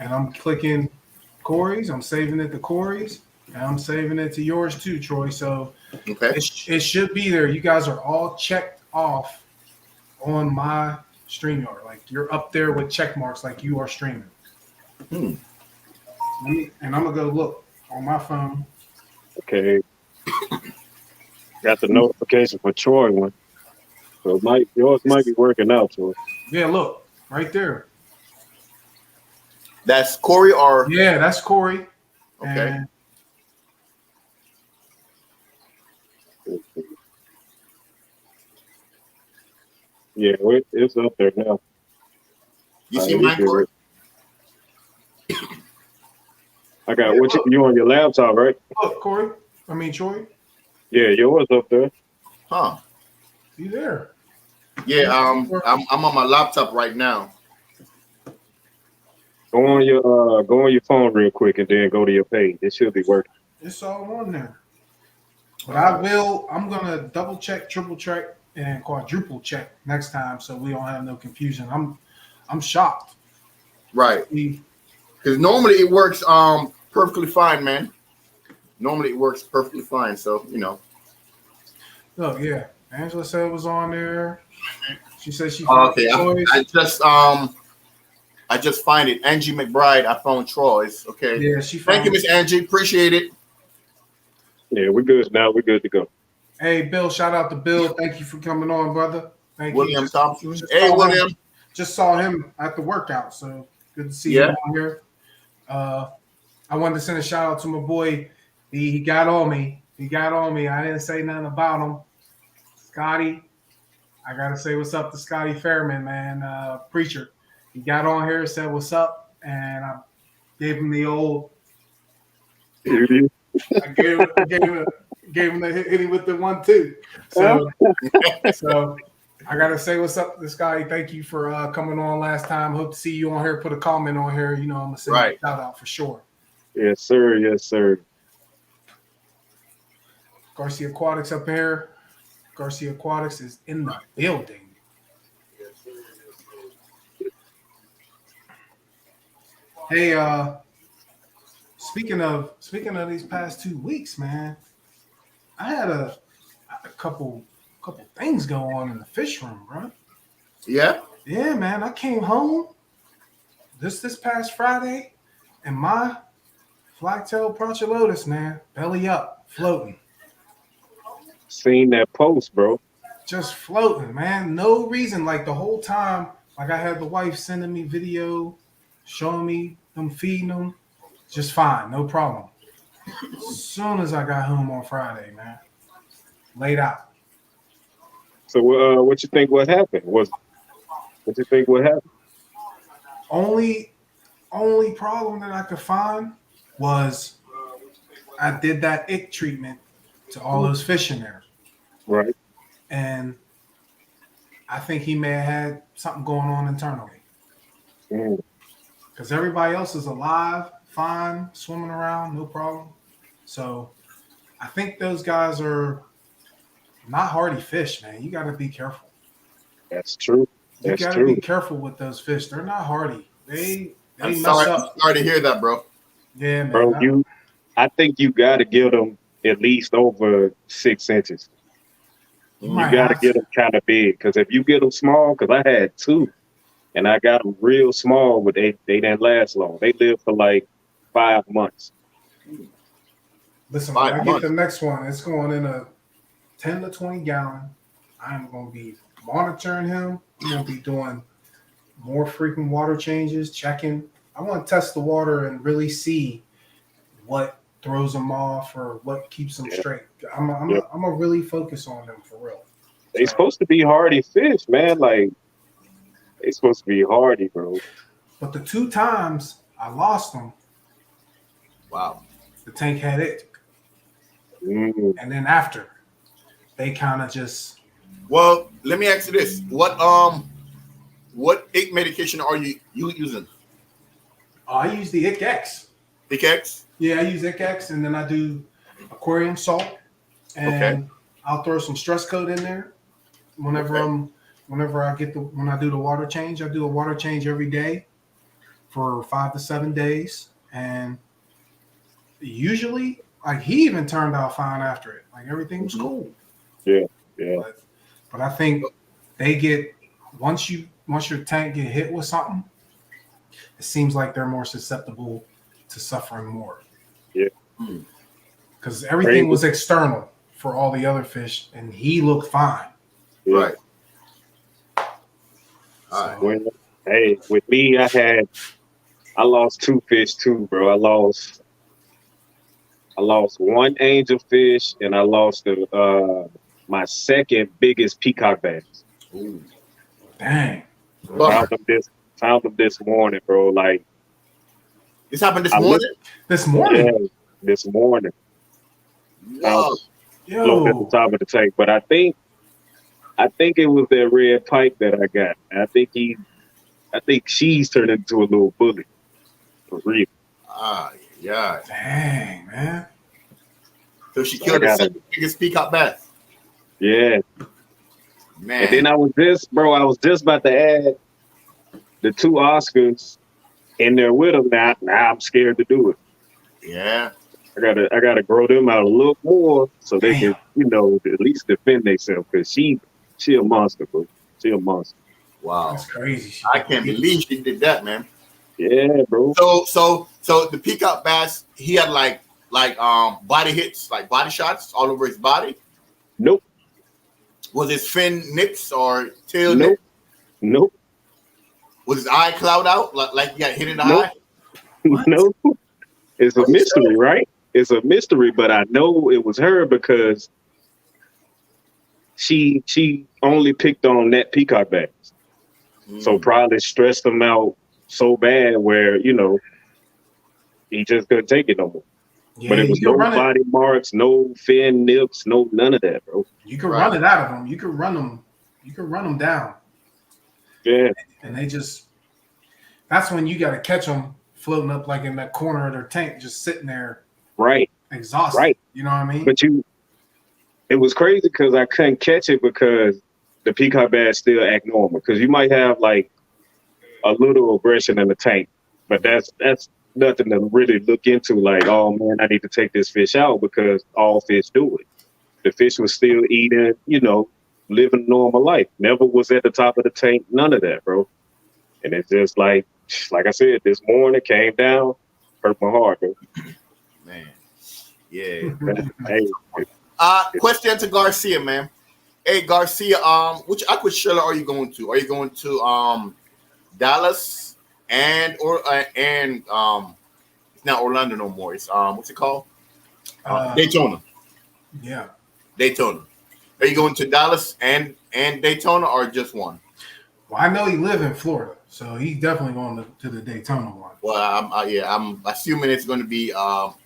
and I'm clicking Corey's. I'm saving it to Corey's, and I'm saving it to yours too, Troy. So Okay. it should be there. You guys are all checked off on my StreamYard. Like you're up there with check marks, like you are streaming. Hmm. And I'm gonna go look on my phone. Okay. Got the notification for Troy one. So yours might be working out, Troy. Yeah, look right there. That's Corey or Yeah, that's Corey. okay. And Yeah, it's up there now. You see mine, Corey? I got you on your laptop, right? look, Corey. I mean Troy. Yeah, yours up there. Huh. You there? Yeah, I'm on my laptop right now. Go on your phone real quick and then go to your page. It should be working. It's all on there. But I'm gonna double check, triple check, and quadruple check next time so we don't have no confusion. I'm shocked. Right. Because normally it works perfectly fine, man. Normally it works perfectly fine. So, Look, yeah. Angela said it was on there. She said she found I just find it. Angie McBride, I found Troy's. Okay. Yeah, Thank you, Miss Angie. Appreciate it. Yeah, we're good now. We're good to go. Hey, Bill, shout out to Bill. Thank you for coming on, brother. Thank William you. Thompson. Hey, William. Just saw him at the workout, so good to see him on here. I wanted to send a shout out to my boy. He got on me. I didn't say nothing about him. Scotty. I gotta say what's up to Scotty Fairman, man. Preacher. He got on here, said what's up, and I gave him the old. I gave him the hit him with the 1-2. So I gotta say what's up to Scotty. Thank you for coming on last time. Hope to see you on here. Put a comment on here. I'm gonna send you a shout out for sure. Yes, sir. Yes, sir. Garcia Aquatics up here. Garcia Aquatics is in the building. Hey, speaking of these past 2 weeks, man, I had a couple things go on in the fish room, bro. Yeah? Yeah, man. I came home this past Friday, and my flagtail Prochilotus, man, belly up, floating. Seen that post, bro. Just floating, man. No reason. Like the whole time, like I had the wife sending me video, showing me them feeding them. Just fine, no problem. As soon as I got home on Friday, man, laid out. So, what you think? What happened? What you think? What happened? Only problem that I could find was I did that ick treatment to all those fish in there. Right. And I think he may have had something going on internally. Because everybody else is alive, fine, swimming around, no problem. So I think those guys are not hardy fish, man. You got to be careful. That's true. You got to be careful with those fish. They're not hardy. They mess up. I'm sorry to hear that, bro. Yeah, man. Bro, I think you got to give them at least over 6 inches. You got to get them kind of big, because if you get them small, because I had 2, and I got them real small, but they didn't last long. They lived for like 5 months. Listen, when I get the next one, it's going in a 10 to 20 gallon. I'm going to be monitoring him. I'm going to be doing more frequent water changes, checking. I want to test the water and really see what throws them off or what keeps them straight. I'm gonna really focus on them for real. They supposed to be hardy fish, man. Like, they supposed to be hardy, bro. But the 2 times I lost them, wow, the tank had it. And then after, they kind of just. Well, let me ask you this: what ick medication are you using? I use the ICX. ICX? Yeah, I use ICX, and then I do aquarium salt, and I'll throw some stress coat in there. Whenever I do the water change, I do a water change every day for 5 to 7 days, and usually, like, he even turned out fine after it. Like, everything was cool. Yeah. But I think they get once your tank get hit with something, it seems like they're more susceptible to suffering more. Yeah. Because everything was external for all the other fish, and he looked fine. Right. Hey, with me, I lost 2 fish too, bro. I lost one angelfish, and I lost my second biggest peacock bass. Ooh. Dang. Found them this morning, bro. Like, this happened this morning? This morning? Yeah, this morning. Whoa. Look at the top of the tank. But I think it was that red pike that I got. I think she's turned into a little bully. For real. Yeah. Dang, man. So she killed the second biggest peacock bass. Yeah. Man. And then I was just about to add the 2 Oscars in there with them. Now I'm scared to do it. Yeah. I gotta grow them out a little more so they can, at least defend themselves. Because she a monster, bro. She a monster. Wow. That's crazy. I can't believe she did that, man. Yeah, bro. So the peacock bass, he had like body hits, like body shots all over his body. Nope. Was his fin nips or tail nips? Nope. Was his eye cloud out like he got hit in the eye? No. It's a mystery, right? It's a mystery, but I know it was her because she only picked on that peacock bass. So probably stressed him out so bad where, he just couldn't take it no more. Yeah, but it was no body marks, no fin nips, no none of that, bro. You can run it out of them. You can run them down. Yeah. And that's when you got to catch them floating up like in that corner of their tank, just sitting there. Right. Exhausted. Right. You know what I mean? But it was crazy because I couldn't catch it because the peacock bass still act normal. Because you might have like a little aggression in the tank, but that's nothing to really look into. Like, oh man, I need to take this fish out because all fish do it. The fish was still eating, living a normal life. Never was at the top of the tank. None of that, bro. And it's just like I said, this morning came down, hurt my heart, bro. Man. Yeah. Hey. Question to Garcia, man. Hey, Garcia, which Aquashella are you going to? Are you going to Dallas and it's not Orlando no more. It's what's it called? Daytona. Yeah. Daytona. Are you going to Dallas and Daytona or just one? Well, I know he lives in Florida, so he's definitely going to the Daytona one. Well, I'm assuming it's going to be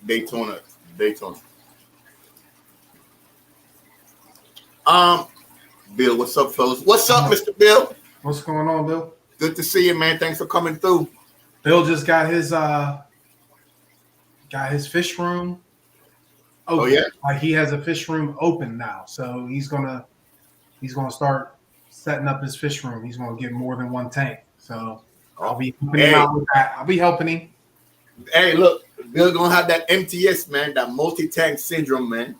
Daytona. Bill, what's up, fellas? What's up, Mr. Bill? What's going on, Bill? Good to see you, man. Thanks for coming through. Bill just got his fish room open. Oh yeah, like he has a fish room open now, so he's gonna start setting up his fish room. He's gonna get more than one tank, so I'll be helping him out with that. I'll be helping him. Hey, look, Bill gonna have that MTS, man, that multi-tank syndrome, man.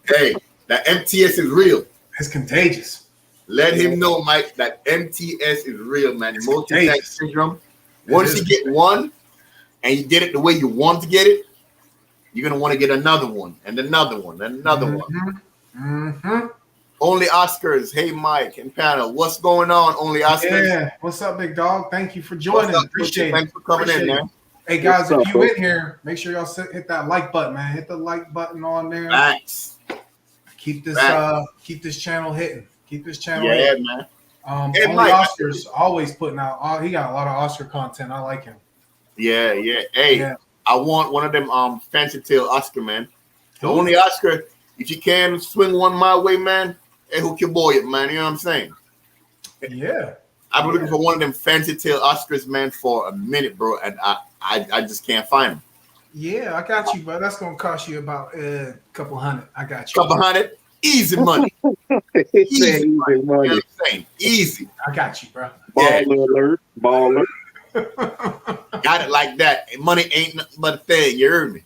Hey, that MTS is real. It's contagious. Let him know, Mike, that MTS is real, man. Multi-tank syndrome. Once you get one and you get it the way you want to get it, you're going to want to get another one and another one and another one. Mm-hmm. Only Oscars. Hey, Mike and panel. What's going on, Only Oscars? Yeah. What's up, big dog? Thank you for joining. Appreciate it. Thanks for coming in, man. Hey, guys, if you in here, make sure y'all hit that like button, man. Hit the like button on there. Thanks. Keep this channel hitting. Keep this channel hitting. Man. Hey, Only Mike, Oscars always putting out. He got a lot of Oscar content. I like him. Yeah. Hey, I want one of them fancy tail Oscar, man. The only Oscar, if you can swing one my way, man, hey, hook your boy up, man. You know what I'm saying? Yeah. I've been looking for one of them fancy tail Oscars, man, for a minute, bro, and I just can't find them. Yeah, I got you, but that's gonna cost you about a couple $100. I got you. Couple $100, easy money. Easy money. You know what I'm saying? Easy. I got you, bro. Baller alert. Got it like that. And money ain't nothing but a thing. You heard me.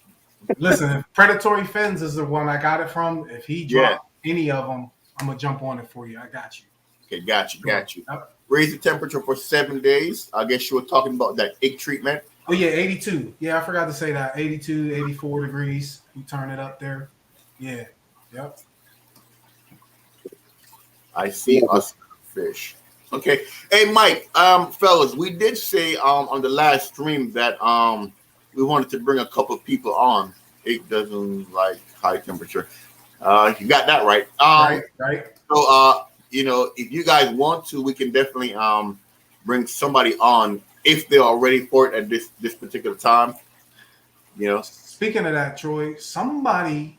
Listen, if Predatory Fins is the one I got it from. If he dropped any of them, I'm gonna jump on it for you. I got you. Okay, got you. Yep. Raise the temperature for 7 days. I guess you were talking about that egg treatment. Oh yeah, 82. Yeah, I forgot to say that. 82, 84 degrees. You turn it up there. Yeah. Yep. I see us fish. Okay. Hey Mike, fellas, we did say on the last stream that we wanted to bring a couple of people on. It doesn't like high temperature. You got that right. Right. So if you guys want to, we can definitely bring somebody on if they are ready for it at this particular time. Speaking of that, Troy, somebody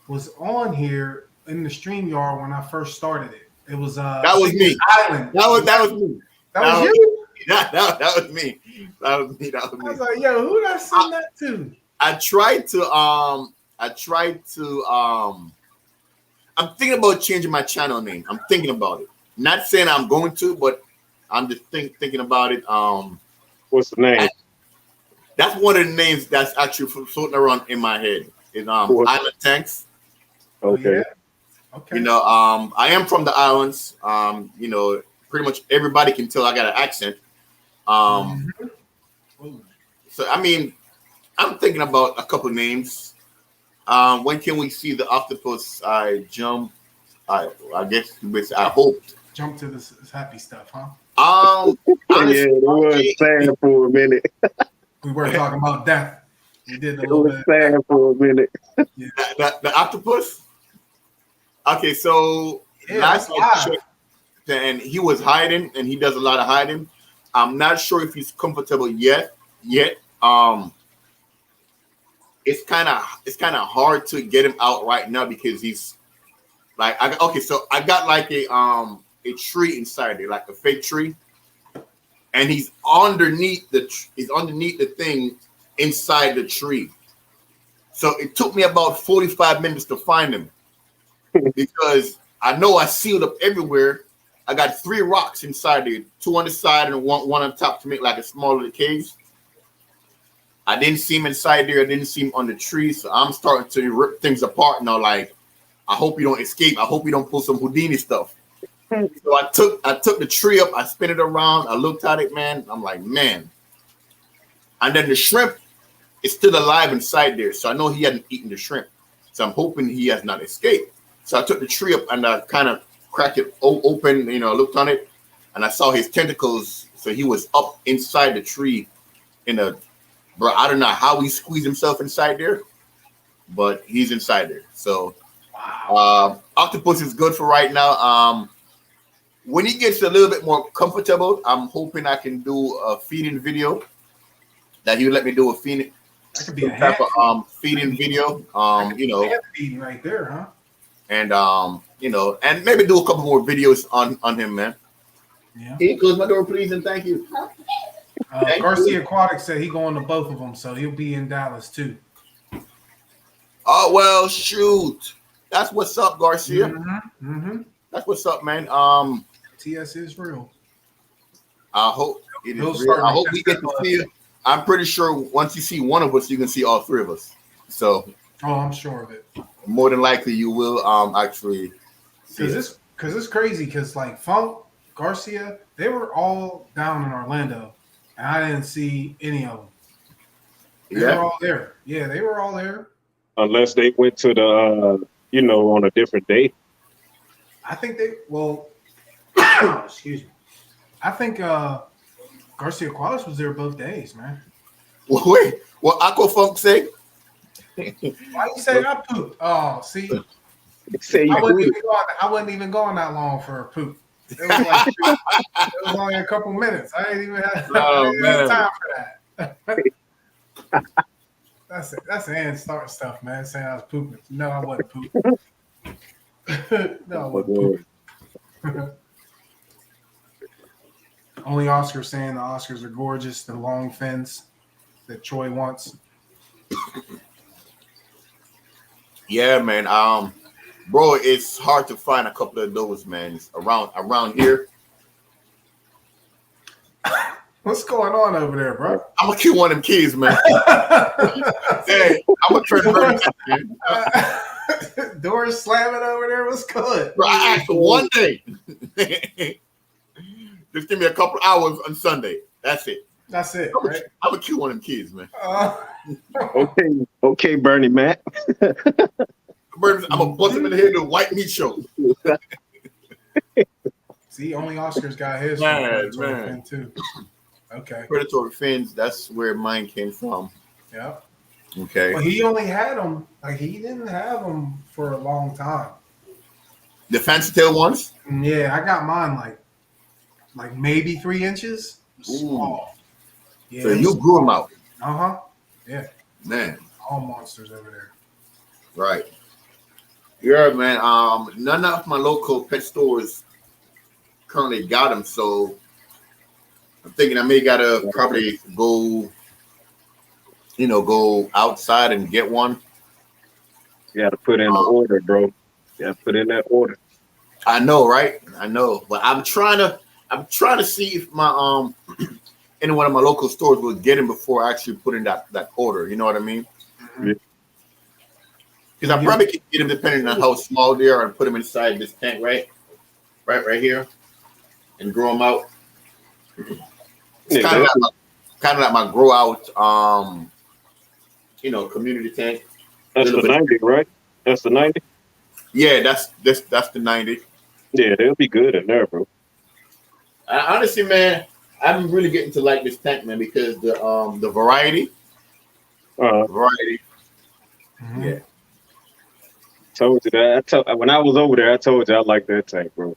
was on here in the StreamYard when I first started it. It was that was me. Island. That was me. That was you? That was me. That was me. I was like, yo, who did I send that to? I'm thinking about changing my channel name. I'm thinking about it. Not saying I'm going to, but I'm just thinking about it. What's the name? That's one of the names that's actually floating around in my head. Is Island Tanks. Okay. Yeah. Okay. I am from the islands. Pretty much everybody can tell I got an accent. So I mean, I'm thinking about a couple names. When can we see the octopus? I guess I hoped. Jump to this happy stuff, huh? Yeah, it was sad for a minute. We were talking about death. We did a It little was bit. sad for a minute. Yeah. The octopus. Okay, so last I checked, and he was hiding, and he does a lot of hiding. I'm not sure if he's comfortable yet. It's kind of hard to get him out right now because he's like I got like a tree inside there, like a fake tree, and he's underneath the thing inside the tree. So it took me about 45 minutes to find him because I know I sealed up everywhere. I got 3 rocks inside there, 2 on the side and one on top to make like a small little cave. I didn't see him inside there. I didn't see him on the tree. So I'm starting to rip things apart now. Like, I hope you don't escape. I hope you don't pull some Houdini stuff. So I took the tree up. I spin it around. I looked at it, man. I'm like, man. And then the shrimp is still alive inside there. So I know he hadn't eaten the shrimp. So I'm hoping he has not escaped. So I took the tree up and I kind of cracked it open, looked on it. And I saw his tentacles. So he was up inside the tree bro, I don't know how he squeezed himself inside there, but he's inside there. So octopus is good for right now. When he gets a little bit more comfortable, I'm hoping I can do a feeding video. That he would let me do a feeding. That could be a type of feeding video. Feeding right there, huh? And and maybe do a couple more videos on him, man. Yeah. Can you close my door, please, and thank you. Garcia Aquatic said he going to both of them, so he'll be in Dallas too. Oh well, shoot. That's what's up, Garcia. That's what's up, man. TS is real. I hope it is real. I hope we get to see it. I'm pretty sure once you see one of us, you can see all 3 of us. So, I'm sure of it. More than likely, you will actually. Because it's crazy. Because like Funk, Garcia, they were all down in Orlando, and I didn't see any of them. They were all there. Yeah, they were all there. Unless they went to the, on a different day. I think excuse me. I think Garcia Qualis was there both days, man. Well, wait, what Aqua Funk say? Why you say I pooped? Oh, see, I wasn't even going that long for a poop. It was only a couple minutes. I ain't even had time for that. That's the end start stuff, man. Saying I was pooping. No, I wasn't pooping. No, I wasn't pooping. Only Oscar saying the Oscars are gorgeous. The long fins that Troy wants. Yeah, man. Bro, it's hard to find a couple of those, man. Around here. What's going on over there, bro? I'm gonna kill one of them kids, man. Hey, I'm gonna turn man. Doors slamming over there. What's good? Bro, I asked for one day. Just give me a couple hours on Sunday. That's it. That's it. I'm Right? gonna kill one of them kids, man. Okay, Bernie Mac. I'm gonna bust him in the head with a white meat show. See, only Oscar's got his Man. fin too. Okay. Predatory fins. That's where mine came from. Yeah. Okay. But he only had them. Like he didn't have them for a long time. The fancy tail ones. Yeah, I got mine like maybe 3 inches. Small. Yeah, So you grew them out. Yeah. Man. All monsters over there. Right. Yeah, man. None of my local pet stores currently got them, so I'm thinking I may gotta probably go outside and get one. You got to put in the order, bro. You got to put in that order. I know, right? I know, but I'm trying to see if my any one of my local stores will get them before I actually put in that order. You know what I mean? Yeah. Because I probably can get them depending on how small they are and put them inside this tank, right here, and grow them out. It's kind of like my grow out, community tank. That's the 90, right? That's the 90. Yeah, that's the 90. Yeah, they'll be good in there, bro. Honestly, man, I'm really getting to like this tank, man, because the variety. Variety. Mm-hmm. Yeah. Told you that. When I was over there, I told you I like that tank, bro.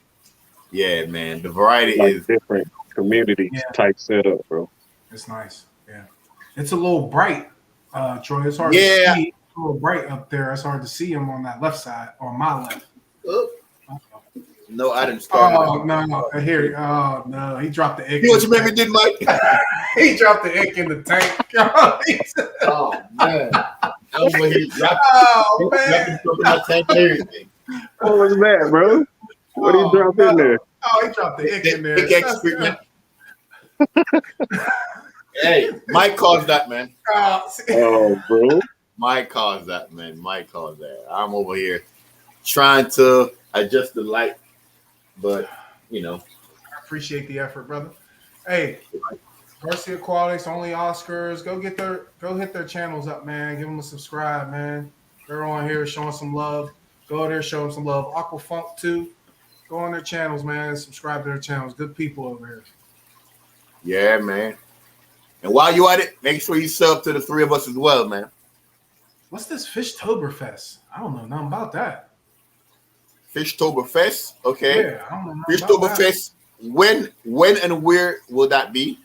Yeah, man. The variety like is different community type setup, bro. It's nice. Yeah. It's a little bright, Troy. It's hard to see. It's a little bright up there. It's hard to see him on that left side, on my left. No, I didn't start. Oh, no. Here. Oh, no. He dropped the ink. You know what you made me did, Mike? He dropped the ink in the tank. Oh, man. He dropped my tank and everything. What was that, bro? What did he drop in there? Oh, he dropped the ink in there. Hey, Mike caused that, man. Oh, bro. Mike caused that, man. Mike caused that. I'm over here trying to adjust the light, but I appreciate the effort, brother. Hey, Garcia Aquatics, Only Oscars. Go hit their channels up, man. Give them a subscribe, man. They're on here showing some love. Go there, show them some love. Aquafunk too. Go on their channels, man. Subscribe to their channels. Good people over here. Yeah, man. And while you at it, make sure you sub to the 3 of us as well, man. What's this Fishtoberfest? I don't know nothing about that. Fishtoberfest, okay. Yeah, I don't know nothing about Fishtoberfest. When and where will that be?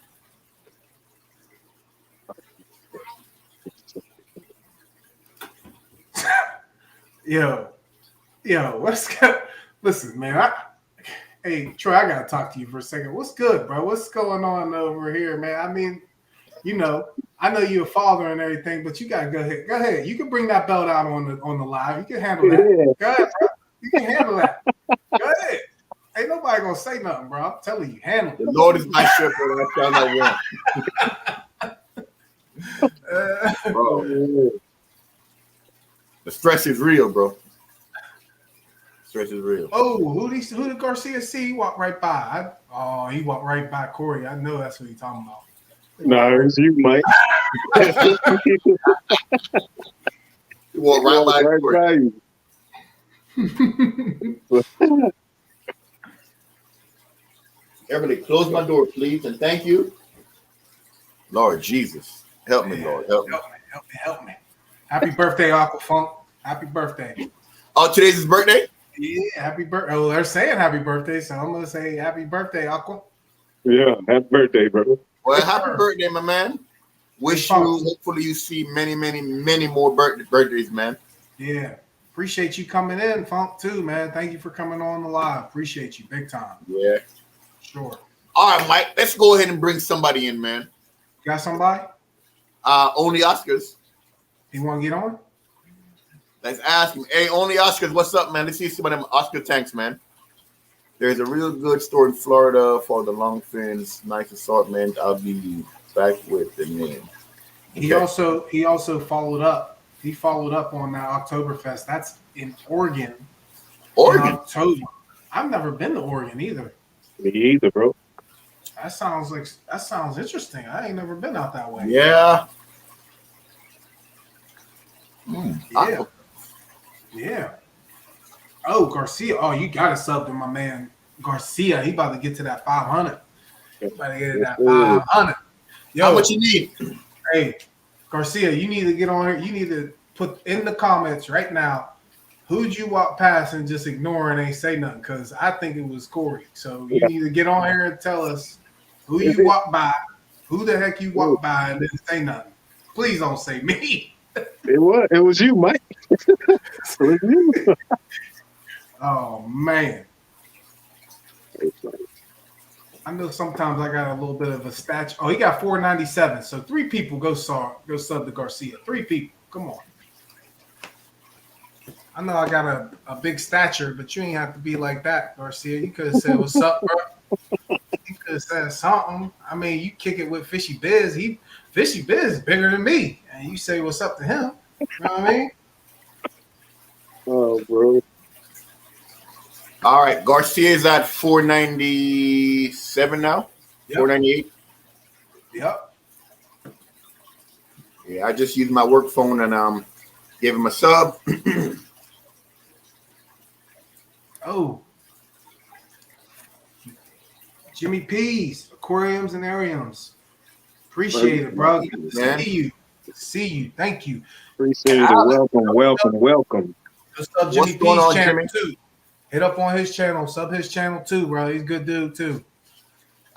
Yo, what's good? Listen, man. Hey, Troy, I gotta talk to you for a second. What's good, bro? What's going on over here, man? I mean, I know you're a father and everything, but you gotta go ahead. Go ahead. You can bring that belt out on the live. You can handle that. Yeah. Go ahead, bro. You can handle that. Go ahead. Ain't nobody gonna say nothing, bro. I'm telling you, handle it. The Lord is my shepherd. I shall not want. Bro. The stress is real, bro. Stress is real. Oh, who did Garcia see? He walked right by. He walked right by Corey. I know that's what he's talking about. No, it's you, Mike. You walked right by Corey. Everybody, close my door, please, and thank you. Lord Jesus, help me, Lord, help me. Happy birthday, Aquafunk. Happy birthday. Oh, today's his birthday? Yeah, happy birthday. Oh, they're saying happy birthday, so I'm gonna say happy birthday, Aqua. Yeah, happy birthday, brother. Well, happy birthday, my man. Hopefully you see many, many, many more birthdays, man. Yeah. Appreciate you coming in, Funk, too, man. Thank you for coming on the live. Appreciate you big time. Yeah. Sure. All right, Mike. Let's go ahead and bring somebody in, man. Got somebody? Only Oscars. You want to get on? Let's ask him. Hey, Only Oscars, what's up, man? Let's see some of them Oscar tanks, man. There's a real good store in Florida for the longfins. Nice assortment. I'll be back with the name. Okay. He also followed up. He followed up on that Oktoberfest. That's in Oregon. Oregon. In October. I've never been to Oregon either. Me either, bro. That sounds interesting. I ain't never been out that way. Yeah. Yeah. Yeah. Oh, Garcia. Oh, you got to sub to my man Garcia. He about to get to that 500. He about to get to that 500. Yo, how much you need? Hey, Garcia, you need to get on here. You need to put in the comments right now, who'd you walk past and just ignore and ain't say nothing? Because I think it was Corey. So you need to get on here and tell us who you walk by, who the heck you walk by, and didn't say nothing. Please don't say me. It was you, Mike. It was you. Oh man. I know sometimes I got a little bit of a statue. Oh, he got 497. So 3 people go sub to Garcia. 3 people. Come on. I know I got a big stature, but you ain't have to be like that, Garcia. You could have said, "What's up, bro?" You could have said something. I mean, you kick it with Fishy Biz. Fishy Biz is bigger than me, and you say, "What's up" to him. You know what I mean? Oh, bro. All right, Garcia's at 497 now. Yep. 498. Yep. Yeah, I just used my work phone and gave him a sub. Oh, Jimmy P's, aquariums and ariums. Appreciate it, bro. See you. Thank you. Appreciate it. Welcome. Just sub Jimmy P's channel too. Hit up on his channel. Sub his channel too, bro. He's a good dude too.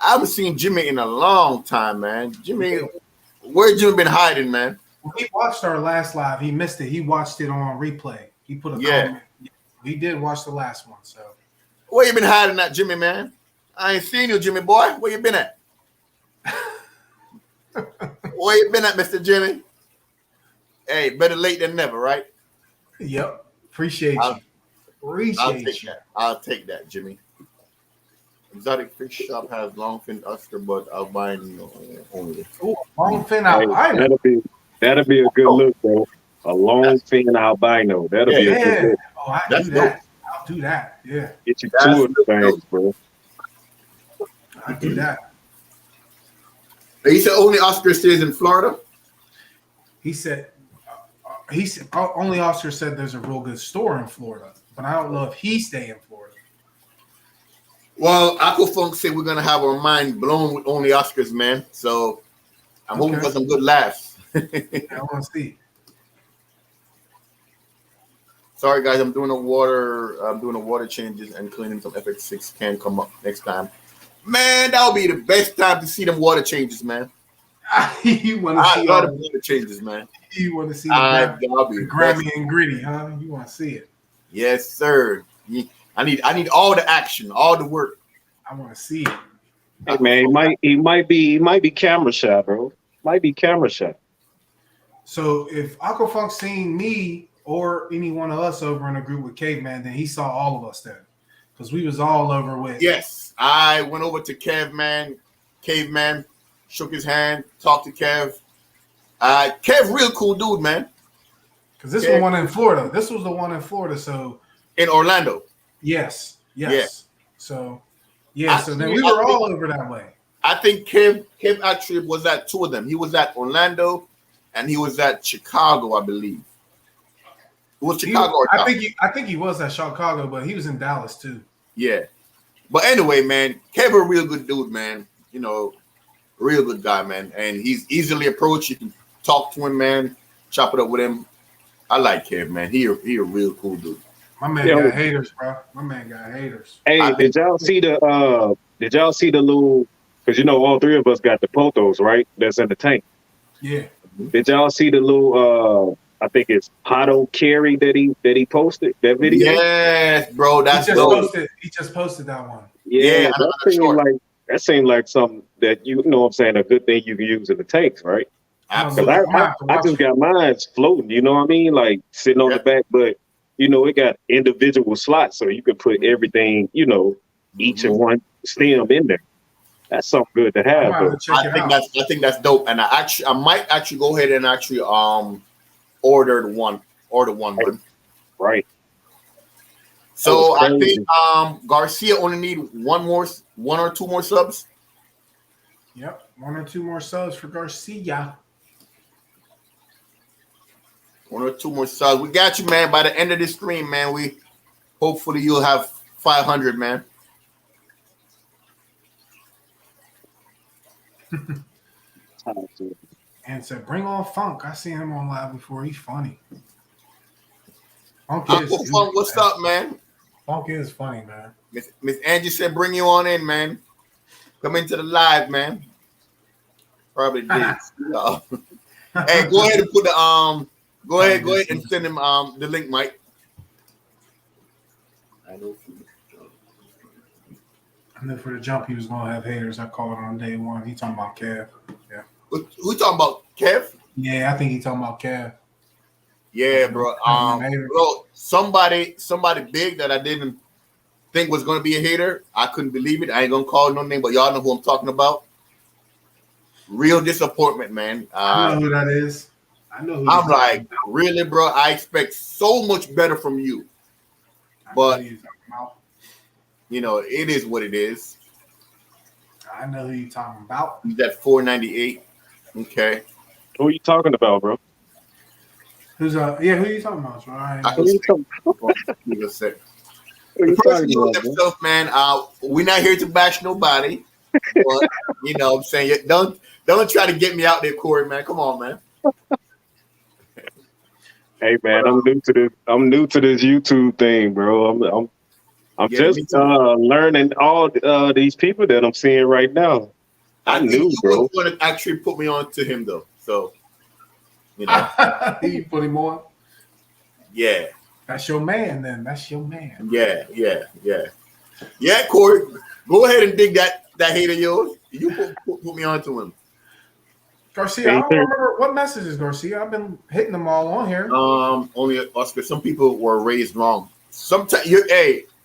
I haven't seen Jimmy in a long time, man. Jimmy, where Jimmy been hiding, man? When he watched our last live, he missed it. He watched it on replay. He put a comment. He did watch the last one. So where you been hiding at, Jimmy, man? I ain't seen you, Jimmy boy. Where you been at? Where you been at, Mr. Jimmy? Hey, better late than never, right? Yep. Appreciate you. I'll take that, Jimmy. Exotic fish shop has longfin oyster, but albino only. Oh, longfin albino. That'll be a good look, bro. A longfin albino. That'll be a good look. Oh, I'll do that. Yeah. Get you 2 of the things, bro. I'll do that. He said only Oscar stays in Florida. He said only Oscar said there's a real good store in Florida, but I don't know if he stay in Florida. Well, Aquafunk said we're gonna have our mind blown with only Oscars, man. So I'm hoping for some good laughs. I want to see. Sorry, guys, I'm doing a water changes and cleaning some FX6 can come up next time. Man, that'll be the best time to see them water changes, man. You want to see all the water changes, man. You want to see the Grammy and gritty, huh? You want to see it? Yes, sir. I need all the action, all the work. I want to see it. Hey man, he might be camera shy, bro. Might be camera shy. So if Aquafunk seen me or any one of us over in a group with Caveman, then he saw all of us there. Because we was all over with. Yes. I went over to Caveman, shook his hand, talked to Kev. Kev, real cool dude, man. Because this was one in Florida. This was the one in Florida. So in Orlando. Yes. Yeah. So so then we were all over that way. I think Kev actually was at 2 of them. He was at Orlando and he was at Chicago, I believe. It was Chicago. I think he was at Chicago, but he was in Dallas too. Yeah. But anyway, man, Kev a real good dude, man. You know, real good guy, man. And he's easily approached. You can talk to him, man. Chop it up with him. I like Kev, man. He a real cool dude. My man got haters, bro. My man got haters. Hey, did y'all see the little? Because you know all 3 of us got the potos, right? That's in the tank. Yeah. Did y'all see the little? I think it's Pato Carry that he posted that video. Yes, bro. He just posted that one. Yeah, that seemed like something that you know what I'm saying, a good thing you can use in the tanks, right? Absolutely. I just got mine floating, you know what I mean? Like sitting on the back, but you know, it got individual slots, so you can put everything, you know, each in one stem in there. That's something good to have, though. I think that's dope, and I might actually go ahead and actually order one, man. Right. So I think Garcia only need one or two more subs. Yep, 1 or 2 more subs for Garcia. 1 or 2 more subs. We got you, man. By the end of this stream, man, hopefully you'll have 500, man. And said, "Bring on Funk." I seen him on live before. He's funny. Funk, what's up, man? Funk is funny, man. Miss Angie said, "Bring you on in, man. Come into the live, man." Probably did. Hey, go ahead and put the Go ahead and send him the link, Mike. I knew for the jump he was gonna have haters. I called it on day one. He talking about Kev. Yeah. Who talking about Kev? Yeah, I think he talking about Kev. Yeah, bro. Bro, somebody big that I didn't think was gonna be a hater. I couldn't believe it. I ain't gonna call no name, but y'all know who I'm talking about. Real disappointment, man. I know who that is. I know who I'm like, really, bro? I expect so much better from you. But you know, it is what it is. I know who you talking about. He's at 498. Okay. Who are you talking about, bro? Who's who are you talking about, bro? The person knows himself, man. We're not here to bash nobody. But you know what I'm saying? Don't try to get me out there, Corey, man. Come on, man. Hey man, I'm new to this YouTube thing, bro. I'm just learning all these people that I'm seeing right now. I knew, bro. You want to actually put me on to him though, so you know. You put him on. Yeah. That's your man, then. That's your man. Yeah. Yeah, Corey, go ahead and dig that hate of yours. You put me on to him. Garcia, I don't remember what messages, Garcia. I've been hitting them all on here. Only Oscar. Some people were raised wrong. Sometimes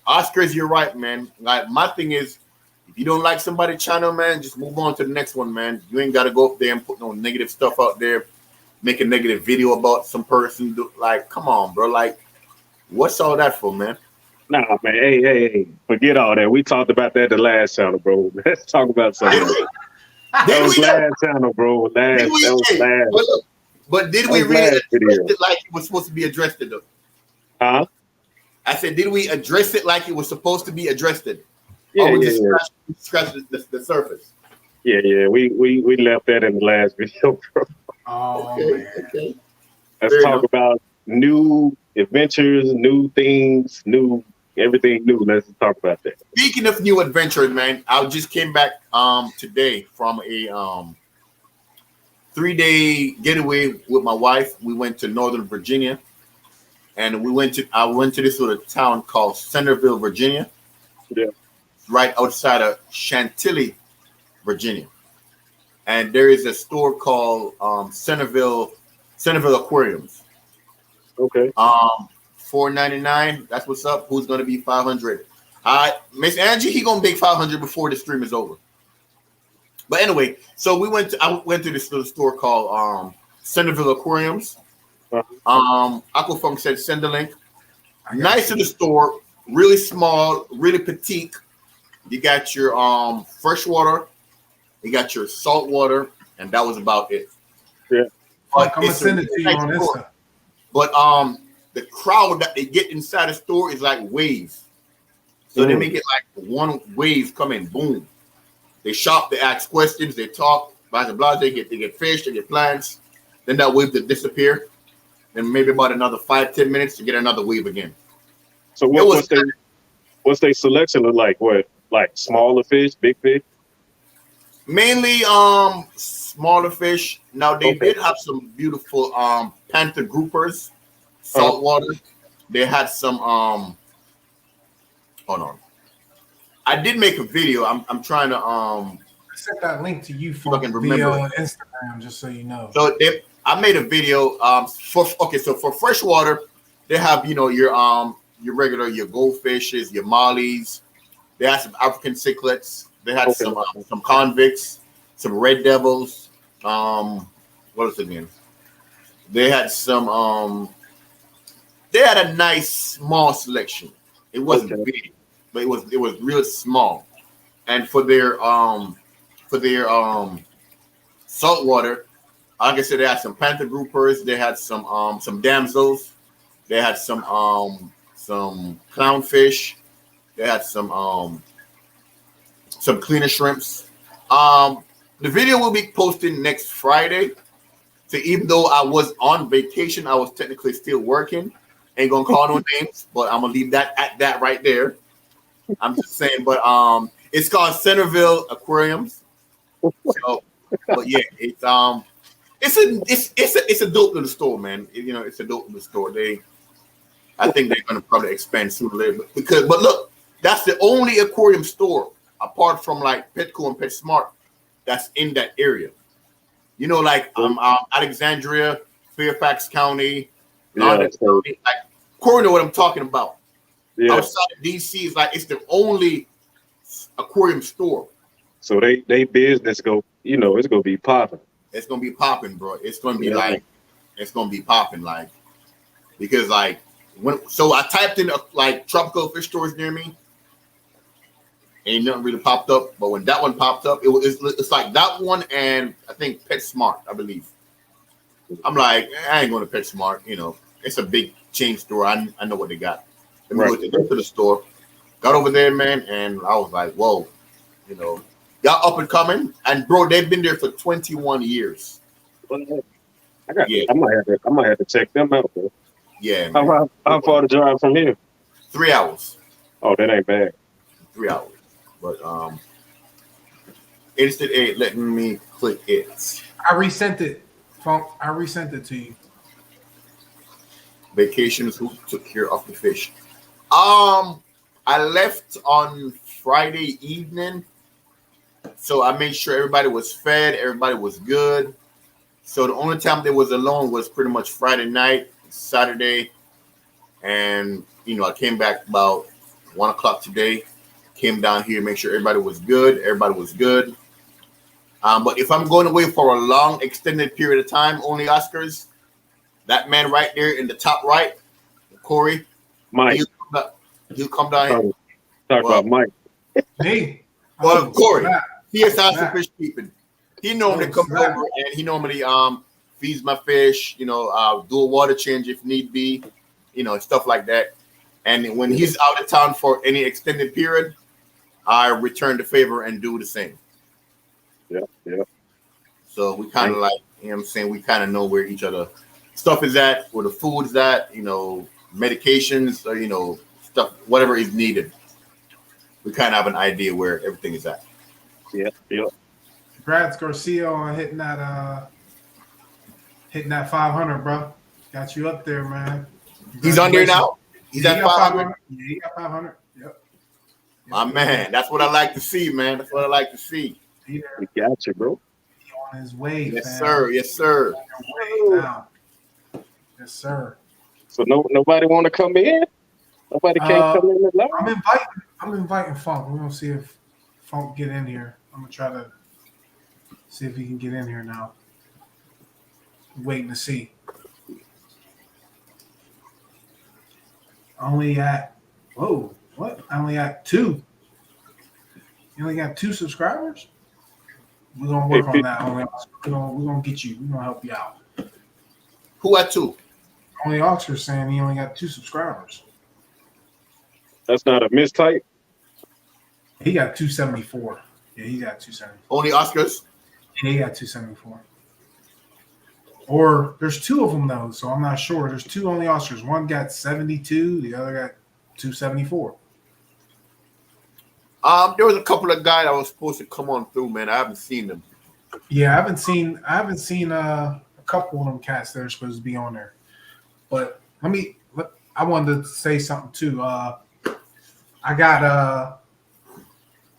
Oscars, you're right, man. Like my thing is, if you don't like somebody's channel, man, just move on to the next one, man. You ain't gotta go up there and put no negative stuff out there, make a negative video about some person. Like, come on, bro. Like, what's all that for, man? Nah, man. Hey, forget all that. We talked about that the last channel, bro. Let's talk about something. That was last channel, bro. But did we really address it like it was supposed to be addressed, though? Huh? I said, did we address it like it was supposed to be addressed? Yeah, just scratch the surface. Yeah. We left that in the last video, bro. Oh, okay. Let's talk about new adventures, new things, everything new. Let's talk about that. Speaking of new adventures, man, I just came back today from a 3-day getaway with my wife. We went to Northern Virginia, and I went to this little town called Centerville, Virginia. Yeah. Right outside of Chantilly, Virginia. And there is a store called Centerville Aquariums. Okay. $4.99. That's what's up. Who's gonna be 500? Miss Angie, he gonna make 500 before the stream is over. But anyway, so I went to this little store called Centerville Aquariums. Aquafunk said send the link. Nice little store, really small, really petite. You got your fresh water, you got your salt water, and that was about it. Yeah. I'm gonna send it to you on Insta. But the crowd that they get inside the store is like waves. So they make it like one wave coming, boom. They shop, they ask questions, they talk, blah blah blah. They get fish, they get plants. Then that wave that disappear. Then maybe about another 5-10 minutes to get another wave again. So what's their selection look like? What, like smaller fish, big fish? Mainly smaller fish. Now they did have some beautiful panther groupers, saltwater. They had some hold on. I did make a video. I'm trying to I sent that link to you I can remember via Instagram, just so you know. So I made a video so for freshwater, they have your regular, your goldfishes, your mollies, They had some African cichlids. They had some convicts, some red devils. What was it again? They had some. They had a nice small selection. It wasn't big, but it was real small. And for their saltwater, like I said, they had some panther groupers. They had some damsels. They had some clownfish. They had some cleaner shrimps. The video will be posted next Friday. So even though I was on vacation, I was technically still working. Ain't gonna call no names, but I'm gonna leave that at that right there. I'm just saying, but it's called Centerville Aquariums. So, but yeah, it's a dope little store, man. It's a dope little store. I think they're gonna probably expand sooner or later. But look, that's the only aquarium store apart from like Petco and PetSmart that's in that area. Like Alexandria, Fairfax County, County, like Corey know what I'm talking about. Yeah. Outside of DC is like it's the only aquarium store. So they business it's gonna be popping. It's gonna be popping, bro. It's gonna be it's gonna be popping, because I typed in like tropical fish stores near me. Ain't nothing really popped up, but when that one popped up, it's like that one and I think PetSmart, I believe. I'm like, I ain't going to PetSmart. It's a big chain store. I know what they got. Let me go to the store. Got over there, man, and I was like, whoa, y'all up and coming, and bro, they've been there for 21 years. I might have to check them out, bro. Yeah. How far to drive from here? 3 hours. Oh, that ain't bad. 3 hours. But Instant 8 letting me click it. I resent it, Funk. I resent it to you. Vacations, who took care of the fish? I left on Friday evening, so I made sure everybody was fed, everybody was good. So the only time they was alone was pretty much Friday night, Saturday, and I came back about 1 o'clock today. Came down here, make sure everybody was good. Everybody was good. But if I'm going away for a long, extended period of time, only Oscars, that man right there in the top right, Corey, Mike, he'll come down here. Talk about Mike. Hey, well, Corey, he has house of fish keeping. He normally comes over and he normally feeds my fish. Do a water change if need be. Stuff like that. And when he's out of town for any extended period, I return the favor and do the same. Yeah. So we kind of we kind of know where each other stuff is at, where the food is at, medications, or, stuff, whatever is needed. We kind of have an idea where everything is at. Yeah. Congrats, Garcia, on hitting that 500, bro. Got you up there, man. He's on there now? He's at 500? Yeah, he got 500. Yep. My man, that's what I like to see, man. That's what I like to see. We got you, bro. He on his way, yes, fam. Sir. Yes, sir. Yes, sir. So nobody want to come in? Nobody can't come in the line? I'm inviting Funk. We're gonna see if Funk get in here. I'm gonna try to see if he can get in here now. Waiting to see. Only at what? I only got 2. You only got 2 subscribers? We're gonna work on that. We're gonna get you. We're gonna help you out. Who at 2? Only Oxford saying he only got 2 subscribers. That's not a mistype. He got 274. Yeah, he got 274. Only Oscars? Yeah, he got 274. Or there's 2 of them though, so I'm not sure. There's 2 only Oscars. One got 72, the other got 274. There was a couple of guys that was supposed to come on through, man. I haven't seen them. Yeah, I haven't seen a couple of them cats that are supposed to be on there. But I wanted to say something too. I got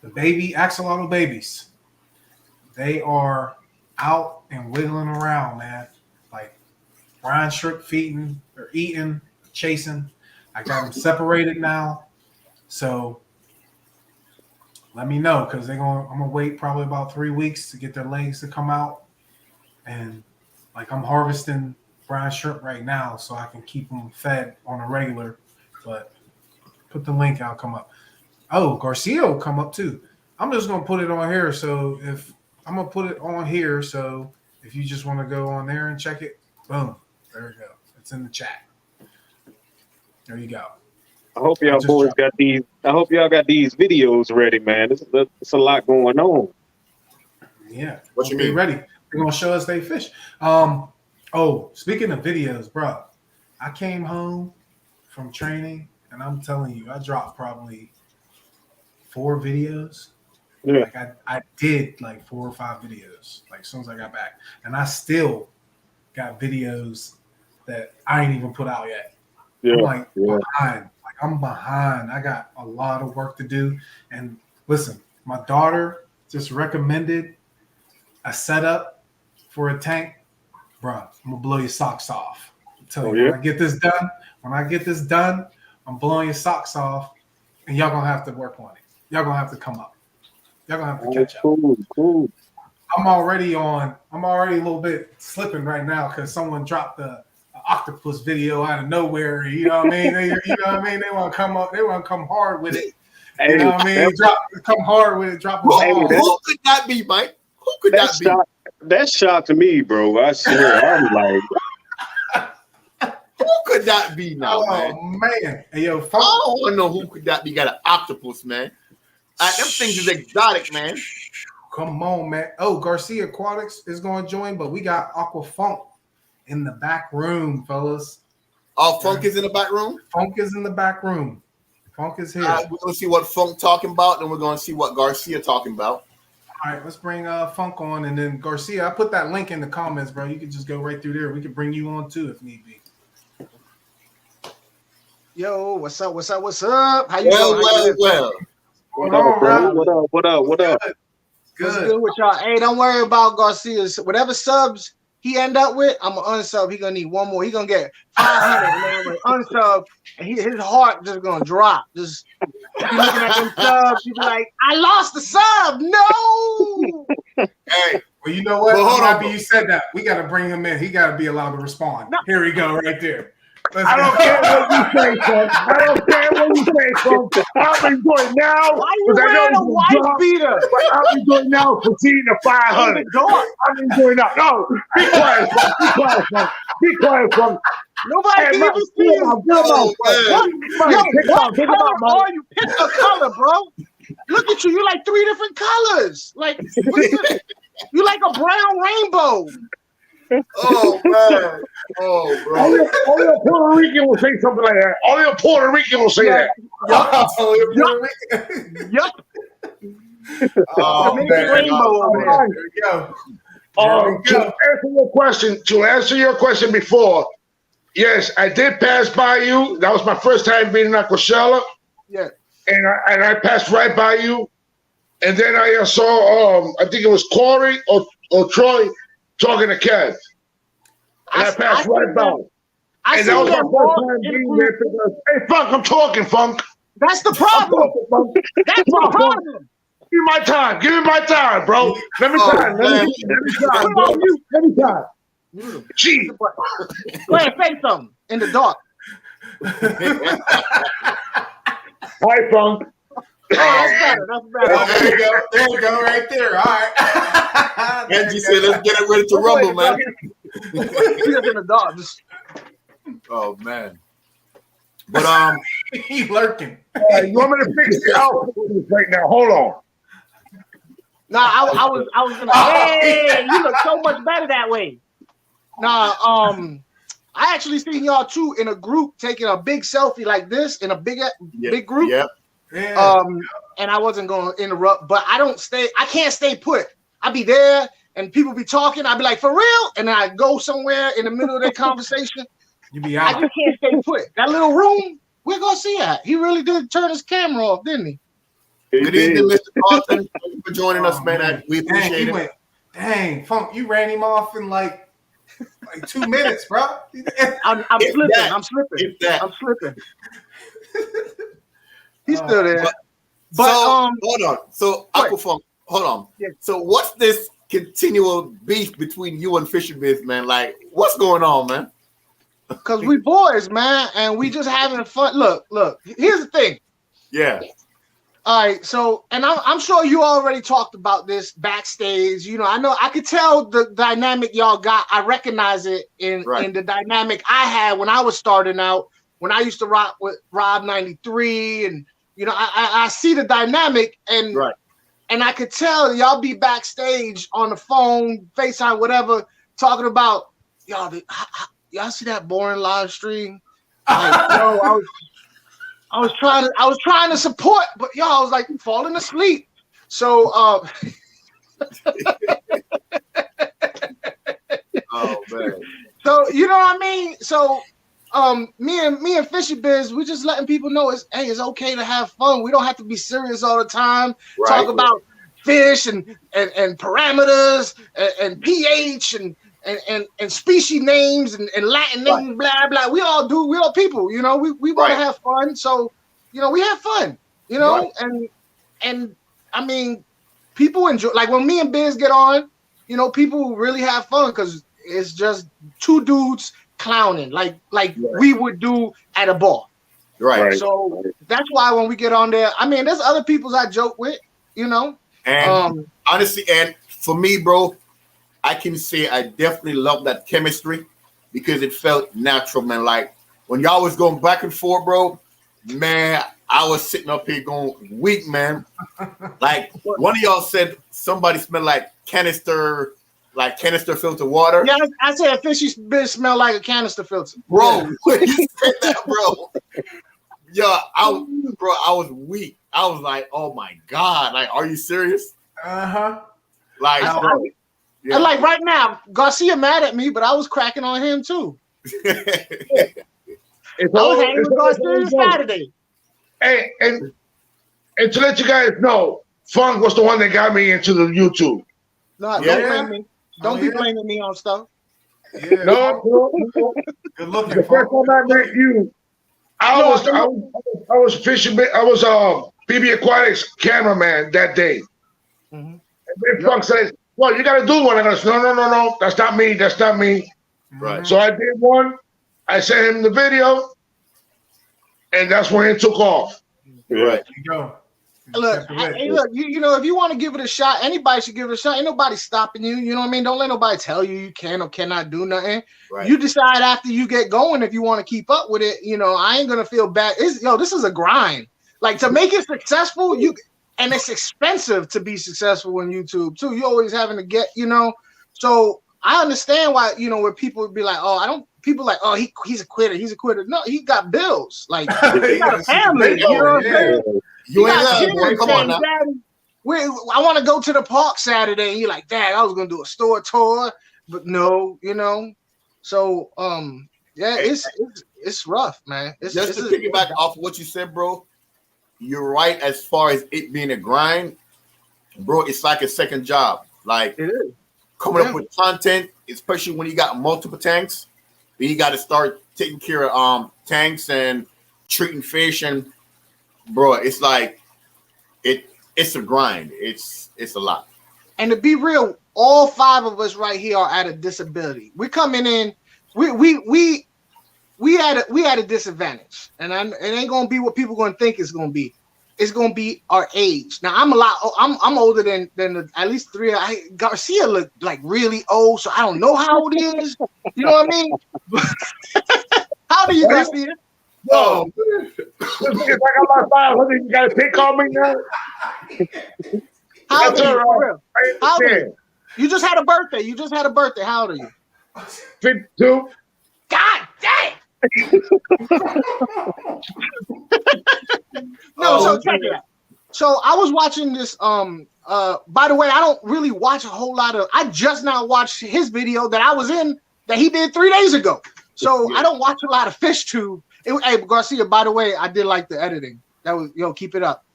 the baby axolotl babies. They are out and wiggling around, man. Like brine shrimp feeding, they're eating, chasing. I got them separated now. So let me know because I'm gonna wait probably about 3 weeks to get their legs to come out, and like I'm harvesting brine shrimp right now so I can keep them fed on a regular. But put the link out, come up. Oh, Garcia will come up too. I'm just gonna put it on here. So if you just want to go on there and check it, boom, there we go. It's in the chat. There you go. I hope y'all boys got these. I hope y'all got these videos ready, man. It's a lot going on. Yeah. What you mean? Ready? They're gonna show us they fish. Oh, speaking of videos, bro, I came home from training and I'm telling you, I dropped probably 4 videos. Yeah. Like I did like 4 or 5 videos like as soon as I got back, and I still got videos that I ain't even put out yet. Yeah. I'm like behind. Like I'm behind. I got a lot of work to do. And listen, my daughter just recommended a setup for a tank. Bro, I'm gonna blow your socks off. I'm telling you, when I get this done, I'm blowing your socks off, and y'all gonna have to work on it. Y'all gonna have to come up. Y'all gonna have to catch up. Cool. I'm already a little bit slipping right now because someone dropped the octopus video out of nowhere. You know what I mean? They want to come up. They want to come hard with it. You know what I mean? Come hard with it. Drop. Who could that be, Mike? Who could that be? That shocked me, bro. I swear. I'm like, who could that be now, man? Hey, yo, I don't want to know who could that be. Got an octopus, man. Them things is exotic, man. Come on, man. Oh, Garcia Aquatics is going to join, but we got Aqua Funk in the back room, fellas. Oh, Funk is in the back room? Funk is in the back room. Funk is here. We're going to see what Funk talking about, and we're going to see what Garcia talking about. All right, let's bring Funk on, and then Garcia. I put that link in the comments, bro. You can just go right through there. We can bring you on too if need be. Yo, what's up? How you doing? Well. What up? Good with y'all. Hey, don't worry about Garcia's. Whatever subs he end up with, I'm gonna unsub. He gonna need one more. He gonna get 500, man. Unsub, and his heart just gonna drop. Just be looking at them subs. He be like, I lost the sub. No. Hey, well, you know what? Well, hold on. You said that. We got to bring him in. He got to be allowed to respond. No. Here we go, right there. I don't care what you say, folks. I'll be doing now. Why you wearing a white beater? But I'll be doing now for seeing the 500. I'll be doing now. No, be quiet, folks. Be quiet, folks. Nobody can even see you. What color are you? Pick a color, bro. Look at you. You're like 3 different colors. Like, what is it? You like a brown rainbow. Oh, man. Oh, bro. Only a Puerto Rican will say something like that. Only a Puerto Rican will say that. Yup. Oh, man. Rainbow over there. There we go. To answer your question before, yes, I did pass by you. That was my first time being in Aquashella. Yeah. And I passed right by you. And then I saw, I think it was Corey or Troy talking to Kev. And I passed right by. And that was my first time being there because, hey, Funk, I'm talking, Funk. That's the problem. That's the problem. Give me my time, bro. Let me time. Gee. Go ahead, say something in the dark. Hi, Funk. Oh, that's better. There you go, right there. All right. Angie said, let's get it ready to rumble, man. He's in the dark. Oh, man. But, he lurking. You want me to fix the outfit right now? Hold on. Nah, I was gonna. Hey, you look so much better that way. Nah, I actually seen y'all too in a group taking a big selfie like this in a big group. Yeah. And I wasn't going to interrupt, but I can't stay put. I be there and people be talking. I be like, for real? And then I go somewhere in the middle of their conversation. You be out. I just can't stay put. That little room, we're going to see that. He really did turn his camera off, didn't he? Good evening, Mr. Carlton. Thank you for joining us, man. We appreciate it. Dang, Funk, you ran him off in like 2 minutes, bro. I'm slipping. If that. I'm slipping. He's still there. But hold on. So Aquafunk, hold on. Yeah. So what's this continual beef between you and Fisher Biz, man? Like, what's going on, man? Because we boys, man, and we just having fun. Look, here's the thing. Yeah. All right, so, and I'm sure you already talked about this backstage. You know, I could tell the dynamic y'all got. I recognize it in the dynamic I had when I was starting out, when I used to rock with Rob 93, and you know, I see the dynamic, and and I could tell y'all be backstage on the phone, FaceTime, whatever, talking about y'all see that boring live stream? Like, yo, I was trying to support, but I was like falling asleep. So oh man. So you know what I mean? So me and Fishy Biz, we just letting people know it's okay to have fun. We don't have to be serious all the time. Talk about fish and parameters and pH and species names and Latin names, blah blah. We all people, you know. We want to have fun, so you know we have fun, you know, and I mean, people enjoy. Like when me and Biz get on, you know, people really have fun because it's just two dudes clowning like we would do at a bar, right? So that's why when we get on there, I mean, there's other people I joke with, you know, and honestly, and for me, bro. I can say I definitely love that chemistry because it felt natural, man. Like when y'all was going back and forth, bro, man, I was sitting up here going weak, man. Like one of y'all said somebody smelled like canister filter water. Yeah, I said Fishy Biz smell like a canister filter. Bro, when you said that, bro. Yeah, I was weak. I was like, oh my God. Like, are you serious? Like, bro. Yeah. And like right now, Garcia mad at me, but I was cracking on him too. I was hanging with Garcia Saturday. Hey, and to let you guys know, Funk was the one that got me into the YouTube. No, don't blame me. Don't be blaming me on stuff. Yeah. No. Good looking. The first time I met you, I was fishing. I was BB Aquatics cameraman that day. Mm-hmm. And then Funk says, well, you got to do one. I go, no, that's not me. That's not me. Right. So I did one. I sent him the video, and that's when it took off. Right. There you go. Look, you know, if you want to give it a shot, anybody should give it a shot. Ain't nobody stopping you. You know what I mean? Don't let nobody tell you can or cannot do nothing. Right. You decide after you get going if you want to keep up with it. You know, I ain't gonna feel bad. This is a grind. Like to make it successful, and it's expensive to be successful on YouTube too. You're always having to get, you know. So I understand why, you know, where people would be like, people like, oh, he's a quitter. He's a quitter. No, he got bills. Like he got a family. You know what I'm saying? You ain't lying, boy. Come on now. I want to go to the park Saturday. And you're like, Dad, I was gonna do a store tour, but no, you know. So it's rough, man. Just to piggyback off what you said, bro. You're right as far as it being a grind, bro. It's like a second job. Like it is. Coming up with content, especially when you got multiple tanks. Then you got to start taking care of tanks and treating fish, and bro, it's like it's a grind. It's a lot. And to be real, all five of us right here are at a disability. We're coming in. We at a disadvantage, and it ain't gonna be what people gonna think it's gonna be. It's gonna be our age. Now I'm older than at least three. Garcia look like really old, so I don't know how old he is. You know what I mean? How do you Garcia? Oh, I got my 500. You got to pick on me now. How old are you? You just had a birthday. How old are you? 52. God dang! So check it out. So I was watching this. By the way, I don't really watch a whole lot of. I just now watched his video that I was in that he did 3 days ago. So I don't watch a lot of FishTube. Hey Garcia, by the way, I did like the editing. That was keep it up.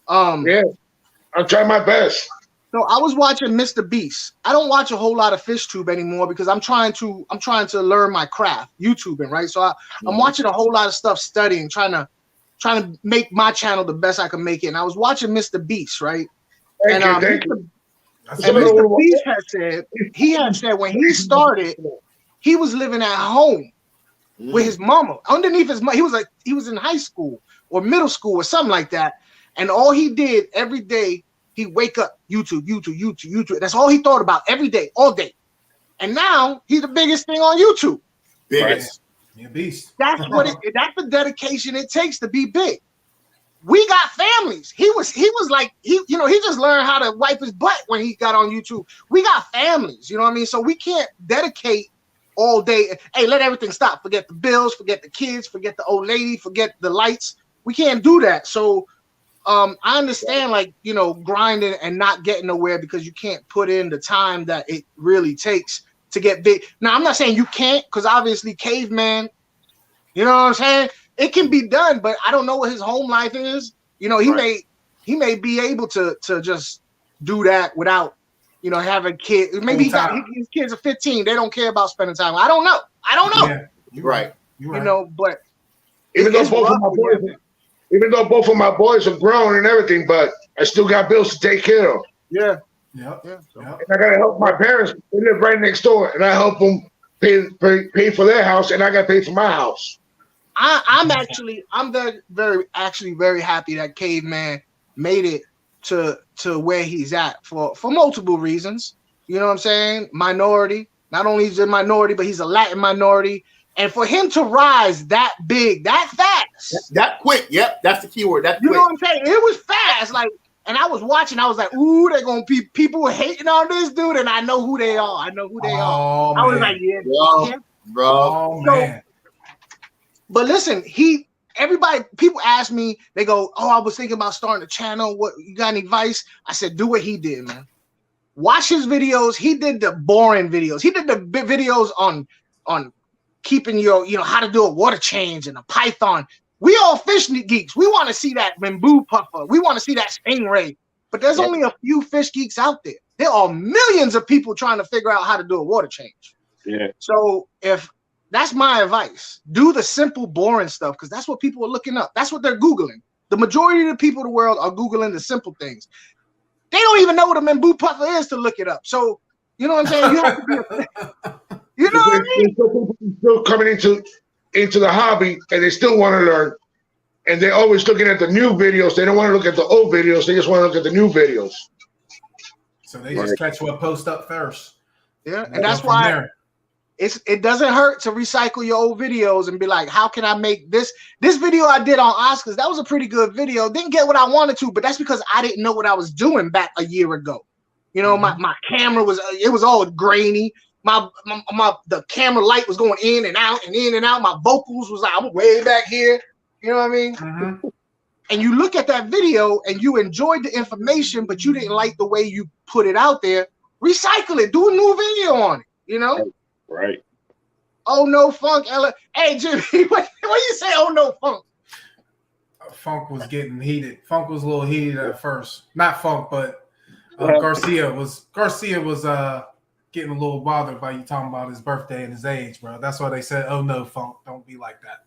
Yeah, I'm trying my best. So I was watching Mr. Beast. I don't watch a whole lot of FishTube anymore because I'm trying to learn my craft, YouTubing, right? So I'm watching a whole lot of stuff, studying, trying trying to make my channel the best I can make it. And I was watching Mr. Beast, right? Thank you. And Mr. Beast had said when he started, he was living at home with his mama. Underneath his mom, he was in high school or middle school or something like that. And all he did every day, he'd wake up, YouTube. That's all he thought about every day, all day. And now he's the biggest thing on YouTube. Biggest. You're a beast. That's that's the dedication it takes to be big. We got families. He was like, he just learned how to wipe his butt when he got on YouTube. We got families, you know what I mean? So we can't dedicate all day. Hey, let everything stop. Forget the bills, forget the kids, forget the old lady, forget the lights. We can't do that. So I understand, like, grinding and not getting nowhere because you can't put in the time that it really takes to get big. Now, I'm not saying you can't, because obviously Caveman, you know what I'm saying? It can be done, but I don't know what his home life is. He may be able to just do that without, having kids. Maybe his kids are 15. They don't care about spending time. I don't know. Yeah, you're right. But even though both of my boys are grown and everything, but I still got bills to take care of. Yeah. Yep. And I gotta help my parents. They live right next door, and I help them pay for their house, and I gotta pay for my house. I'm very happy that Caveman made it to where he's at for multiple reasons. You know what I'm saying? Minority. Not only is he a minority, but he's a Latin minority. And for him to rise that big, that fast, that quick. Yep, that's the key word. That you quick. know what I'm saying? It was fast. Like, and I was watching. I was like, "Ooh, they're gonna be people hating on this dude," and I know who they are. I was like, "Yeah, bro." Oh man. But listen, people ask me, they go, "Oh, I was thinking about starting a channel. What, you got any advice?" I said, "Do what he did, man. Watch his videos. He did the boring videos. He did the videos on keeping your, how to do a water change and a python. We all fish geeks. We want to see that bamboo puffer. We want to see that stingray. But there's only a few fish geeks out there. There are millions of people trying to figure out how to do a water change. Yeah. So that's my advice. Do the simple, boring stuff, because that's what people are looking up. That's what they're Googling. The majority of the people in the world are Googling the simple things. They don't even know what a bamboo puffer is to look it up. So, you know what I'm saying? You have to be you know what I mean? There's still coming into the hobby, and they still want to learn. And they're always looking at the new videos. They don't want to look at the old videos. They just want to look at the new videos. So they just catch what post up first. Yeah, and that's why it doesn't hurt to recycle your old videos and be like, how can I make this video I did on Oscars? That was a pretty good video. Didn't get what I wanted to, but that's because I didn't know what I was doing back a year ago. My camera was all grainy. The camera light was going in and out and in and out. My vocals was like, I'm way back here. You know what I mean? Mm-hmm. And you look at that video and you enjoyed the information, but you didn't like the way you put it out there. Recycle it. Do a new video on it. Right. Oh no, Funk. Hey, Jimmy, what you say? Oh no, Funk. Funk was getting heated. Funk was a little heated at first. Not Funk, but Garcia was getting a little bothered by you talking about his birthday and his age, bro. That's why they said, "Oh no, Funk, don't be like that."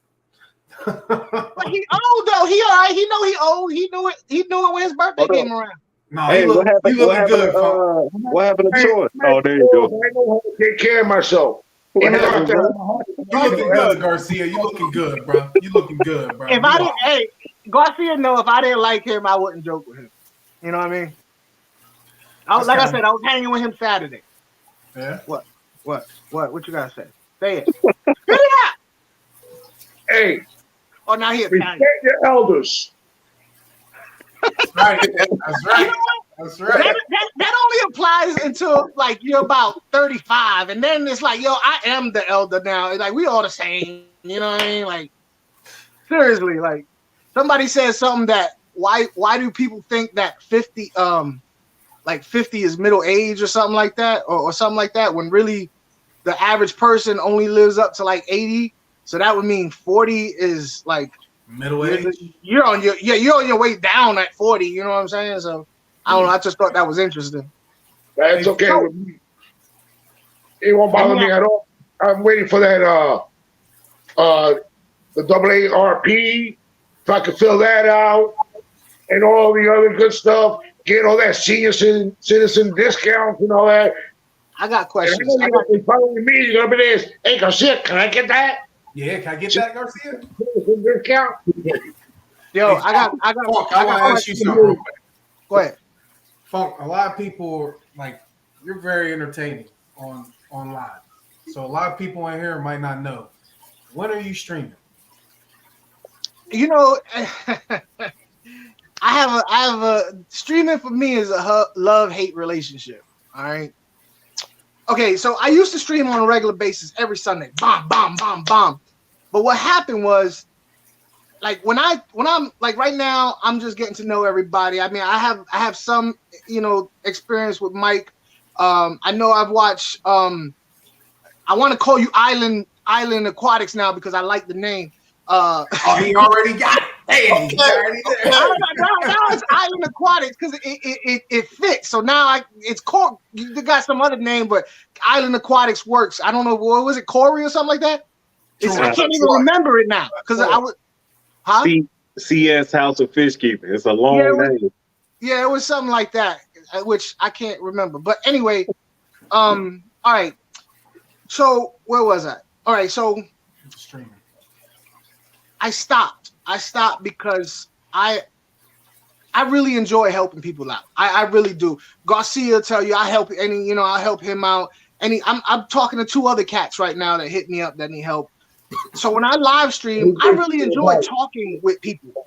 But he old though. He all right. He know he old. He knew it. He knew it when his birthday came around. No, hey, what happened to Troy? Oh, there you go. I know how to take care of myself. You looking good, Garcia. You looking good, bro. You looking good, bro. Garcia know if I didn't like him, I wouldn't joke with him. You know what I mean? I was hanging with him Saturday. Yeah. What you gotta say? Say it. Spit it out. Hey. Oh, now he respect your elders. That's right. That's right. You know That's right. That only applies until like you're about 35, and then it's like, I am the elder now. Like we all the same. You know what I mean? Like seriously, like somebody says something that why do people think that 50 is middle age or something like that, or something like that, when really the average person only lives up to like 80. So that would mean 40 is like middle age. You're on your way down at 40. You know what I'm saying? So I don't know. I just thought that was interesting. That's okay with me. It won't bother me at all. I'm waiting for that the AARP if I could fill that out and all the other good stuff, get all that senior citizen discounts and all that. I got questions. And I know you're following me. You're gonna be there. Hey, Garcia, can I get that? Yeah, can I get that, Garcia? Discount. Yo, Hey, I got Funk, I want to ask you something real quick. Go ahead. Funk, a lot of people like you're very entertaining online. So a lot of people in here might not know. When are you streaming? You know, I have a streaming for me is a love-hate relationship. All right. Okay, so I used to stream on a regular basis every Sunday. Bomb, bomb, bomb, bomb. But what happened was, like when I'm like right now, I'm just getting to know everybody. I mean, I have some, experience with Mike. I know I've watched I want to call you Island Aquatics now because I like the name. Oh, he already got it. Hey, he's already there. Now it's Island Aquatics because it fits. So now it's called. You got some other name, but Island Aquatics works. I don't know what was it, Corey or something like that. I can't even remember it now because I was. Huh? CS House of Fish Keeping. It's a long name. Yeah, it was something like that, which I can't remember. But anyway, all right. So where was I? All right, so Streaming. I stopped because I really enjoy helping people out. I really do. Garcia tell you I help I help him out. And I'm talking to 2 other cats right now that hit me up that need help. So when I live stream, I really enjoy talking with people,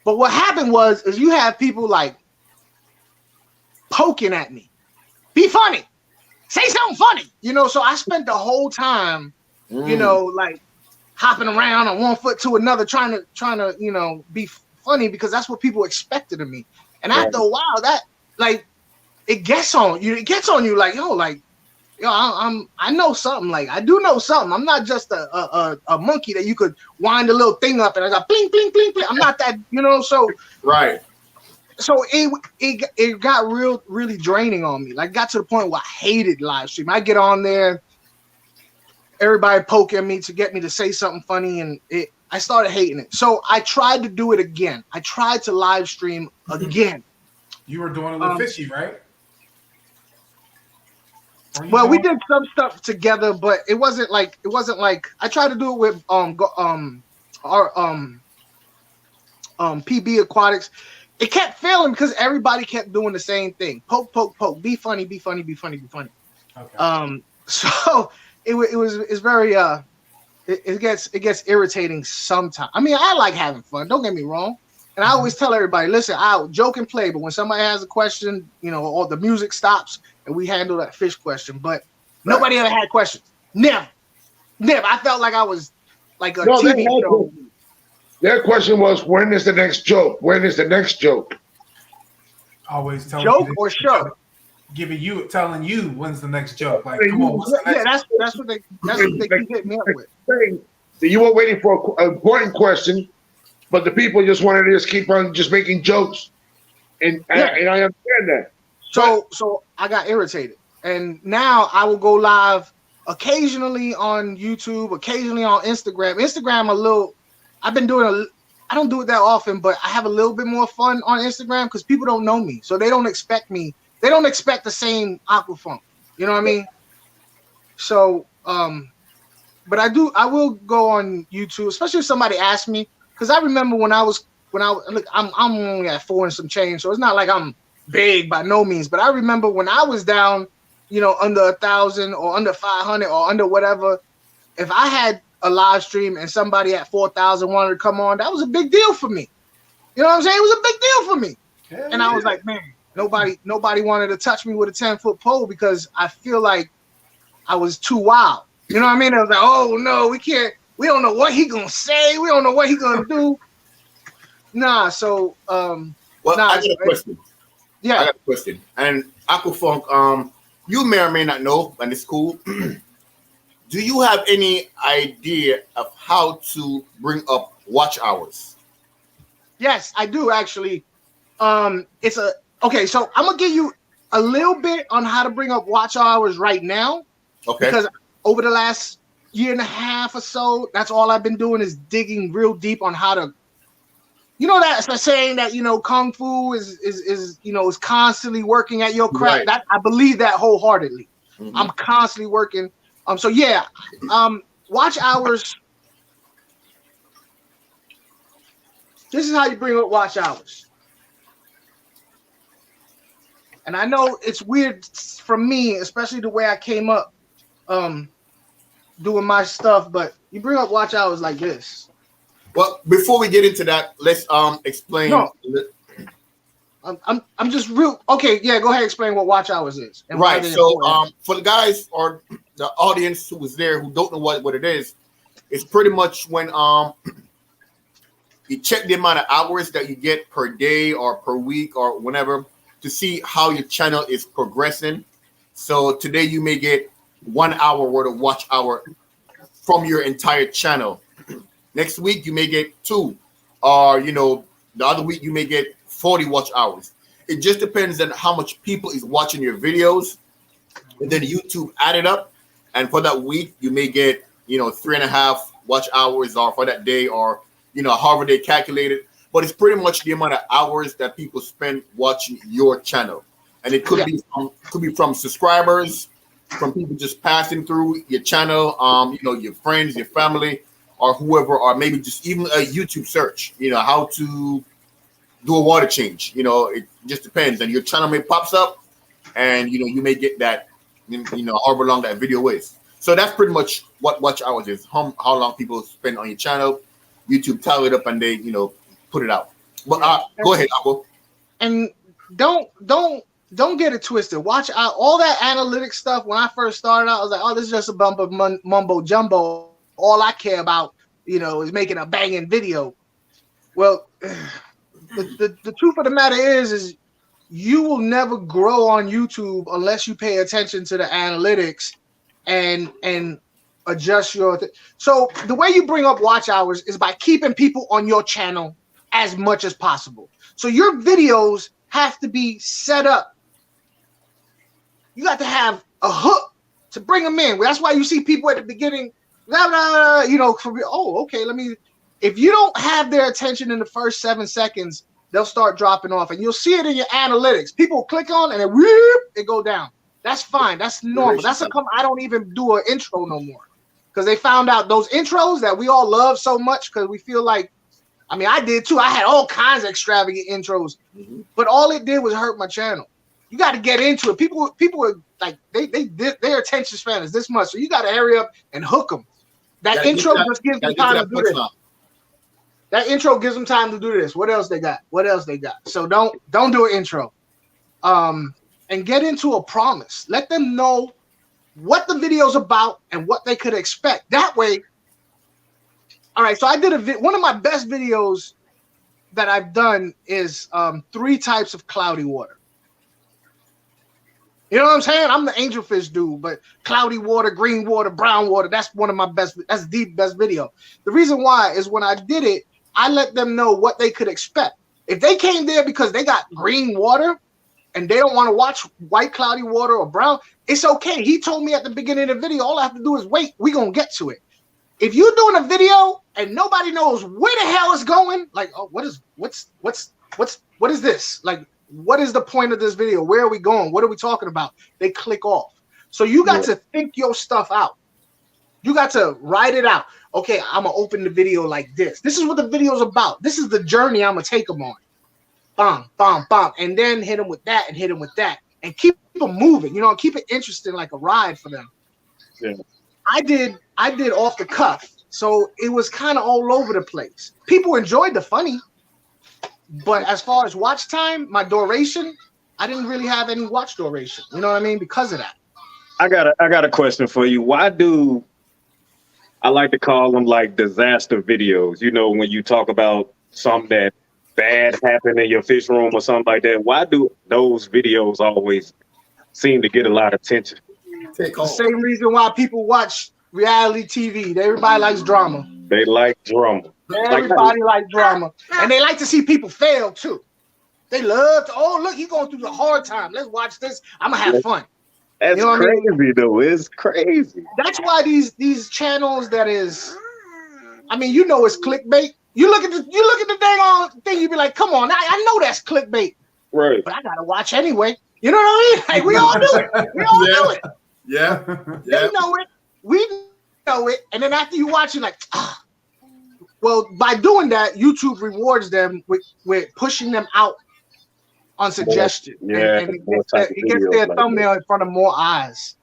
But what happened is you have people like poking at me. Be funny. Say something funny. So I spent the whole time, like hopping around on one foot to another, trying to, be funny because that's what people expected of me. And after a while, that like it gets on you. It gets on you like, I know something. Like I do know something. I'm not just a monkey that you could wind a little thing up and I got bling bling bling bling. I'm not that, So right. So it got really draining on me. Like got to the point where I hated live stream. I get on there, everybody poking me to get me to say something funny, and I started hating it. So I tried to do it again. I tried to live stream again. You were doing it with Fishy, right? Well, we did some stuff together, but it wasn't like I tried to do it with our PB Aquatics. It kept failing because everybody kept doing the same thing. Poke, poke, poke. Be funny, be funny, be funny, be funny. Okay. So it's very it gets irritating sometimes. I mean, I like having fun. Don't get me wrong. And I always tell everybody, listen, I'll joke and play, but when somebody has a question, all the music stops and we handle that fish question. But nobody ever had questions. Never. I felt like I was like a TV show. Their question was, when is the next joke? When is the next joke? Always telling joke or show? Telling you when's the next joke. Like, come on, what's the next that's what they keep hitting me up with. So you were waiting for an important question, but the people just wanted to just keep on just making jokes. And I understand that. So I got irritated. And now I will go live occasionally on YouTube, occasionally on Instagram. Instagram I've been doing I don't do it that often, but I have a little bit more fun on Instagram because people don't know me. So they don't expect me. They don't expect the same Aquafunk. You know what I mean? So, but I will go on YouTube, especially if somebody asks me, because I remember when I I'm only at 4 and some change, so it's not like I'm big by no means, but I remember when I was down, under 1,000 or under 500 or under whatever, if I had a live stream and somebody at 4,000 wanted to come on, that was a big deal for me. You know what I'm saying? It was a big deal for me. Hell and I was like, man, nobody wanted to touch me with a 10-foot pole because I feel like I was too wild. You know what I mean? I was like, oh no, we can't. We don't know what he gonna say. We don't know what he gonna do. Nah. So I got a question. Yeah, I got a question. And Aquafunk, you may or may not know, and it's cool. Do you have any idea of how to bring up watch hours? Yes, I do actually. Okay, so I'm gonna give you a little bit on how to bring up watch hours right now. Okay. Because over the last year and a half or so, that's all I've been doing is digging real deep on how to You know that's a saying that kung fu is is constantly working at your craft. Right. That I believe that wholeheartedly. Mhm. I'm constantly working. So yeah, watch hours. This is how you bring up watch hours. And I know it's weird from me, especially the way I came up doing my stuff, but you bring up watch hours like this. Well, before we get into that, let's explain. No. I'm just real okay, yeah, go ahead, explain what watch hours is. And right. So for the guys or the audience who was there who don't know what it is, it's pretty much when you check the amount of hours that you get per day or per week or whenever to see how your channel is progressing. So today you may get 1 hour worth of watch hour from your entire channel. Next week you may get 2, or the other week you may get 40 watch hours. It just depends on how much people is watching your videos, and then YouTube add it up. And for that week you may get 3.5 watch hours, or for that day, or however they calculate it. But it's pretty much the amount of hours that people spend watching your channel, and it could be from subscribers, from people just passing through your channel, your friends, your family, or whoever, or maybe just even a YouTube search. How to do a water change. It just depends, and your channel may pops up, and you may get that, however long that video is. So that's pretty much what watch hours is. How long people spend on your channel. YouTube tally it up and they put it out. But go ahead, Apple. And don't get it twisted. Watch out all that analytics stuff. When I first started out, I was like, oh, this is just a bump of mumbo jumbo. All I care about, is making a banging video. Well, the truth of the matter is you will never grow on YouTube unless you pay attention to the analytics and adjust your so the way you bring up watch hours is by keeping people on your channel as much as possible. So your videos have to be set up. You got to have a hook to bring them in. That's why you see people at the beginning, blah, blah, okay, if you don't have their attention in the first 7 seconds, they'll start dropping off, and you'll see it in your analytics. People click on and it go down. That's fine. That's normal. I don't even do an intro no more. Because they found out those intros that we all love so much, because we feel like, I did too. I had all kinds of extravagant intros, but all it did was hurt my channel. You got to get into it. People are like, their attention span is this much, so you got to hurry up and hook them. That intro just gives them time to do this. That intro gives them time to do this. What else they got? So don't do an intro. And get into a promise. Let them know what the video's about and what they could expect. That way, all right, so I did one of my best videos that I've done is 3 types of cloudy water. You know what I'm saying? I'm the angelfish dude, but cloudy water, green water, brown water, that's one of my best, that's the best video. The reason why is when I did it, I let them know what they could expect. If they came there because they got green water and they don't want to watch white cloudy water or brown, it's okay. He told me at the beginning of the video, all I have to do is wait. We're going to get to it. If you're doing a video and nobody knows where the hell it's going, like, oh, what is this? Like, what is the point of this video? Where are we going? What are we talking about? They click off. So you got to think your stuff out. You got to write it out. Okay, I'm going to open the video like this. This is what the video's about. This is the journey I'm going to take them on. Bam, bam, bam. And then hit them with that and hit them with that. And keep them moving, keep it interesting, like a ride for them. Yeah. I did off the cuff. So it was kind of all over the place. People enjoyed the funny. But as far as watch time, my duration, I didn't really have any watch duration. You know what I mean? Because of that. I got a question for you. Why do I like to call them like disaster videos? When you talk about something that bad happened in your fish room or something like that. Why do those videos always seem to get a lot of attention? The same reason why people watch reality TV. Everybody likes drama. They like drama. Everybody likes drama. And they like to see people fail too. They love to, oh, look, he's going through the hard time. Let's watch this. I'm going to have fun. That's crazy, though. It's crazy. That's why these channels that is, it's clickbait. You look at the dang on thing, you be like, come on, I know that's clickbait, Right. but I gotta watch anyway. You know what I mean? Like we all do it. We all do it. Yeah. They know it. We know it. And then after you watch it, like, well, by doing that, YouTube rewards them with pushing them out on suggestion. Yeah, and it gets their thumbnail in front of more eyes.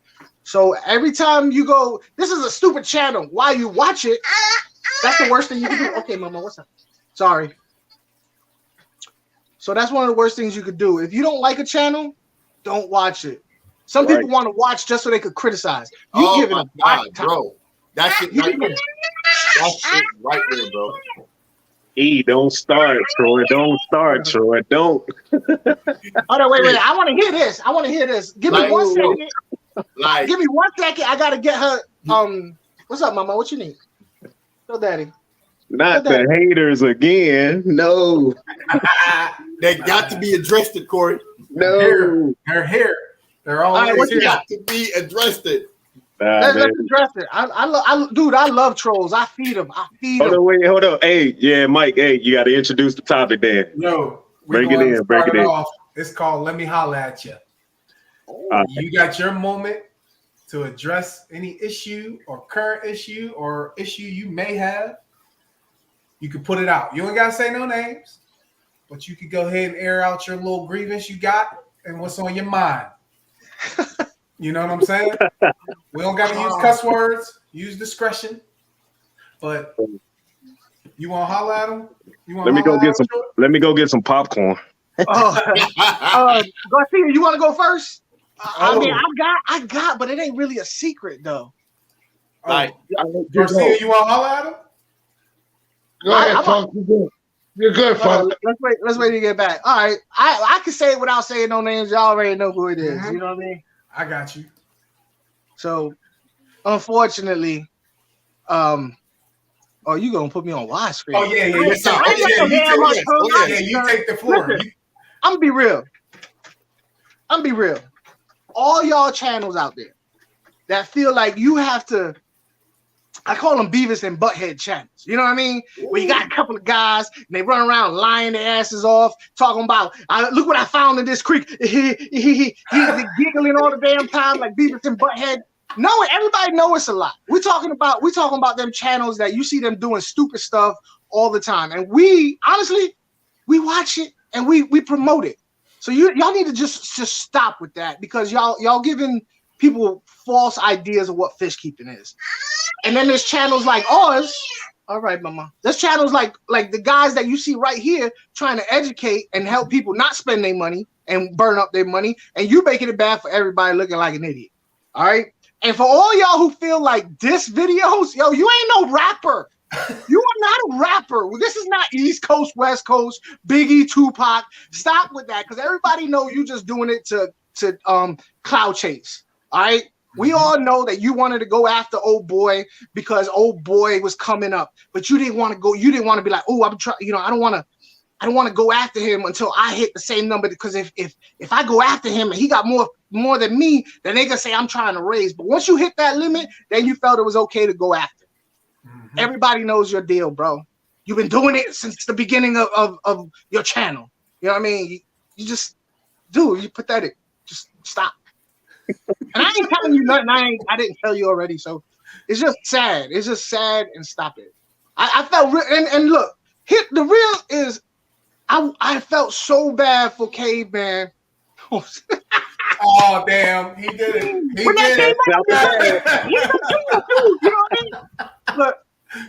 So every time you go, this is a stupid channel. While you watch it, that's the worst thing you can do. Okay, Mama, what's up? Sorry. So that's one of the worst things you could do. If you don't like a channel, don't watch it. Some people want to watch just so they could criticize. You give it a God, bro. That's it right there. That's it right there, bro. Don't start, Troy. Don't start, Troy. Don't. Oh no, wait. I want to hear this. Give me 1 second. Give me 1 second. I gotta get her. What's up, Mama? What you need? Tell Daddy. Not the haters again. No. They got to be addressed, Corey. No. They're here. They're always here. Got to be addressed. Let's address it. I love trolls. I feed them. Hold on. Hey, yeah, Mike. Hey, you got to introduce the topic then. Yo, break it in. Off. It's called "Let Me Holla at You." You got your moment to address any issue or current issue or issue you may have. You can put it out. You ain't gotta say no names, but you could go ahead and air out your little grievance you got and what's on your mind. You know what I'm saying? We don't got to use cuss words. Use discretion. But you want to holler at them? Let me go get some popcorn. Garcia, you want to go first? I mean, I got, but it ain't really a secret though. Right. Garcia, you want to holler at him? Go ahead, Punk. You're good, Punk. Let's wait to get back. All right, I can say it without saying no names. Y'all already know who it is. You know what I mean? I got you. So, unfortunately, you gonna put me on widescreen? Oh yeah. You take the floor. Listen, I'm gonna be real. All y'all channels out there that feel like you have to, I call them Beavis and Butthead channels. You know what I mean? Where you got a couple of guys and they run around lying their asses off, talking about, look what I found in this creek. He's giggling all the damn time like Beavis and Butthead. No, everybody knows it's a lot. We're talking about them channels that you see them doing stupid stuff all the time. And we watch it and we promote it. So y'all need to just stop with that, because y'all giving people false ideas of what fish keeping is. And then there's channels like ours. All right, Mama. There's channels like the guys that you see right here trying to educate and help people not spend their money and burn up their money, and you making it bad for everybody looking like an idiot. All right. And for all y'all who feel like this videos, yo, you ain't no rapper. You are not a rapper. This is not East Coast, West Coast, Biggie, Tupac. Stop with that, because everybody know you just doing it to cloud chase. All right. We all know that you wanted to go after old boy because old boy was coming up, but you didn't want to go. You didn't want to be like, oh, I'm trying. I don't want to go after him until I hit the same number, because if I go after him and he got more than me, then they gonna say I'm trying to raise. But once you hit that limit, then you felt it was okay to go after. Mm-hmm. Everybody knows your deal, bro. You've been doing it since the beginning of your channel. You know what I mean? You just you pathetic. Just stop. And I ain't telling you nothing. I didn't tell you already. So it's just sad. It's just sad, and stop it. I felt and look, the real is I felt so bad for Caveman. Oh damn, he did it. He did it. You know what I mean? Look,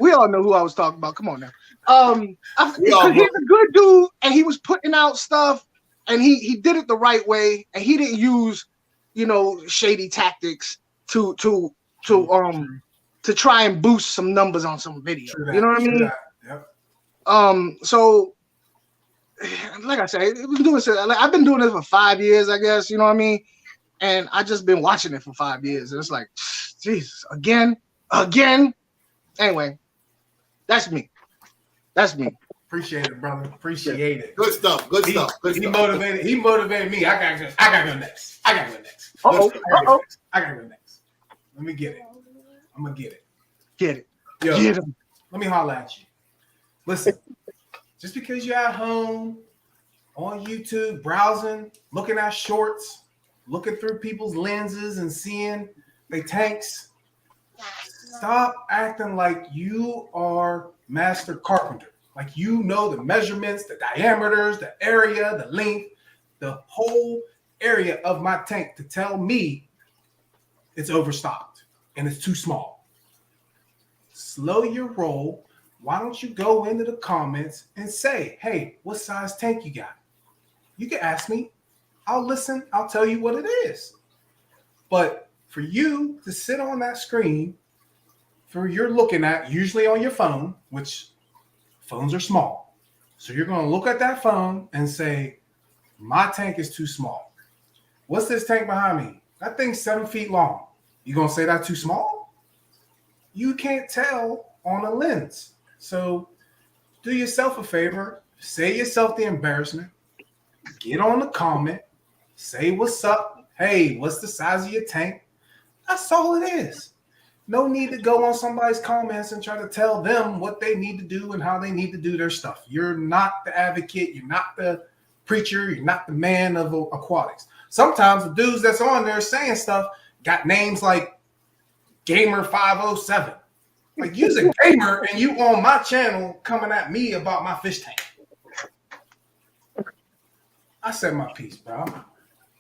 we all know who I was talking about. Come on now. He's a good dude, and he was putting out stuff, and he did it the right way, and he didn't use shady tactics to try and boost some numbers on some video. You know what I mean? Yep. So like I said, I've been doing this for 5 years, I guess, you know what I mean? And I just been watching it for 5 years. And it's like, Jesus, again. Anyway, that's me. Appreciate it, brother. Appreciate it. Good stuff. He motivated me. I gotta go next. I gotta go next. Let me get it. I'm gonna get it. Get it. Yo, get him. Let me holler at you. Listen, just because you're at home on YouTube, browsing, looking at shorts, looking through people's lenses and seeing they tanks, stop acting like you are master carpenter. Like you know the measurements, the diameters, the area, the length, the whole area of my tank to tell me it's overstocked and it's too small. Slow your roll. Why don't you go into the comments and say, hey, what size tank you got? You can ask me. I'll listen. I'll tell you what it is. But for you to sit on that screen, you're looking at, usually on your phone, which phones are small. So you're going to look at that phone and say, my tank is too small. What's this tank behind me? That thing's 7 feet long. You going to say that's too small? You can't tell on a lens. So do yourself a favor. Save yourself the embarrassment. Get on the comment. Say what's up. Hey, what's the size of your tank? That's all it is. No need to go on somebody's comments and try to tell them what they need to do and how they need to do their stuff. You're not the advocate. You're not the preacher. You're not the man of aquatics. Sometimes the dudes that's on there saying stuff got names like Gamer 507. Like, you's a gamer and you on my channel coming at me about my fish tank. I said my piece, bro.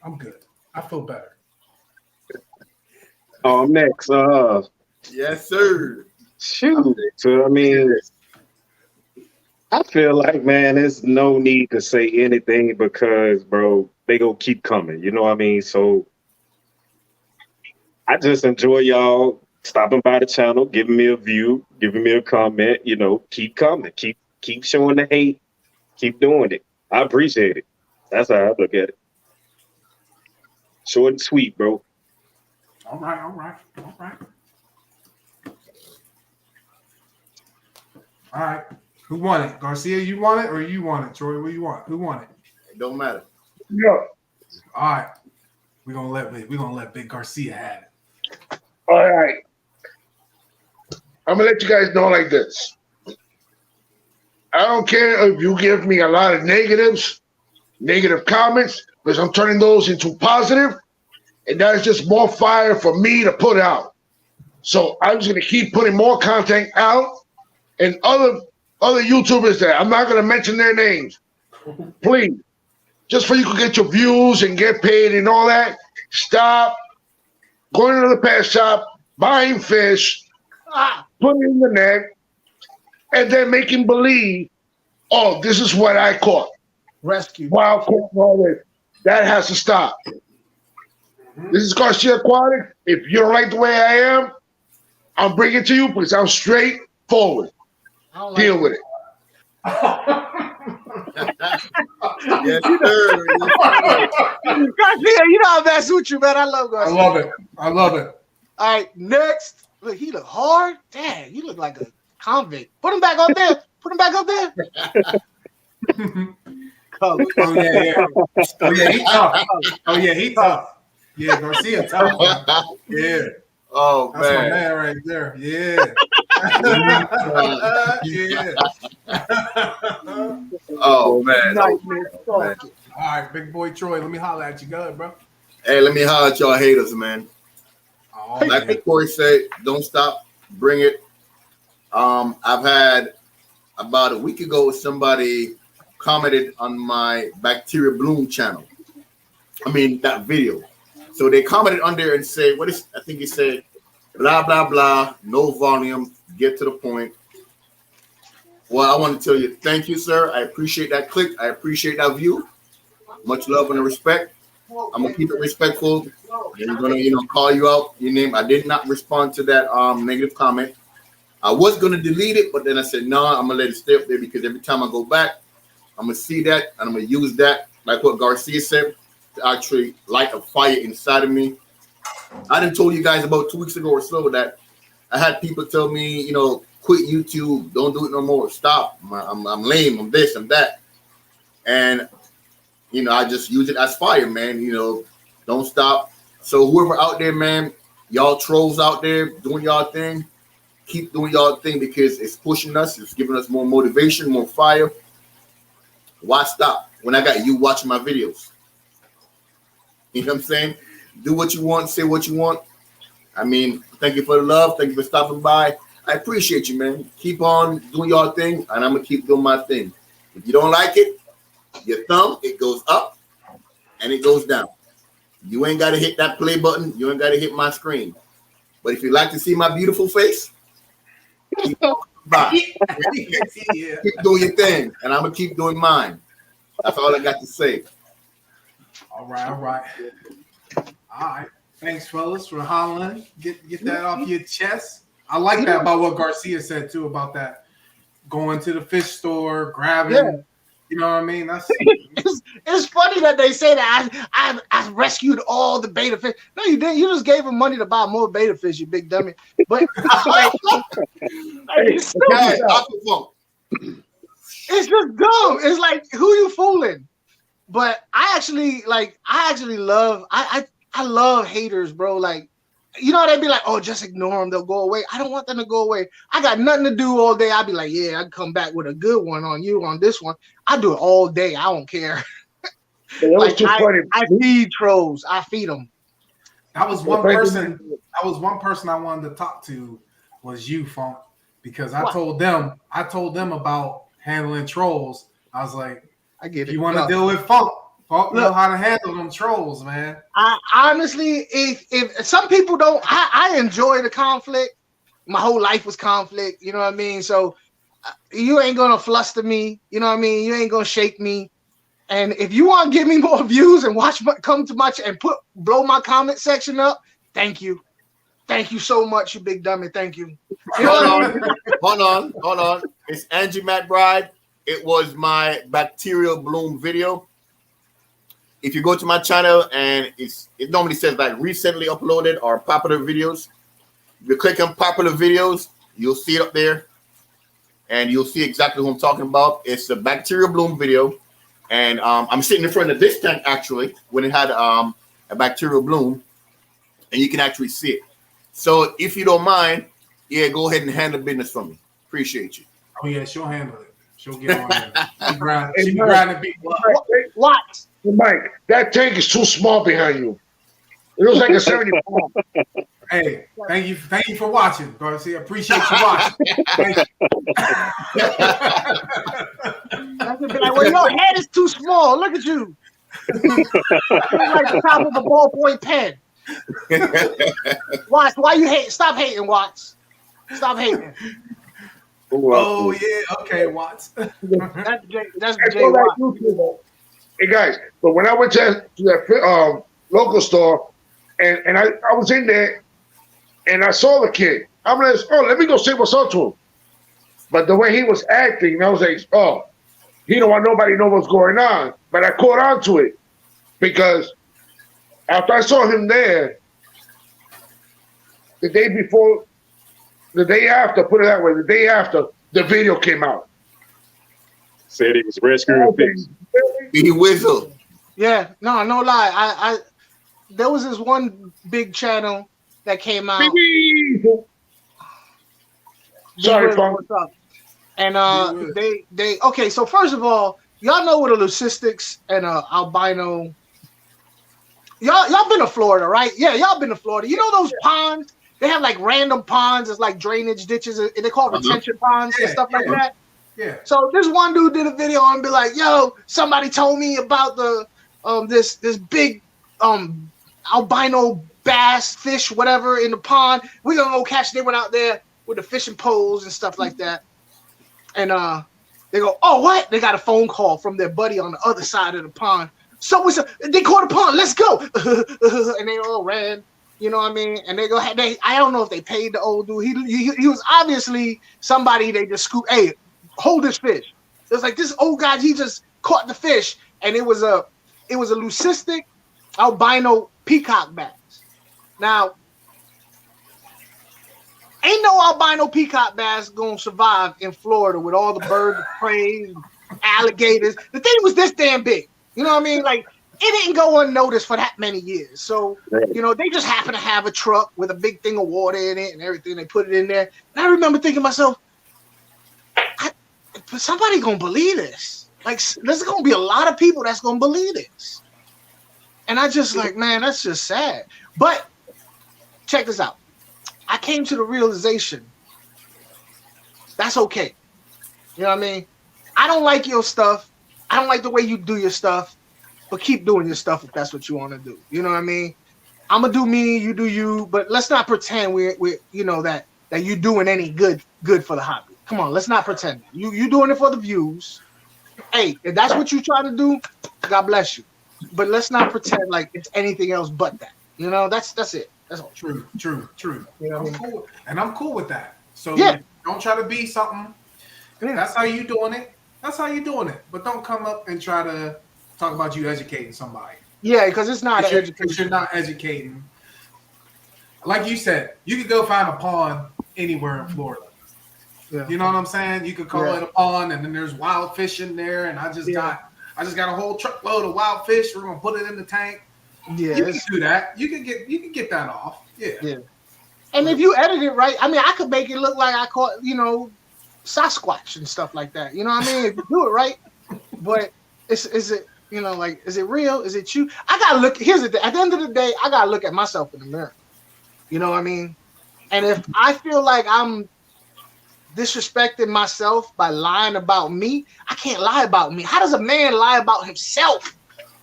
I'm good. I feel better. Next. Yes, sir. Shoot. So, I mean, I feel like, man, there's no need to say anything because, bro, they gonna keep coming. You know what I mean? So I just enjoy y'all stopping by the channel, giving me a view, giving me a comment. You know, keep coming, keep showing the hate, keep doing it. I appreciate it. That's how I look at it. Short and sweet, bro. All right. All right. Who won it? Garcia, you want it or you want it? Troy, what do you want? Who won it? It don't matter. Yeah. All right. We're gonna let Big Garcia have it. All right. I'm gonna let you guys know like this. I don't care if you give me a lot of negative comments, because I'm turning those into positive, and that's just more fire for me to put out. So I'm just gonna keep putting more content out, and other YouTubers that I'm not gonna mention their names, please, just for you can get your views and get paid and all that. Stop going to the pet shop, buying fish, putting it in the net, and then making believe, oh, this is what I caught. Rescue. Wild caught all this. That has to stop. This is Garcia Aquatic. If you don't like the way I am, I'm bringing it to you because I'm straightforward. Deal with it. Yes, sir. Garcia, you know how best with you, man. I love Garcia. I love it. All right, next. Look, he look hard. Dang, you look like a convict. Put him back up there. Oh yeah, he tough. Yeah, Garcia tough. Yeah. Oh, That's man. my man right there. Yeah. Yeah. Oh, man. All right, big boy Troy, let me holler at you. Go ahead, bro. Hey, let me holler at y'all haters, man. Oh, like what Corey said, don't stop, bring it. I've had about a week ago somebody commented on my bacteria bloom channel. I mean that video. So they commented on there and said, I think he said, blah blah blah, no volume, get to the point. Well, I want to tell you, thank you, sir. I appreciate that click. I appreciate that view. Much love and respect. I'm gonna keep it respectful. I'm gonna, call you out your name. I did not respond to that negative comment. I was gonna delete it, but then I said no, I'm gonna let it stay up there because every time I go back, I'm gonna see that and I'm gonna use that, like what Garcia said, to actually light a fire inside of me. I done told you guys about 2 weeks ago or so that I had people tell me, quit YouTube, don't do it no more, stop. I'm lame, I'm this, I'm that, and I just use it as fire, man. Don't stop. So whoever out there, man, y'all trolls out there doing y'all thing, Keep doing y'all thing because it's pushing us. It's giving us more motivation, more fire. Why stop when I got you watching my videos? You know what I'm saying? Do what you want, say what you want. I mean, thank you for the love. Thank you for stopping by. I appreciate you, man. Keep on doing your thing, and I'm going to keep doing my thing. If you don't like it, your thumb, it goes up and it goes down. You ain't got to hit that play button. You ain't got to hit my screen. But if you like to see my beautiful face, keep keep doing your thing, and I'm going to keep doing mine. That's all I got to say. All right. Thanks, fellas, for hollering. Get that off your chest. I like that about what Garcia said too about that going to the fish store, grabbing. Yeah. You know what I mean? That's it's funny that they say that I rescued all the beta fish. No, you didn't. You just gave them money to buy more beta fish, you big dummy. But it's just dumb. It's like, who you fooling? But I actually love I love haters, bro. Like, you know, they'd be like, oh, just ignore them. They'll go away. I don't want them to go away. I got nothing to do all day. I'd be like, yeah, I'd come back with a good one on you on this one. I do it all day. I don't care. Like, I feed trolls. I feed them. That was one person. That was one person I wanted to talk to was you, Funk, because I told them about handling trolls. I was like, I get it. You want to deal with Funk? Funk know how to handle them trolls, man. I honestly, if some people don't, I enjoy the conflict. My whole life was conflict. You know what I mean? So you ain't gonna fluster me. You know what I mean? You ain't gonna shake me. And if you want to give me more views and come to my and blow my comment section up, thank you so much, you big dummy. Thank you. Hold on. It's Angie McBride. It was my bacterial bloom video. If you go to my channel and it normally says like recently uploaded or popular videos, if you click on popular videos, you'll see it up there, and you'll see exactly who I'm talking about. It's a bacterial bloom video. And I'm sitting in front of this tank actually when it had a bacterial bloom, and you can actually see it. So if you don't mind, yeah, go ahead and handle business for me. Appreciate you. Oh yeah, she'll handle it. She'll get on there. She be grinding people. What? Mike, that tank is too small behind you. It looks like a 75. Hey, thank you for watching, Garcia. Appreciate you watching. Thank you. Be like, well, your head is too small. Look at you. You're like the top of a ballpoint pen. Watts, why you hate? Stop hating, Watts. Stop hating. Oh yeah, okay, Watts. That's Jay Watts. Hey guys, but when I went to that local store and I was in there and I saw the kid, I'm like, let me go say what's up to him. But the way he was acting, I was like, he don't want nobody to know what's going on. But I caught on to it because after I saw him there, the day after, put it that way, the day after the video came out. Said he was rescuing fish. He whistled. Yeah, no lie. I there was this one big channel that came out. Sorry, Funk. And they okay. So first of all, y'all know what a leucistics and a albino. Y'all been to Florida, right? Yeah, y'all been to Florida. You know those ponds? They have like random ponds. It's like drainage ditches. And they call retention ponds and stuff like that. Yeah. So this one dude did a video and be like, "Yo, somebody told me about the this big albino bass fish, whatever, in the pond. We're gonna go catch." They went out there with the fishing poles and stuff like that. And they go, "Oh, what?" They got a phone call from their buddy on the other side of the pond. So they caught a pond. Let's go. And they all ran. You know what I mean? And they go. I don't know if they paid the old dude. He was obviously somebody they just scooped. Hey, hold this fish. It was like this old guy. He just caught the fish, and it was a leucistic albino peacock bass. Now, ain't no albino peacock bass gonna survive in Florida with all the birds of prey, alligators. The thing was this damn big. You know what I mean? Like it didn't go unnoticed for that many years. So, you know, they just happen to have a truck with a big thing of water in it and everything. They put it in there. And I remember thinking to myself, somebody gonna believe this. Like, there's gonna be a lot of people that's gonna believe this. And I just like, man, that's just sad. But check this out. I came to the realization that's okay. You know what I mean? I don't like your stuff. I don't like the way you do your stuff. But keep doing your stuff if that's what you want to do. You know what I mean? I'm gonna do me, you do you, but let's not pretend we're you know that you're doing any good for the hobby. Come on, let's not pretend. You doing it for the views. Hey, if that's what you try to do, God bless you. But let's not pretend like it's anything else but that. You know, that's it. That's all. True. You know what I mean? Cool. And I'm cool with that. So yeah, don't try to be something. Yeah. That's how you doing it. That's how you doing it. But don't come up and try to talk about you educating somebody. Yeah, because it's not education. You're not educating. Like you said, you could go find a pond anywhere in Florida. Yeah. You know what I'm saying? You could call it a pond, and then there's wild fish in there. And I just got a whole truckload of wild fish. We're gonna put it in the tank. Yeah, you can do that. You can get that off. Yeah. And if you edit it right, I mean, I could make it look like I caught, you know, Sasquatch and stuff like that. You know what I mean? If you do it right, but is it? You know, like, is it real? Is it you? I gotta look. Here's the thing. At the end of the day, I gotta look at myself in the mirror. You know what I mean? And if I feel like I'm disrespecting myself by lying about me, I can't lie about me. How does a man lie about himself?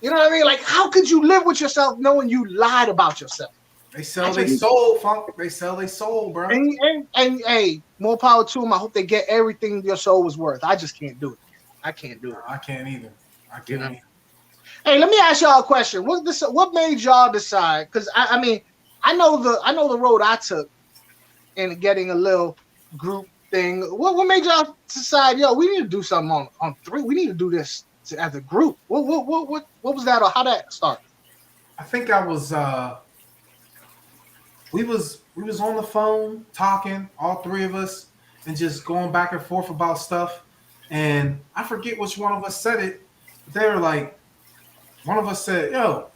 You know what I mean? Like, how could you live with yourself knowing you lied about yourself? They sell their soul, Funk. They sell their soul, bro. And hey, more power to them. I hope they get everything your soul was worth. I just can't do it. I can't do it. I can't either. Either. Hey, let me ask y'all a question. What made y'all decide? Because I mean, I know the road I took in getting a little group thing. What made y'all decide? Yo, we need to do something on 3. We need to do this as a group. What was that, or how that started? I think I was. We was on the phone talking, all 3 of us, and just going back and forth about stuff. And I forget which one of us said it. But they were like, one of us said, "Yo,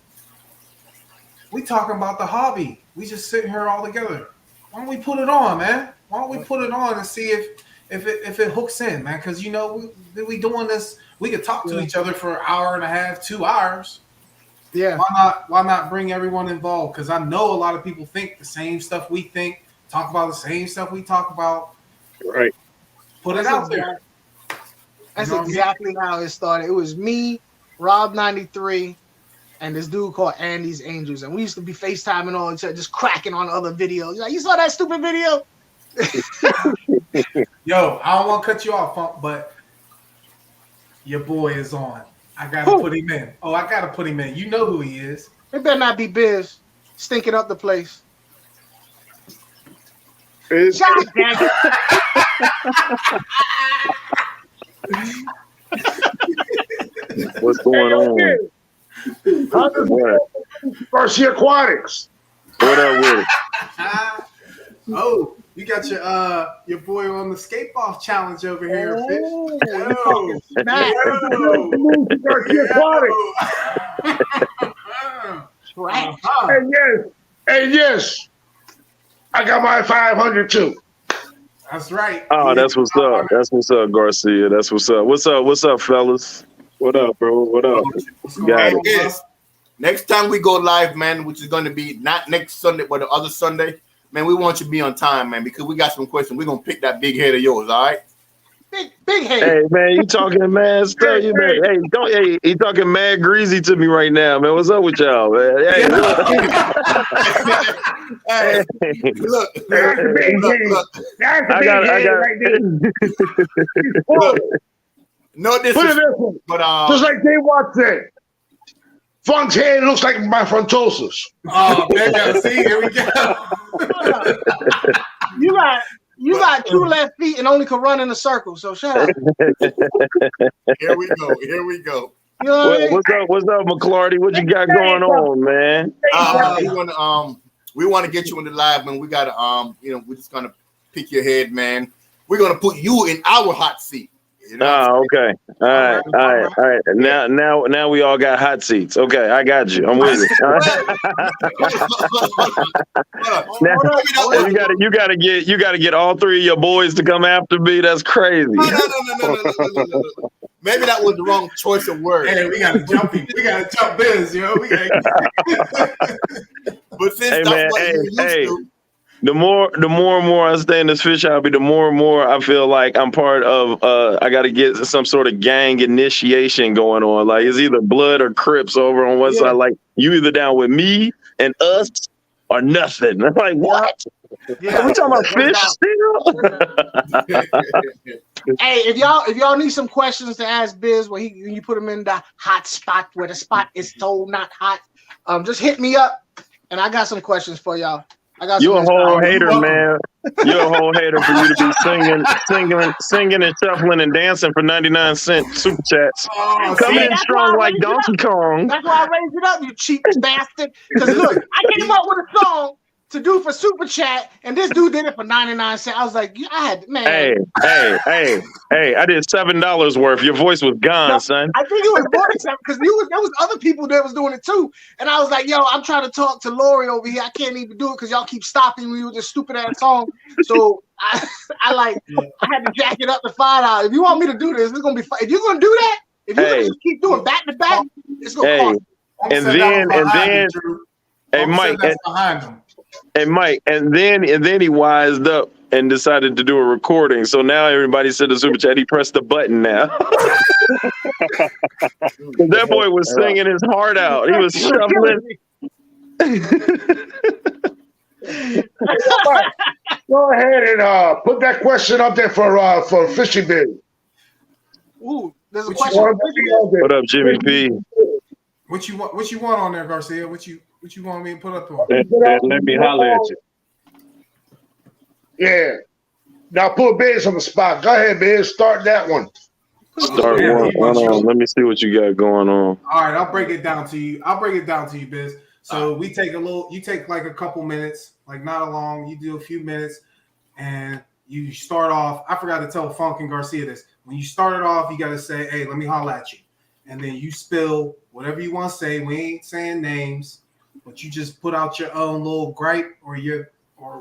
we talking about the hobby. We just sitting here all together. Why don't we put it on, man? Why don't we put it on and see if it hooks in, man? Because you know we doing this. We could talk to each other for an hour and a half, 2 hours. Yeah. Why not bring everyone involved? Because I know a lot of people think the same stuff we think, talk about the same stuff we talk about. Right. Put it out there. That's exactly how it started. It was me, Rob 93, and this dude called Andy's Angels, and we used to be FaceTiming all each other, just cracking on other videos. Like, you saw that stupid video? Yo, I don't want to cut you off, Funk, but your boy is on. I gotta put him in. Oh, I gotta put him in. You know who he is. It better not be Biz stinking up the place. Biz. God damn it. What's going on? Garcia Aquatics. What up with it? Oh, you got your boy on the skate off challenge over here, Fish. Garcia Aquatics. And yes, I got my 500 too. That's right. Oh, that's what's up. That's what's up, Garcia. That's what's up. What's up, fellas? What up, bro? What up? Got it. Yes. Next time we go live, man, which is going to be not next Sunday, but the other Sunday, man, we want you to be on time, man, because we got some questions. We're going to pick that big head of yours, all right? Big head. Hey, man, you talking mad stuff. You man, he talking mad greasy to me right now, man. What's up with y'all, man? Hey, look. That's the big head right there. No, this Put it is, this way. but just like they Watt said, Funk's head looks like my frontosis. Oh, man, see, here we go. You got 2 left feet and only can run in a circle, so shut up. Here we go. You know what I mean? What's up, McClarty? What you got going on, man? We want to get you in the live, man. We got to, we're just gonna pick your head, man. We're gonna put you in our hot seat. You know Oh, okay. All right. Now we all got hot seats. Okay, I got you. I'm with you. Now, you gotta get all three of your boys to come after me. That's crazy. No. Maybe that was the wrong choice of words. Hey, we gotta jump Biz, yo. We gotta But since Hey, that's man, what you're used to. The more and more I stay in this fish hobby, the more and more I feel like I'm part of. I got to get some sort of gang initiation going on. Like it's either blood or Crips over on one side. Like you either down with me and us or nothing. I'm like, what? Yeah. Are we talking about fish still? Hey, if y'all need some questions to ask Biz, when you put him in the hot spot where the spot is so not hot, just hit me up, and I got some questions for y'all. You're a whole hater, man. You're a whole hater for you to be singing and shuffling and dancing for 99 cent super chats. Coming in strong like Donkey Kong. That's why I raised it up, you cheap bastard. Because look, I came up with a song to do for super chat, and this dude did it for 99 cents. I was like, man. Hey, I did $7 worth. Your voice was gone, son. I think it was more than seven because there was other people that was doing it too. And I was like, yo, I'm trying to talk to Lori over here. I can't even do it because y'all keep stopping me with this stupid ass song. So I had to jack it up to $5. If you want me to do this, it's gonna be fun. If you're gonna do that, if you're gonna just keep doing back to back, it's gonna cost. And then he wised up and decided to do a recording. So now everybody said the super chat. He pressed the button now. That boy was singing his heart out. He was shuffling. Go ahead and put that question up there for Fishy Biz. Ooh, there's a question. What up, Jimmy P? What you want on there, Garcia? What you want me to put up on? Let me holler at you. Yeah. Now put Biz on the spot. Go ahead, Biz. Start that one. Start one. Hold on. Let me see what you got going on. All right, I'll break it down to you. Biz. So we take you take like a couple minutes, like not a long. You do a few minutes, and you start off. I forgot to tell Funk and Garcia this. When you start it off, you got to say, "Hey, let me holler at you," and then you spill whatever you want to say. We ain't saying names, but you just put out your own little gripe or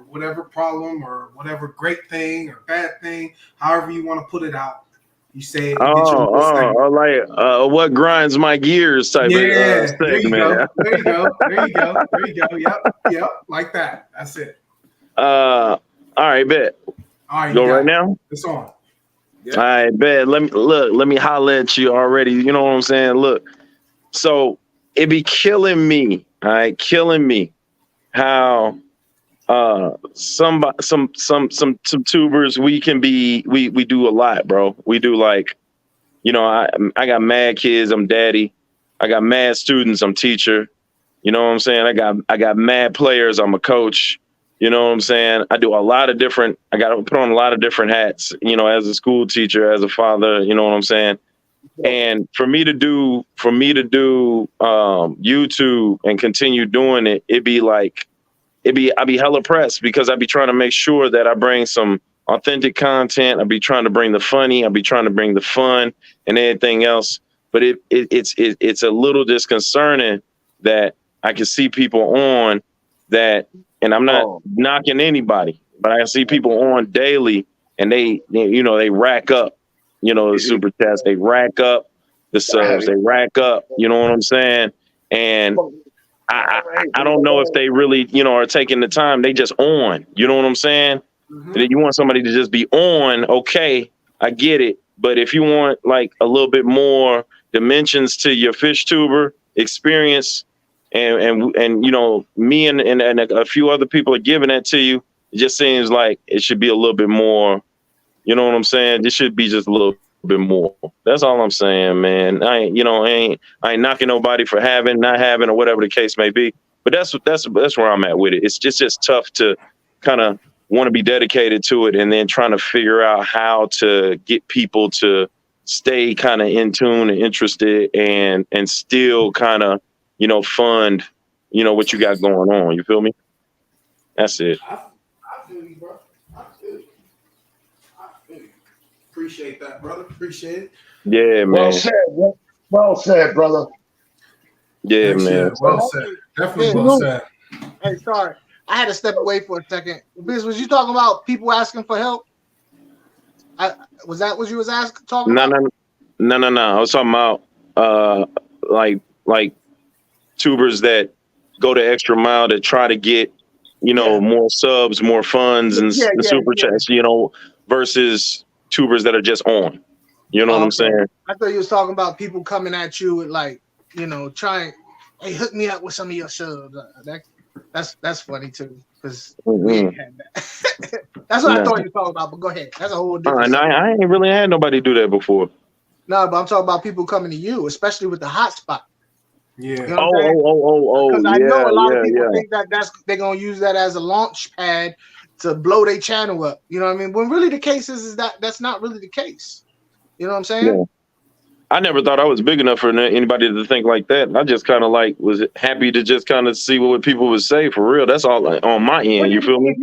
whatever problem or whatever great thing or bad thing, however you want to put it out. You say it. What grinds my gears type of segment. There you go. Yep, like that. That's it. All right, bet. All right, go right now. It's on. Yep. All right, bet. Let me holler at you already. You know what I'm saying? Look, so it be killing me. All right, killing me how some tubers we do a lot, bro. We do like, you know, I got mad kids, I'm daddy. I got mad students, I'm teacher. You know what I'm saying? I got mad players, I'm a coach. You know what I'm saying? I do a lot of different, I got to put on a lot of different hats, you know, as a school teacher, as a father, you know what I'm saying? And for me to do YouTube and continue doing it, I'd be hella pressed because I'd be trying to make sure that I bring some authentic content. I'd be trying to bring the funny. I'd be trying to bring the fun and everything else. But it's a little disconcerting that I can see people on that, and I'm not knocking anybody, but I see people on daily and they rack up, you know, the super chats, they rack up the subs, they rack up, you know what I'm saying? And I don't know if they really, you know, are taking the time. They just on, you know what I'm saying? Mm-hmm. You want somebody to just be on. Okay, I get it. But if you want like a little bit more dimensions to your fish tuber experience, and you know, me and a few other people are giving that to you, it just seems like it should be a little bit more. You know what I'm saying? This should be just a little bit more. That's all I'm saying, man. I ain't knocking nobody for not having, or whatever the case may be. But that's where I'm at with it. It's just tough to kind of want to be dedicated to it, and then trying to figure out how to get people to stay kind of in tune and interested, and still kind of, you know, fund, you know, what you got going on. You feel me? That's it. I feel you, bro. I feel you. Appreciate that, brother. Appreciate it. Yeah, man. Well said. Well said, brother. Yeah, man. Well said. Definitely well said. Hey, sorry. I had to step away for a second. Biz, was you talking about people asking for help? Was that what you was talking about? No. I was talking about like tubers that go the extra mile to try to get, more subs, more funds, and super chats, versus tubers that are just on. You know what I'm saying? I thought you was talking about people coming at you with trying, hey, hook me up with some of your subs. That's funny too, because we ain't had that. That's what I thought you were talking about. But go ahead. That's a whole different. I ain't really had nobody do that before. No, but I'm talking about people coming to you, especially with the hotspot. Yeah. You know Because I know a lot of people think that they're gonna use that as a launch pad to blow their channel up. You know what I mean? When really the case is that that's not really the case. You know what I'm saying? Yeah. I never thought I was big enough for anybody to think like that. I just kind of was happy to just kind of see what people would say for real. That's all on my end. You feel me?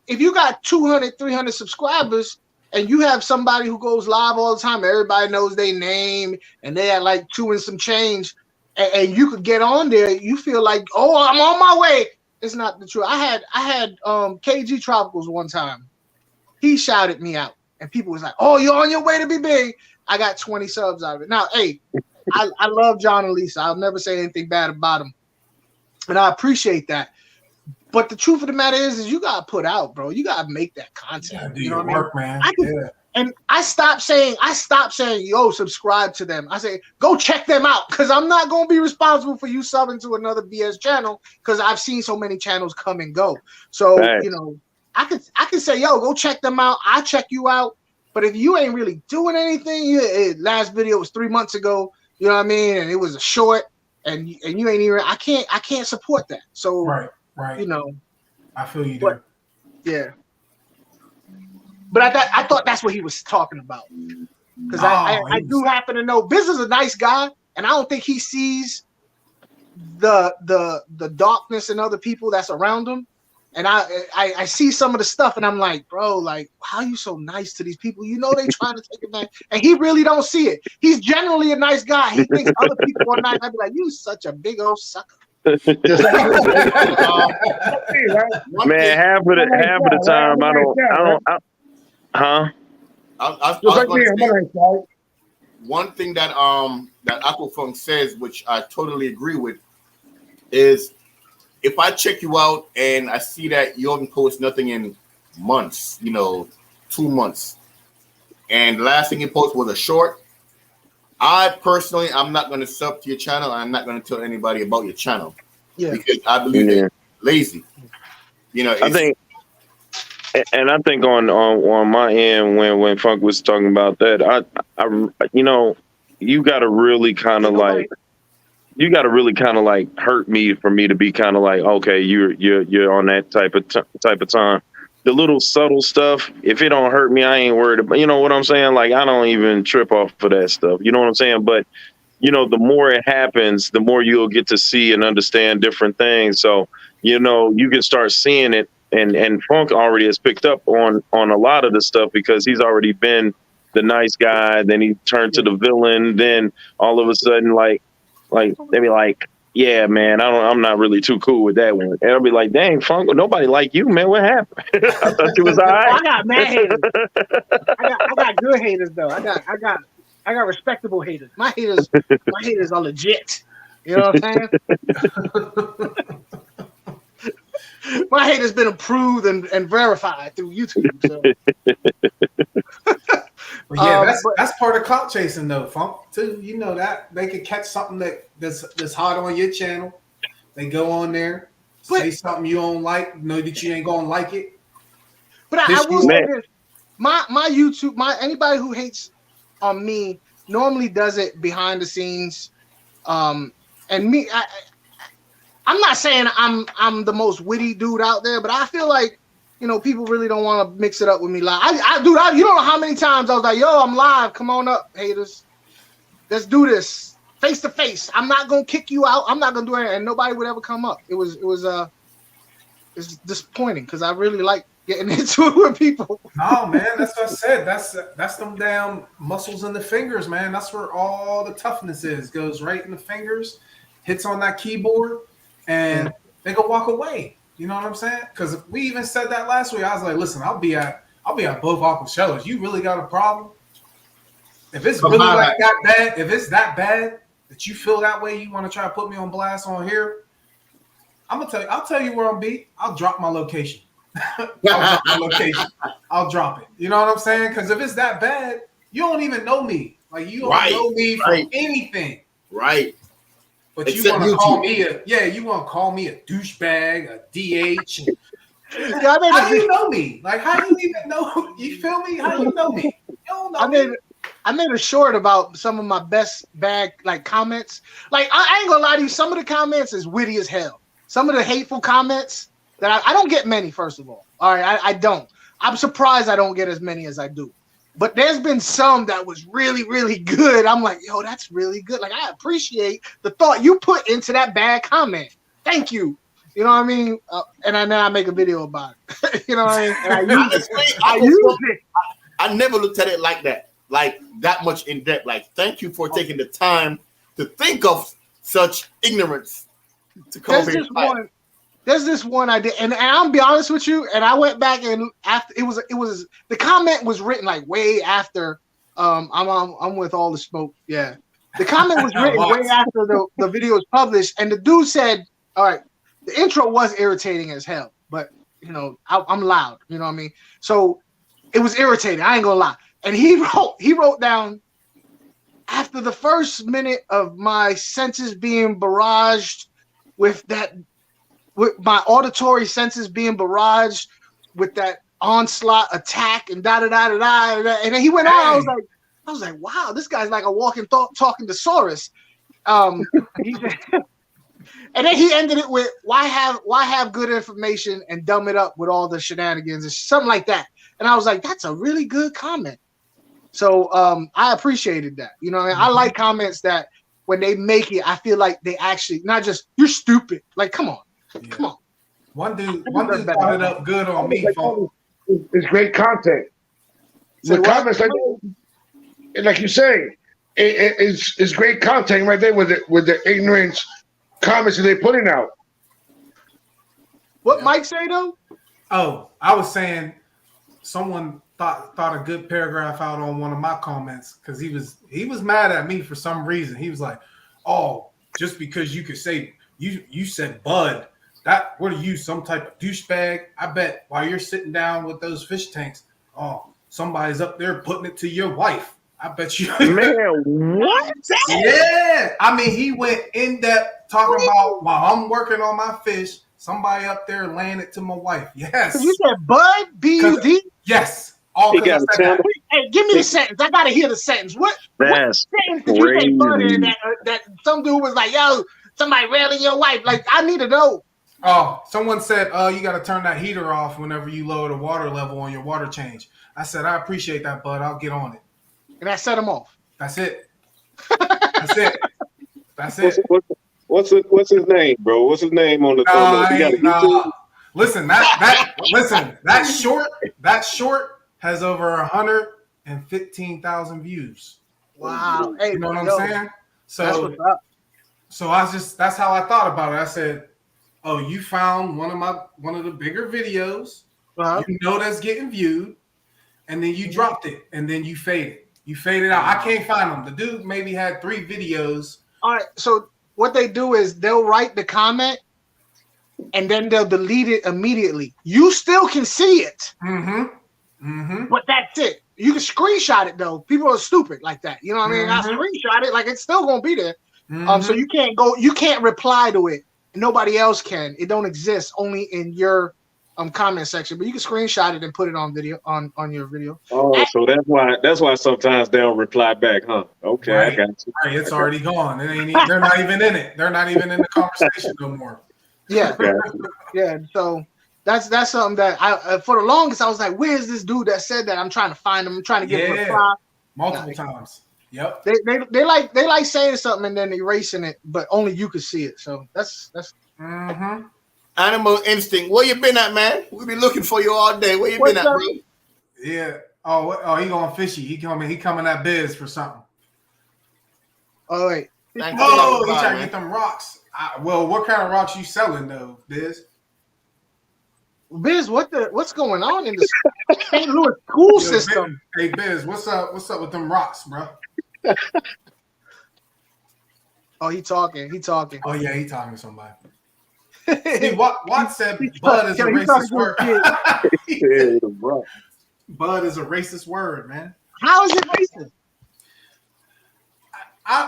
If you got 200, 300 subscribers and you have somebody who goes live all the time, everybody knows their name and they had like 2 and some change, and you could get on there, you feel like, oh, I'm on my way. It's not the truth. I had KG Tropicals one time. He shouted me out, and people was like, oh, you're on your way to be big. I got 20 subs out of it. Now, hey, I love John and Lisa. I'll never say anything bad about them, and I appreciate that. But the truth of the matter is you gotta put out, bro. You gotta make that content. Do your work, man. And I stopped saying, yo, subscribe to them. I say, go check them out, because I'm not gonna be responsible for you subbing to another BS channel, because I've seen so many channels come and go. So I could say, yo, go check them out. I check you out. But if you ain't really doing anything, last video was 3 months ago. You know what I mean? And it was a short, and you ain't even. I can't support that. So right. I feel you there. Yeah. But I thought that's what he was talking about, because I do happen to know Biz is a nice guy, and I don't think he sees the darkness in other people that's around him. And I see some of the stuff, and I'm like, bro, like, how are you so nice to these people? You know they trying to take advantage, and he really don't see it. He's generally a nice guy. He thinks other people are nice. I'd be like, you such a big old sucker. Man, half of the time I don't. One thing that Aquafunk says, which I totally agree with, is if I check you out and I see that you haven't posted nothing in months, 2 months, and the last thing you posted was a short, I'm not going to sub to your channel. I'm not going to tell anybody about your channel, because I believe they're lazy. I think on my end, when Funk was talking about that, you got to really kind of hurt me for me to be kind of like, okay, you're on that type of time. The little subtle stuff, if it don't hurt me, I ain't worried about. You know what I'm saying? Like, I don't even trip off for that stuff. You know what I'm saying? But the more it happens, the more you'll get to see and understand different things. So you can start seeing it. And Funk already has picked up on a lot of the stuff, because he's already been the nice guy. Then he turned to the villain. Then all of a sudden, like they be like, yeah, man, I'm not really too cool with that one. And I'll be like, dang, Funk, nobody like you, man. What happened? I thought you was all right. I got mad haters. I got good haters though. I got respectable haters. My haters are legit. You know what I'm saying? My hate has been approved and verified through YouTube. So. That's part of clout chasing, though, Funk. Too, that they could catch something that's hot on your channel. They go on there, say something you don't like, know that you ain't gonna like it. But I will say this: my YouTube, anybody who hates on me normally does it behind the scenes. And me, I'm not saying I'm the most witty dude out there, but I feel like people really don't want to mix it up with me live. You don't know how many times I was like, yo, I'm live. Come on up, haters. Let's do this face to face. I'm not gonna kick you out. I'm not gonna do anything, and nobody would ever come up. It's disappointing, because I really like getting into it with people. No, man, that's what I said. That's them damn muscles in the fingers, man. That's where all the toughness is. Goes right in the fingers, hits on that keyboard, and they go walk away. You know what I'm saying? Because we even said that last week. I was like, listen, I'll be at both Aqua Shellas. You really got a problem? If it's really like that bad, if it's that bad that you feel that way, you want to try to put me on blast on here, I'll tell you where I'll be. I'll drop my location. I'll drop it. You know what I'm saying? Because if it's that bad, you don't even know me. Like you don't know me from anything. Right. But you want to call me you want to call me a douchebag, a DH. How do you know me? Like how do you even know? You feel me? How do you know me? You don't know me. I made a short about some of my best bag like comments. Like I ain't gonna lie to you, some of the comments is witty as hell. Some of the hateful comments that I don't get many, first of all. All right, I don't. I'm surprised I don't get as many as I do. But there's been some that was really, really good. I'm like, yo, that's really good. Like I appreciate the thought you put into that bad comment. Thank you. You know what I mean? And then I make a video about it. You know what I mean? And I use it. I never looked at it like that. Like that much in depth. Like, thank you for taking the time to think of such ignorance to come here. There's this one I did, and I'll be honest with you. And I went back and after it was the comment was written like way after. I'm with all the smoke. Yeah, the comment was written way after the video was published, and the dude said, "All right, the intro was irritating as hell, but you know I'm loud. You know what I mean? So it was irritating. I ain't gonna lie." And he wrote down, after the first minute of my senses being barraged with my auditory senses being barraged with that onslaught attack and da da da da da, and then he went on. I was like, wow, this guy's like a walking talking thesaurus. And then he ended it with why have good information and dumb it up with all the shenanigans and something like that. And I was like, that's a really good comment. So I appreciated that. You know, I like comments that when they make it, I feel like they actually not just you're stupid. Like, come on. Come on. One dude brought it up good on me. It's great content. The comments like you say, it's great content right there with the ignorance comments that they're putting out. What Mike say though? Oh, I was saying someone thought a good paragraph out on one of my comments because he was mad at me for some reason. He was like, "Oh, just because you could say you said bud, that what are you, some type of douchebag? I bet while you're sitting down with those fish tanks, oh, somebody's up there putting it to your wife. I bet you." Man, what? Yeah, I mean, he went in depth talking about while I'm working on my fish, somebody up there laying it to my wife. Yes. You said bud, B-U-D? Yes. He got Hey, give me the sentence. I gotta hear the sentence. What sentence did you say bud in that some dude was like, yo, somebody railing your wife? Like, I need to know. Oh, someone said, you got to turn that heater off whenever you lower the water level on your water change. I said, I appreciate that, bud. I'll get on it. And that set him off. That's it. That's it. That's it. What's his name, bro? What's his name on the Listen, that short has over 115,000 views. Wow. Hey, you know what I'm saying? So that's how I thought about it. I said, oh, you found one of the bigger videos, you know that's getting viewed, and then you dropped it, and then you faded. You faded out. I can't find them. The dude maybe had 3 videos. All right, so what they do is they'll write the comment, and then they'll delete it immediately. You still can see it. But that's it. You can screenshot it though. People are stupid like that. You know what I mean? I screenshot it, like it's still gonna be there. So you can't reply to it. Nobody else can. It don't exist only in your comment section. But you can screenshot it and put it on video on your video. Oh, so that's why sometimes they don't reply back, huh? Okay, right. I got you. Right, it's already gone. They're not even in it. They're not even in the conversation no more. Yeah. Yeah. So that's something that I for the longest I was like, where's this dude that said that? I'm trying to find him. I'm trying to get him a reply. Multiple times. Yep. They like saying something and then erasing it, but only you could see it. So that's Animal Instinct. Where you been at, man? We been looking for you all day. Where you been at, bro? Yeah. Oh, he going fishy. He coming at Biz for something. Oh wait. He trying to get them rocks. Well, what kind of rocks you selling though, Biz? Biz, what's going on in the St. Louis school system? Hey Biz, what's up with them rocks, bro? Oh, he talking. Oh yeah, he talking to somebody. See, Watt said bud is a racist word. Bud is a racist word, man. How is it racist?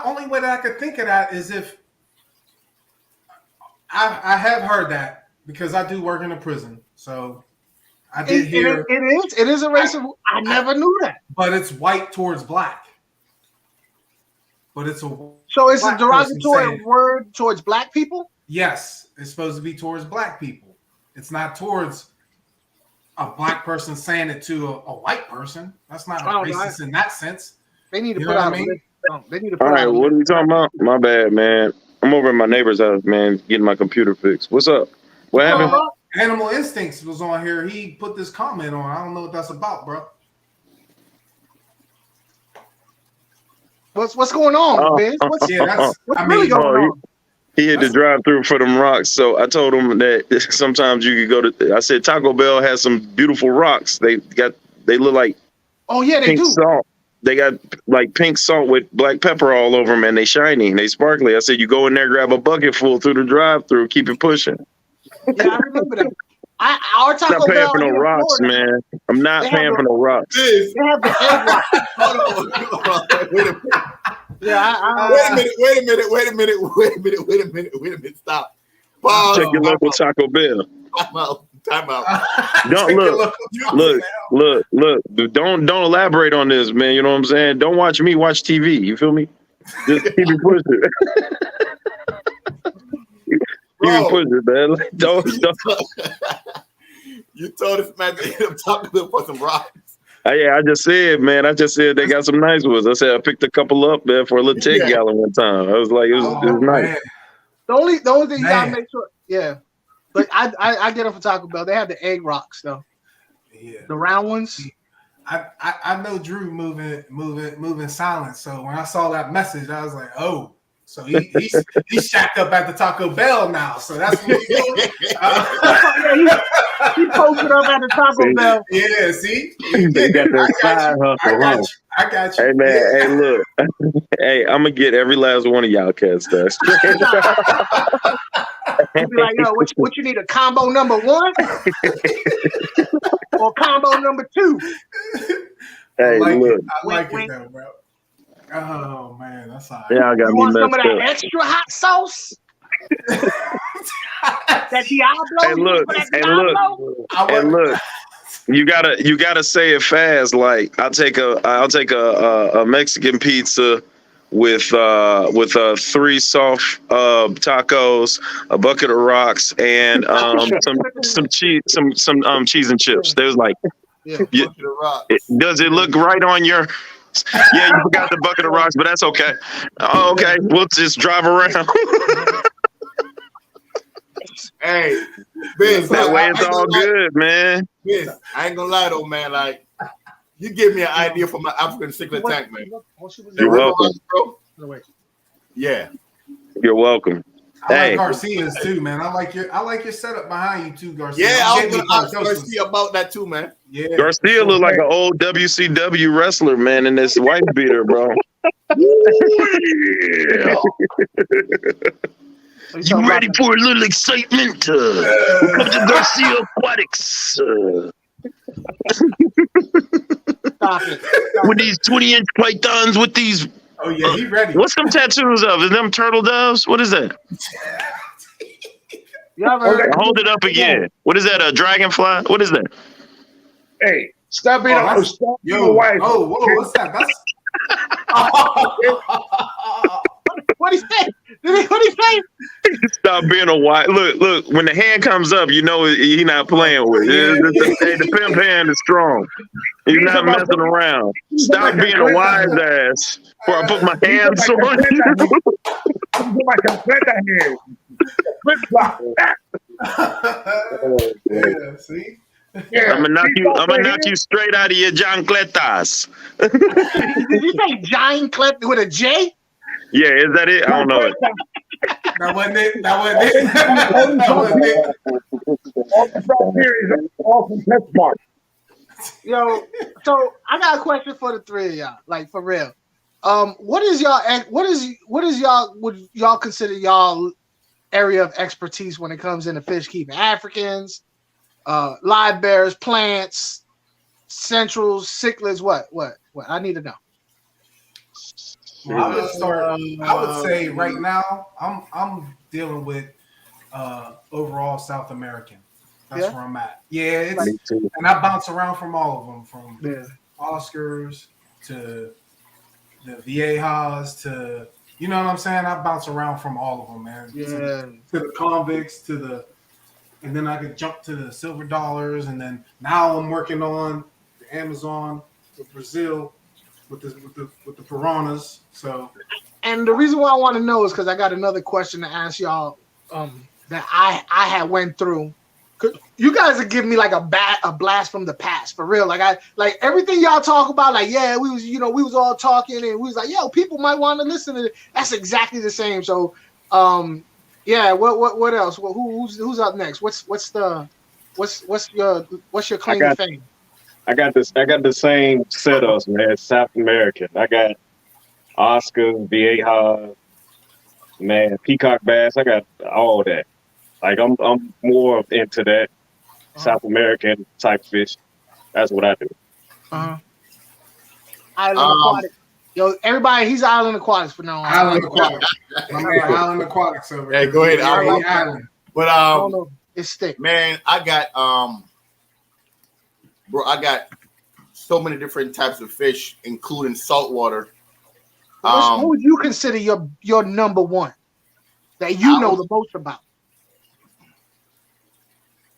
Only way that I could think of that is if I have heard that because I do work in a prison, so I did hear it is a racist. I never knew that. But it's white towards black. But it's so it's a derogatory word towards black people. Yes, it's supposed to be towards black people. It's not towards a black person saying it to a white person. That's not racist in that sense. They need to put out. They need to put all right, what are we talking about? My bad, man. I'm over at my neighbor's house, man, getting my computer fixed. What's up? What happened? Animal Instincts was on here. He put this comment on. I don't know what that's about, bro. What's going on, Biz? What's really going on? He had to drive through for them rocks, so I told him that sometimes you could go to. I said Taco Bell has some beautiful rocks. They look like they pink do. Salt. They got like pink salt with black pepper all over them, and they shiny, they sparkly. I said you go in there, grab a bucket full through the drive-through, keep it pushing. Yeah, I remember that. Our Taco I'm not paying Bell for no rocks, Florida, man. I'm not paying for no rocks. They have the egg rock. Wait a minute. Stop. Pause. Check your local Taco Bell. Time out. Don't look. Don't elaborate on this, man. You know what I'm saying? Don't watch me. Watch TV. You feel me? Just keep it pushing. Keep it pushing, man. Don't. You told us, man, to hit him talking for some rocks. I just said, man. They got some nice ones. I said I picked a couple up there for a little 10 gallon one time. I was like, it was nice. Man. The only thing you gotta make sure, But I get them from Taco Bell. They have the egg rocks though. Yeah. The round ones. I know Drew moving silent. So when I saw that message, I was like, oh, so he's shacked up at the Taco Bell now. So that's what he's doing. He posted up at the Taco Bell. Yeah, see? They got their side hustle. I got you. Hey man, hey look. Hey, I'm gonna get every last one of y'all cats dust. He'd be like, yo, what you need, a combo number 1 or combo number 2? Hey, look. I like it though, bro. Oh man, that's all right. Yeah, I got you me want some of messed that up. extra hot sauce? That Diablo? Look. You gotta say it fast. Like I'll take a Mexican pizza with 3 soft tacos, a bucket of rocks, and some cheese and chips. There's like, does it look right on your? Yeah, you forgot the bucket of rocks, but that's okay. Oh, okay, we'll just drive around. Hey, Biz, that way it's all good, man. Biz, I ain't gonna lie though, man. Like, you give me an idea for my African single tank, man. You're welcome. Yeah, you're welcome. I like Garcia's too, man. I like your setup behind you too, Garcia. Yeah, I was gonna ask Garcia about that too, man. Yeah, Garcia look like an old WCW wrestler, man, in this wife beater, bro. You ready for a little excitement? Welcome to Garcia Aquatics. Stop it. With these 20-inch pythons with these. Oh yeah, he ready. What's them tattoos of? Is them turtle doves? What is that? Hold it up again. What is that? A dragonfly? What is that? Hey, stop being a wife. Oh, whoa, what's that? That's what he say? What he say? Stop being a wife. Look. When the hand comes up, you know he not playing with it. Hey, the pimp hand is strong. He's not messing around. Stop being a wise ass. Before I put my hands on you. Yeah, see? Yeah. I'm gonna knock you straight out of your John-cletas. Did you say giant clip with a J? Yeah, is that it? I don't know it. That wasn't it. That wasn't it. That wasn't it. Awesome test mark. Yo, so I got a question for the three of y'all, like for real. What is y'all would y'all consider y'all area of expertise when it comes into fish keeping? Africans, live bears, plants, centrals, cichlids, what? I need to know. Well, I would start. I would say right now, I'm dealing with overall South American. That's where I'm at. Yeah, it's and I bounce around from all of them, from Oscars to the Viejas to, you know what I'm saying. I bounce around from all of them, man. Yeah. To the convicts, and then I could jump to the silver dollars, and then now I'm working on the Amazon, the Brazil. With the piranhas, so. And the reason why I want to know is because I got another question to ask y'all that I had went through. You guys are giving me like a blast from the past for real. Like everything y'all talk about, like we was all talking and we was like, yo, people might want to listen to it. That's exactly the same. So what else? Well, who's up next? What's your claim to fame? I got the same setups, man. South American. I got Oscar, Vieja, man, peacock bass. I got all that. Like I'm more into that South American type fish. That's what I do. Island aquatic. Yo, everybody, he's Island Aquatics for now. Island Aquatics. My man, Island Aquatics over there. Hey, go ahead, Island. But it's thick. Man, I got bro, I got so many different types of fish, including saltwater. What would you consider your number one that you know the most about?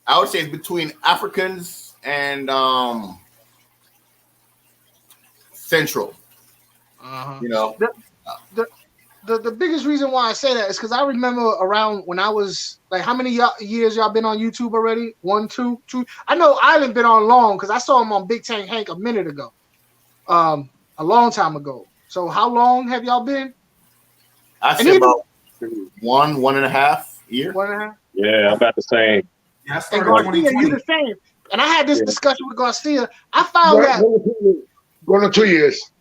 I would say it's between Africans and Central. You know, the biggest reason why I say that is because I remember around when I was like, how many years y'all been on YouTube already? 1, 2, 2. I know Island been on long because I saw him on Big Tank Hank a minute ago, a long time ago. So how long have y'all been? I say about 1.5 years. 1.5. Yeah, I'm about the same. Yeah, I started Garcia, 2020. you the same. And I had this discussion with Garcia. I found that going on 2 years.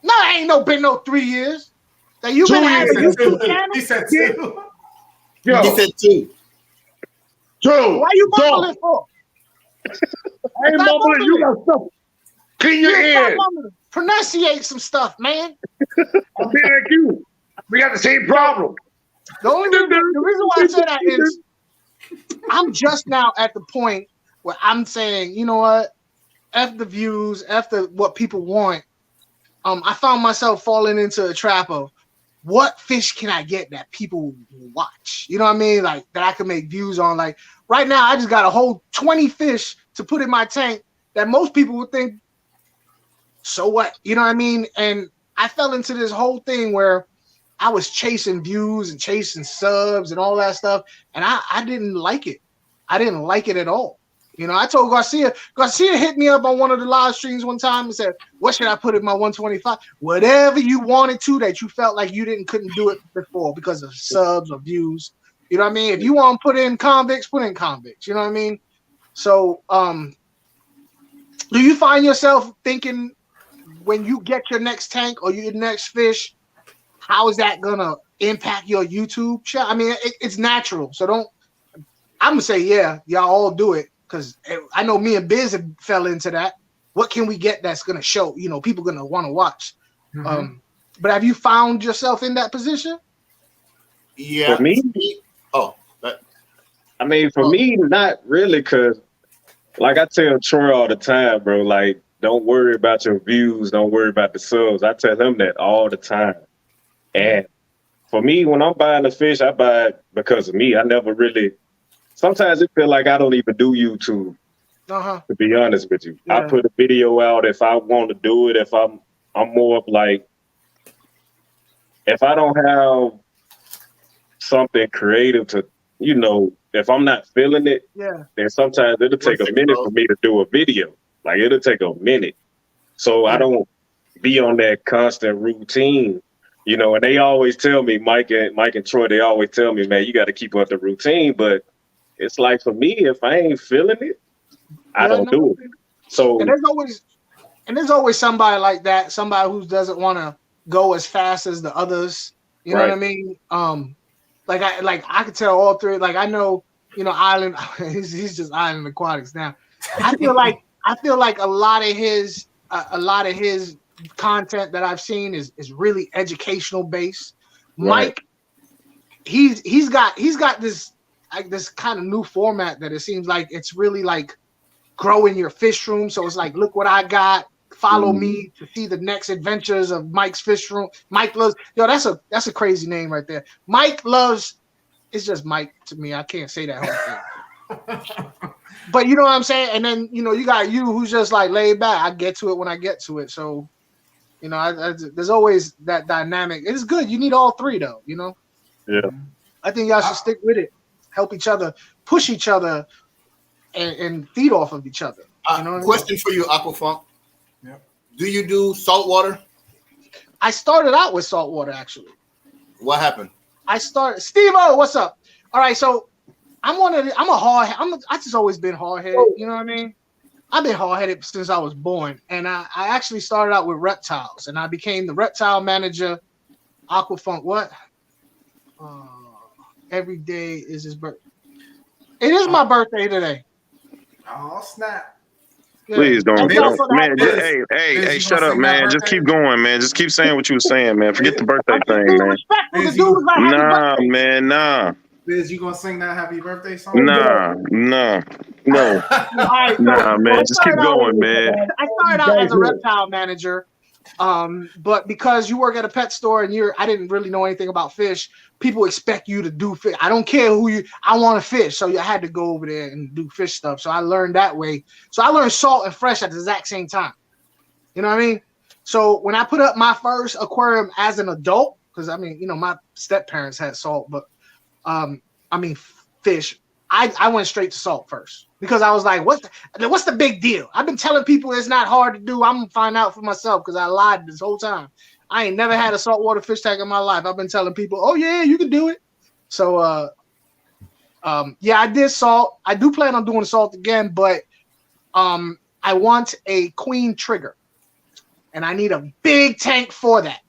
No, ain't been no 3 years. That you been having a YouTube channel? He said 2. Yo, he said 2. 2. Why you mumbling for? I ain't mumbling. You got stuff. Clean your ears. Pronunciate some stuff, man. I'm being like you. We got the same problem. The reason why I say that is I'm just now at the point where I'm saying, you know what? F the views, F what people want. I found myself falling into a trap of what fish can I get that people watch? You know what I mean? Like that I can make views on. Like right now, I just got a whole 20 fish to put in my tank that most people would think, so what? You know what I mean? And I fell into this whole thing where I was chasing views and chasing subs and all that stuff. And I didn't like it. I didn't like it at all. You know, I told Garcia hit me up on one of the live streams one time and said, what should I put in my 125? Whatever you wanted to that you felt like you couldn't do it before because of subs or views. You know what I mean? If you want to put in convicts, put in convicts. You know what I mean? So do you find yourself thinking when you get your next tank or your next fish, how is that going to impact your YouTube channel? I mean, it's natural. So I'm going to say, yeah, y'all all do it. Because I know me and Biz have fell into that. What can we get that's going to show, people going to want to watch? Mm-hmm. But have you found yourself in that position? Yeah. For me? For me, not really. Because like I tell Troy all the time, bro, like, don't worry about your views. Don't worry about the subs. I tell him that all the time. And for me, when I'm buying a fish, I buy it because of me. I never really... Sometimes it feels like I don't even do YouTube, to be honest with you. Yeah. I put a video out if I want to do it, if I'm more of like, if I don't have something creative to you know, if I'm not feeling it, then sometimes it'll take a minute for me to do a video. Like it'll take a minute. So I don't be on that constant routine, you know, and they always tell me, Mike and Troy, they always tell me, man, you got to keep up the routine. But it's like for me, if I ain't feeling it, I don't do it. So and there's always somebody like that, somebody who doesn't want to go as fast as the others. You know what I mean? Like I could tell all three. Like I know, you know, Island. he's just Island Aquatics now. I feel like a lot of his content that I've seen is really educational based. Mike, he's got this kind of new format that it seems like it's really like growing your fish room. So it's like, look what I got. Follow me to see the next adventures of Mike's fish room. Mike loves, that's a crazy name right there. Mike loves, it's just Mike to me. I can't say that whole thing. But you know what I'm saying? And then, you know, you got you who's just like laid back. I get to it when I get to it. So, you know, there's always that dynamic. It's good. You need all three though, you know? Yeah. I think y'all should stick with it. Help each other, push each other, and feed off of each other. You know what question for you, Aquafunk. Yep. Do you do saltwater? I started out with saltwater actually. What happened? Steve-O, what's up? All right, so I just always been hard-headed, you know what I mean? I've been hard-headed since I was born, and I actually started out with reptiles, and I became the reptile manager. Aquafunk, what? Every day is his birthday. It is my birthday today. Oh, snap. Please don't, man. Hey, shut up, man. Just keep going, man. Just keep saying what you were saying, man. Forget the birthday thing, man. Nah. Biz, you gonna sing that happy birthday song? Nah, man. Just keep going, man. I started out as a reptile manager, but because you work at a pet store and I didn't really know anything about fish. People expect you to do fish. I don't care I want to fish. So I had to go over there and do fish stuff. So I learned that way. So I learned salt and fresh at the exact same time. You know what I mean? So when I put up my first aquarium as an adult, because I mean, you know, my step parents had salt, but fish. I went straight to salt first because I was like, what's the big deal? I've been telling people it's not hard to do. I'm gonna find out for myself because I lied this whole time. I ain't never had a saltwater fish tank in my life. I've been telling people, oh yeah, you can do it. So I did salt. I do plan on doing salt again, but I want a queen trigger. And I need a big tank for that.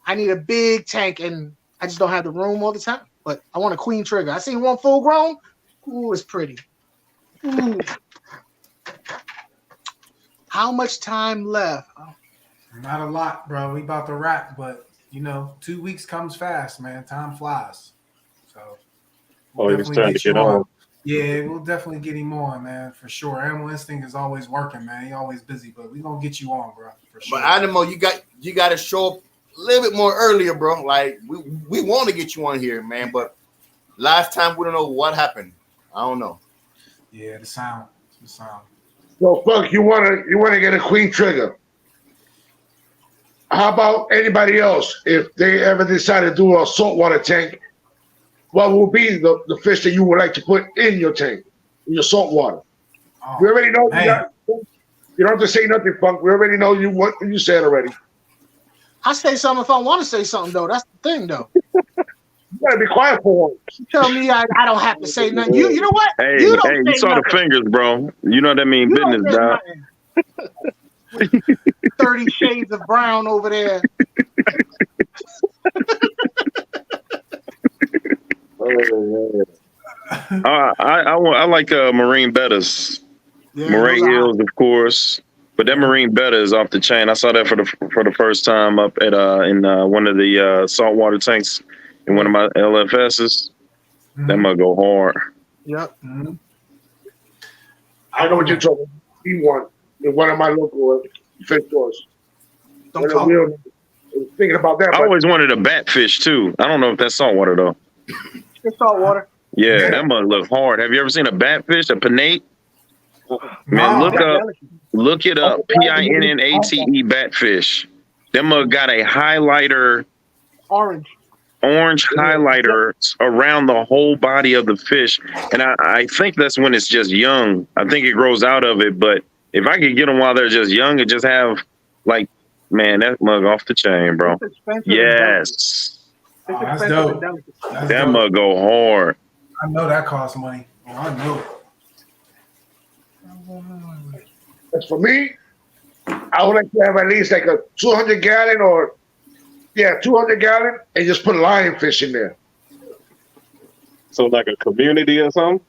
I need a big tank, and I just don't have the room all the time. But I want a queen trigger. I seen one full grown. Ooh, it's pretty. Ooh. How much time left? Not a lot, bro. We about to wrap, but you know, 2 weeks comes fast, man. Time flies. So he's trying to get on. Yeah, we'll definitely get him on, man, for sure. Animal Instinct is always working, man. He's always busy, but we're gonna get you on, bro, for sure. But Animal, you got to show up a little bit more earlier, bro. Like we want to get you on here, man, but last time we don't know what happened. I don't know. Yeah, the sound. So, Funk, you wanna get a queen trigger. How about anybody else? If they ever decide to do a saltwater tank, what will be the fish that you would like to put in your tank, in your saltwater? Oh, we already know. You don't have to say nothing, Funk. We already know what you said already. I say something if I want to say something, though. That's the thing, though. You gotta be quiet for once. You tell me I don't have to say nothing. You know what? Hey, you saw nothing. The fingers, bro. You know what I mean? Business, dog. 30 shades of brown over there. I like marine bettas, moray eels, of course. But that marine betta is off the chain. I saw that for the first time up at in one of the saltwater tanks in one of my LFSs. Mm-hmm. That might go hard. Yep. Mm-hmm. I know what you're talking about. He won in one of my local fish stores. Thinking about that. I always wanted a batfish too. I don't know if that's saltwater though. It's saltwater. Yeah, that must look hard. Have you ever seen a batfish, a pinnate? Man, look it up. Pinnate batfish. Them got a highlighter orange. orange highlighters around the whole body of the fish. And I think that's when it's just young. I think it grows out of it. But if I could get them while they're just young and just have like, man, that mug off the chain, bro. Yes. Oh, that's dope. That mug go hard. I know that costs money. Oh, I know it. As for me, I would like to have at least like a 200 gallon 200 gallon, and just put lionfish in there. So like a community or something?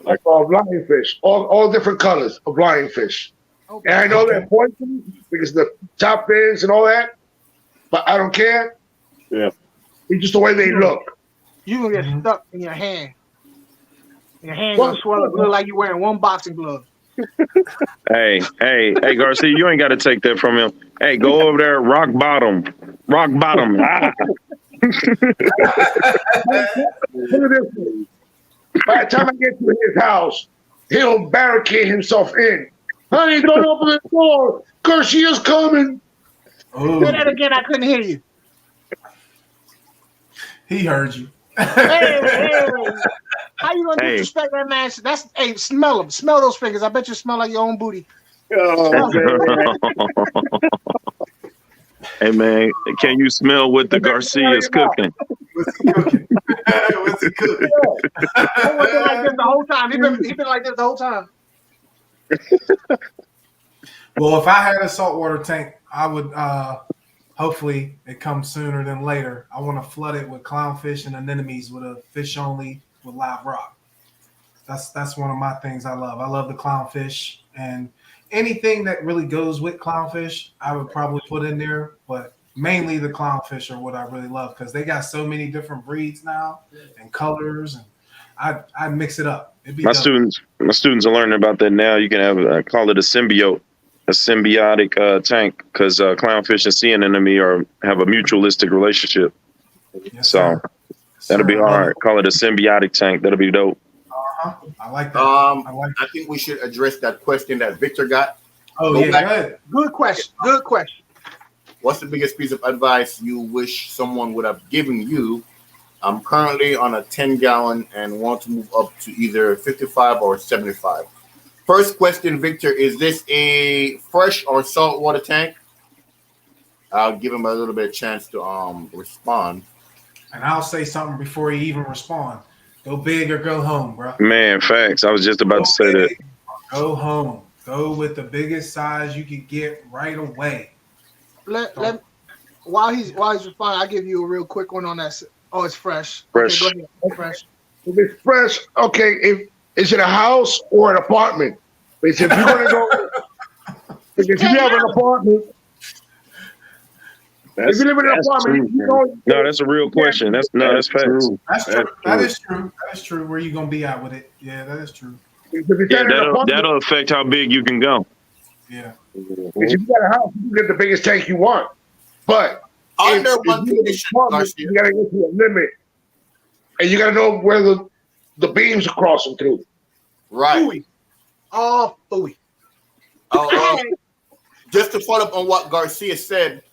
Like lionfish, all different colors of lionfish. Okay. And I know they're poisonous because the top fins and all that, but I don't care. Yeah. It's just the way they look. You gonna get stuck in your hand. Your hand gonna swell up, look like you're wearing one boxing glove. Hey, Garcia, you ain't got to take that from him. Hey, go over there, rock bottom. Ah. Put it this way. By the time I get to his house, he'll barricade himself in. Honey, don't open the door. Garcia's coming. Say that again. I couldn't hear you. He heard you. Hey. How you gonna disrespect that man? Smell him. Smell those fingers. I bet you smell like your own booty. Hey man, can you smell what the Garcia's cooking? What's he cooking? What's he cooking? He's been like this the whole time. He been like this the whole time. Well, if I had a saltwater tank, I would hopefully it comes sooner than later. I want to flood it with clownfish and anemones with a fish only with live rock. That's one of my things I love. I love the clownfish, and anything that really goes with clownfish, I would probably put in there. But mainly the clownfish are what I really love because they got so many different breeds now and colors, and I mix it up. My students are learning about that now. You can have call it a symbiotic tank because clownfish and sea anemone have a mutualistic relationship. Yes, so that'll be hard. Call it a symbiotic tank. That'll be dope. I like that. I think we should address that question that Victor got. Oh, yeah, good question. Good question. What's the biggest piece of advice you wish someone would have given you? I'm currently on a 10-gallon and want to move up to either 55 or 75. First question, Victor, is this a fresh or saltwater tank? I'll give him a little bit of chance to respond. And I'll say something before he even respond. Go big or go home, bro. Man, facts. I was just about to say that. Go home. Go with the biggest size you can get right away. While he's responding, I'll give you a real quick one on that. Oh, it's fresh. Fresh. Okay, go ahead. Fresh. If it's fresh, okay. Is it a house or an apartment? If you're gonna go, if you have an apartment. If you live in an apartment, no, that's a real question. That's facts. That's true. That is true. That is true. Where you gonna be at with it? Yeah, that is true. Yeah, that'll affect how big you can go. Yeah. If you got a house, you can get the biggest tank you want. But under one condition, you gotta get to a limit, and you gotta know where the beams are crossing through. Right. Fooey. Just to follow up on what Garcia said,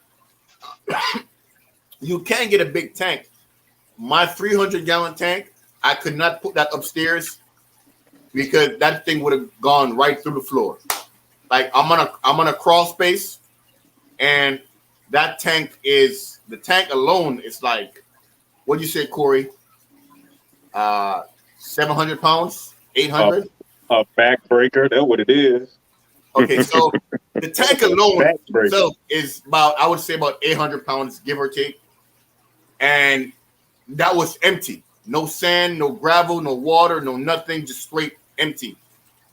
you can get a big tank. My 300-gallon tank, I could not put that upstairs because that thing would have gone right through the floor. Like I'm on a crawl space, and that tank alone is like, what'd you say, Corey? 700 pounds, 800. A backbreaker. That's what it is. Okay, so the tank alone itself is about, I would say, about 800 pounds, give or take. And that was empty. No sand, no gravel, no water, no nothing, just straight empty.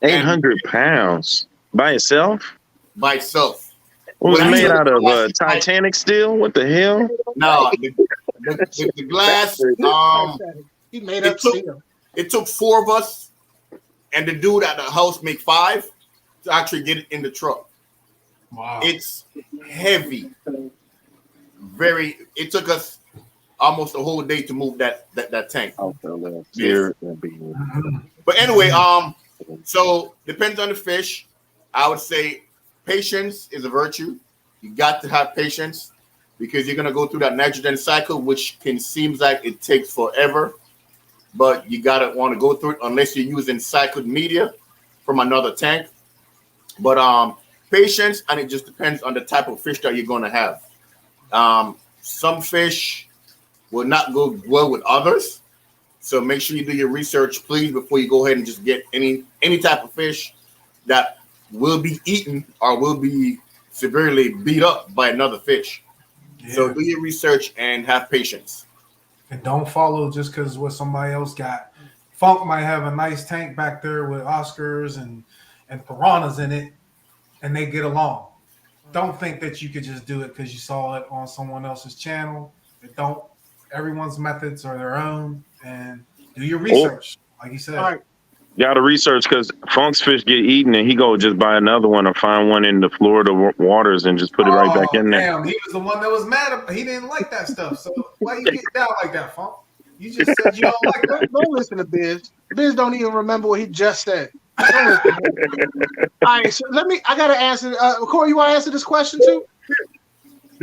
800 pounds by itself? By itself. Was it made out of Titanic steel? What the hell? No, the glass. He made up steel. It took 4 of us and the dude at the house make 5 to actually get it in the truck. Wow. It's heavy. It took us almost a whole day to move that tank. Yes. But anyway, so depends on the fish. I would say patience is a virtue. You got to have patience. because you're gonna go through that nitrogen cycle, which can seems like it takes forever, but you gotta want to go through it unless you're using cycled media from another tank. But patience, and it just depends on the type of fish that you're gonna have. Some fish will not go well with others, so make sure you do your research, please, before you go ahead and just get any type of fish that will be eaten or will be severely beat up by another fish. Yeah. So do your research and have patience. And don't follow just because what somebody else got. Funk might have a nice tank back there with Oscars and piranhas in it, and they get along. Don't think that you could just do it because you saw it on someone else's channel. Don't. Everyone's methods are their own, and do your research, like you said. All right. Got to research because Funk's fish get eaten, and he go just buy another one or find one in the Florida waters and just put it right back in there. Damn, he was the one that was mad. He didn't like that stuff. So why you get down like that, Funk? You just said you don't like that. Don't listen to Biz. Biz don't even remember what he just said. Don't listen to him. All right, so I gotta answer. Corey, you want to answer this question too?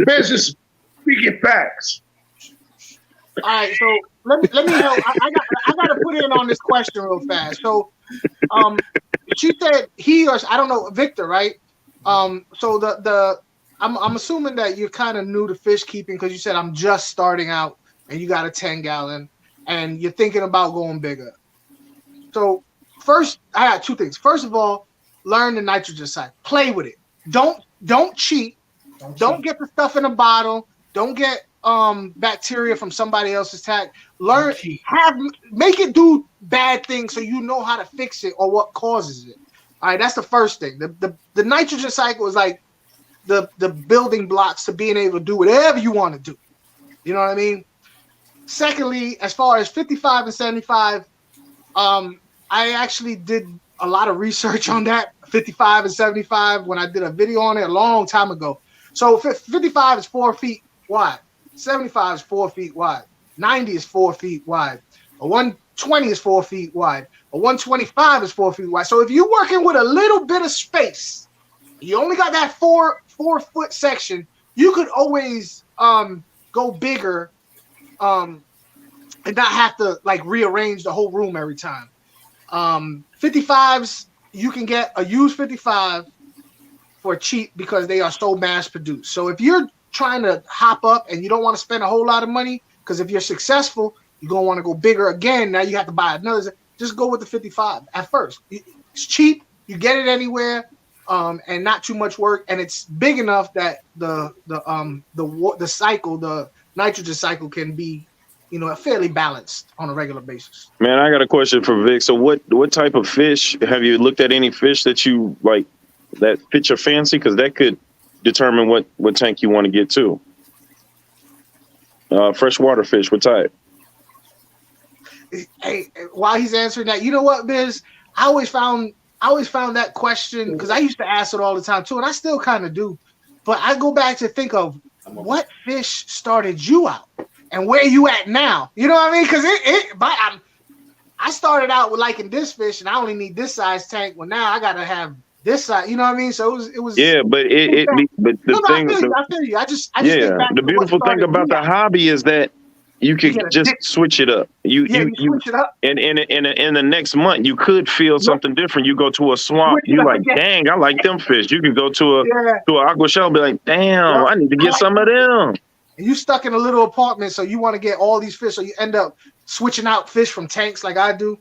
Biz is speaking facts. All right, so let me help. I got to put in on this question real fast. So, she said he or I don't know, Victor, right? So I'm assuming that you're kind of new to fish keeping because you said I'm just starting out and you got a 10-gallon and you're thinking about going bigger. So first, I got two things. First of all, learn the nitrogen cycle. Play with it. Don't cheat. Don't get the stuff in a bottle. Don't get bacteria from somebody else's tank. Learn, make it do bad things so you know how to fix it or what causes it. All right, that's the first thing. The nitrogen cycle is like the building blocks to being able to do whatever you want to do. You know what I mean? Secondly, as far as 55 and 75, I actually did a lot of research on that 55 and 75 when I did a video on it a long time ago. So 55 is 4 feet wide. 75 is 4 feet wide. 90 is 4 feet wide. A 120 is 4 feet wide. A 125 is 4 feet wide. So if you're working with a little bit of space, you only got that four foot section, you could always go bigger and not have to like rearrange the whole room every time. 55s, you can get a used 55 for cheap because they are so mass produced. So if you're trying to hop up and you don't want to spend a whole lot of money, because if you're successful, you're going to want to go bigger again. Now you have to buy another. Just go with the 55 at first. It's cheap. You get it anywhere, and not too much work. And it's big enough that the cycle, the nitrogen cycle, can be, fairly balanced on a regular basis. Man, I got a question for Vic. So what type of fish have you looked at? Any fish that you like that fit your fancy? Because that could determine what tank you want to get to. Freshwater fish, what type? Hey, while he's answering that, you know what, Biz? I always found that question because I used to ask it all the time too, and I still kind of do. But I go back to think of what fish started you out and where you at now. You know what I mean? Because I started out with liking this fish, and I only need this size tank. Well, now I gotta have this side. You know what I mean? So it was. Yeah, but I feel you. I just the beautiful thing about the hobby is that you could just switch it up. You switch it up. And in the next month, you could feel something different. You go to a swamp, you like, dang, I like them fish. You could go to a aqua shell and be like, damn, I need to get some of them. And you stuck in a little apartment, so you want to get all these fish, so you end up switching out fish from tanks like I do.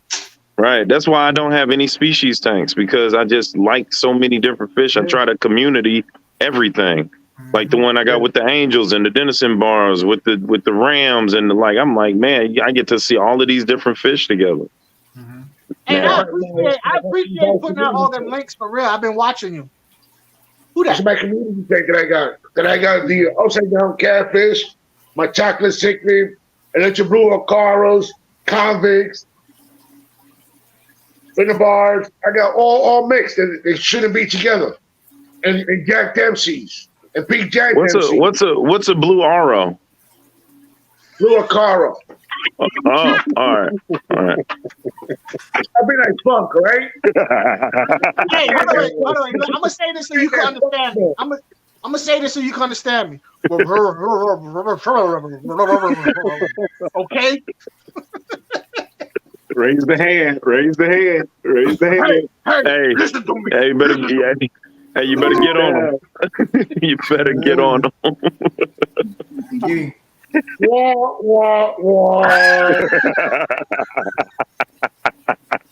Right. That's why I don't have any species tanks, because I just like so many different fish. I try to community everything. Like the one I got with the angels and the Denison bars with the rams and I'm like, man, I get to see all of these different fish together. Mm-hmm. And I appreciate putting out all them links for real. I've been watching you. Who that? That's my community tank that I got. That I got the upside down catfish, my chocolate cichlid, electric blue ocaros, convicts, finner bars. I got all mixed. They shouldn't be together. And Jack Dempsey's. And Pete Jack Dempsey. What's a blue Aro? Blue Ocaro. Oh, all right. I'll be like Funk, right? Hey, by the way, I'm gonna say this so you can understand. I'm gonna say this so you can understand me. Okay. Raise the hand. Raise the hand. Raise the hand. Hey, listen to me. Hey, you better get on them. You better get on them. Getting Wah, wah, wah.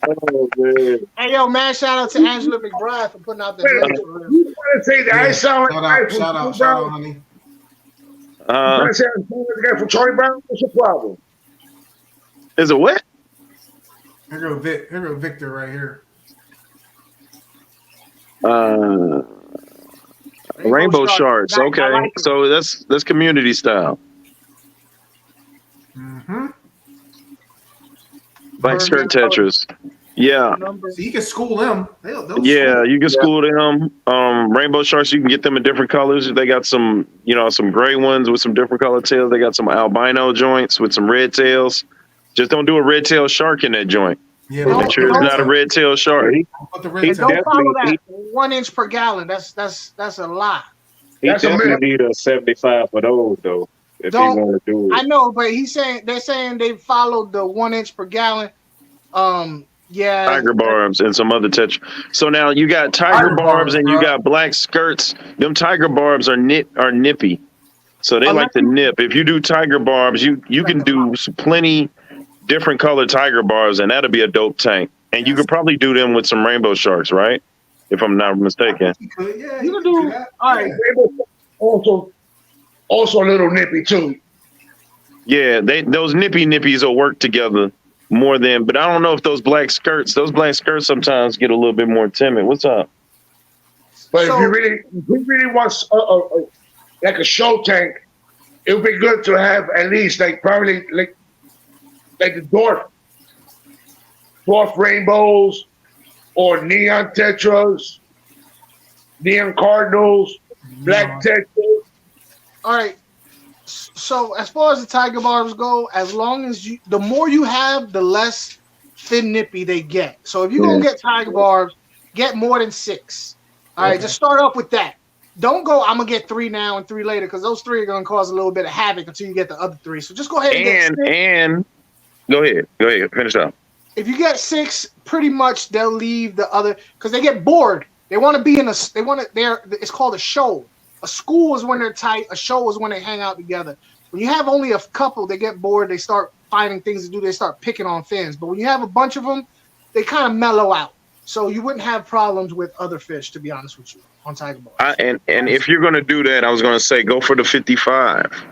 Oh man. Hey yo, man! Shout out to Angela McBride for putting out the drinks. For real. You want to say that I sound like shout out, honey. You want to say I sound like the guy from Charlie Brown? What's your problem? Is it what? Here go Victor right here. Rainbow sharks. Okay, like so that's community style. Mm-hmm. Black skirt Tetris. Yeah. So you can school them. They'll Yeah, school. you can school them. Rainbow sharks, you can get them in different colors. They got some, some gray ones with some different color tails. They got some albino joints with some red tails. Just don't do a red tail shark in that joint. Yeah, Make sure it's not a red tail shark. Put the And red don't follow that Definitely. 1 inch per gallon. That's a lot. He That's a definitely minute. need a 75 for those though. If Don't- he want to do I it. know, but they're saying they followed the 1 inch per gallon. Yeah. Tiger barbs and some other tetra. So now you got tiger barbs and you got black skirts. Them tiger barbs are nippy. So they like to nip. If you do tiger barbs, you can do plenty different color tiger barbs, and that'll be a dope tank. And you could probably do them with some rainbow sharks, right? If I'm not mistaken. You could, yeah, You you can can do- do that. all right. Also a little nippy too. Yeah, those nippies will work together more than, but I don't know if those black skirts sometimes get a little bit more timid. What's up? But So- if you really want like a show tank, it would be good to have at least probably like the dwarf rainbows or neon tetras, neon cardinals, black tetras. All right. So as far as the tiger barbs go, as long as the more you have, the less thin nippy they get. So if you're gonna get tiger barbs, get more than 6. All right, just start off with that. Don't go, I'm gonna get 3 now and 3 later, because those 3 are gonna cause a little bit of havoc until you get the other 3. So just go ahead and get 6. And go ahead, finish up. If you get 6, pretty much they'll leave the other because they get bored. They want to be in it's called a show. A school is when they're tight. A show is when they hang out together. When you have only a couple, they get bored. They start finding things to do. They start picking on fins. But when you have a bunch of them, they kind of mellow out. So you wouldn't have problems with other fish, to be honest with you, on tiger barbs. And if you're gonna do that, I was gonna say go for the 55.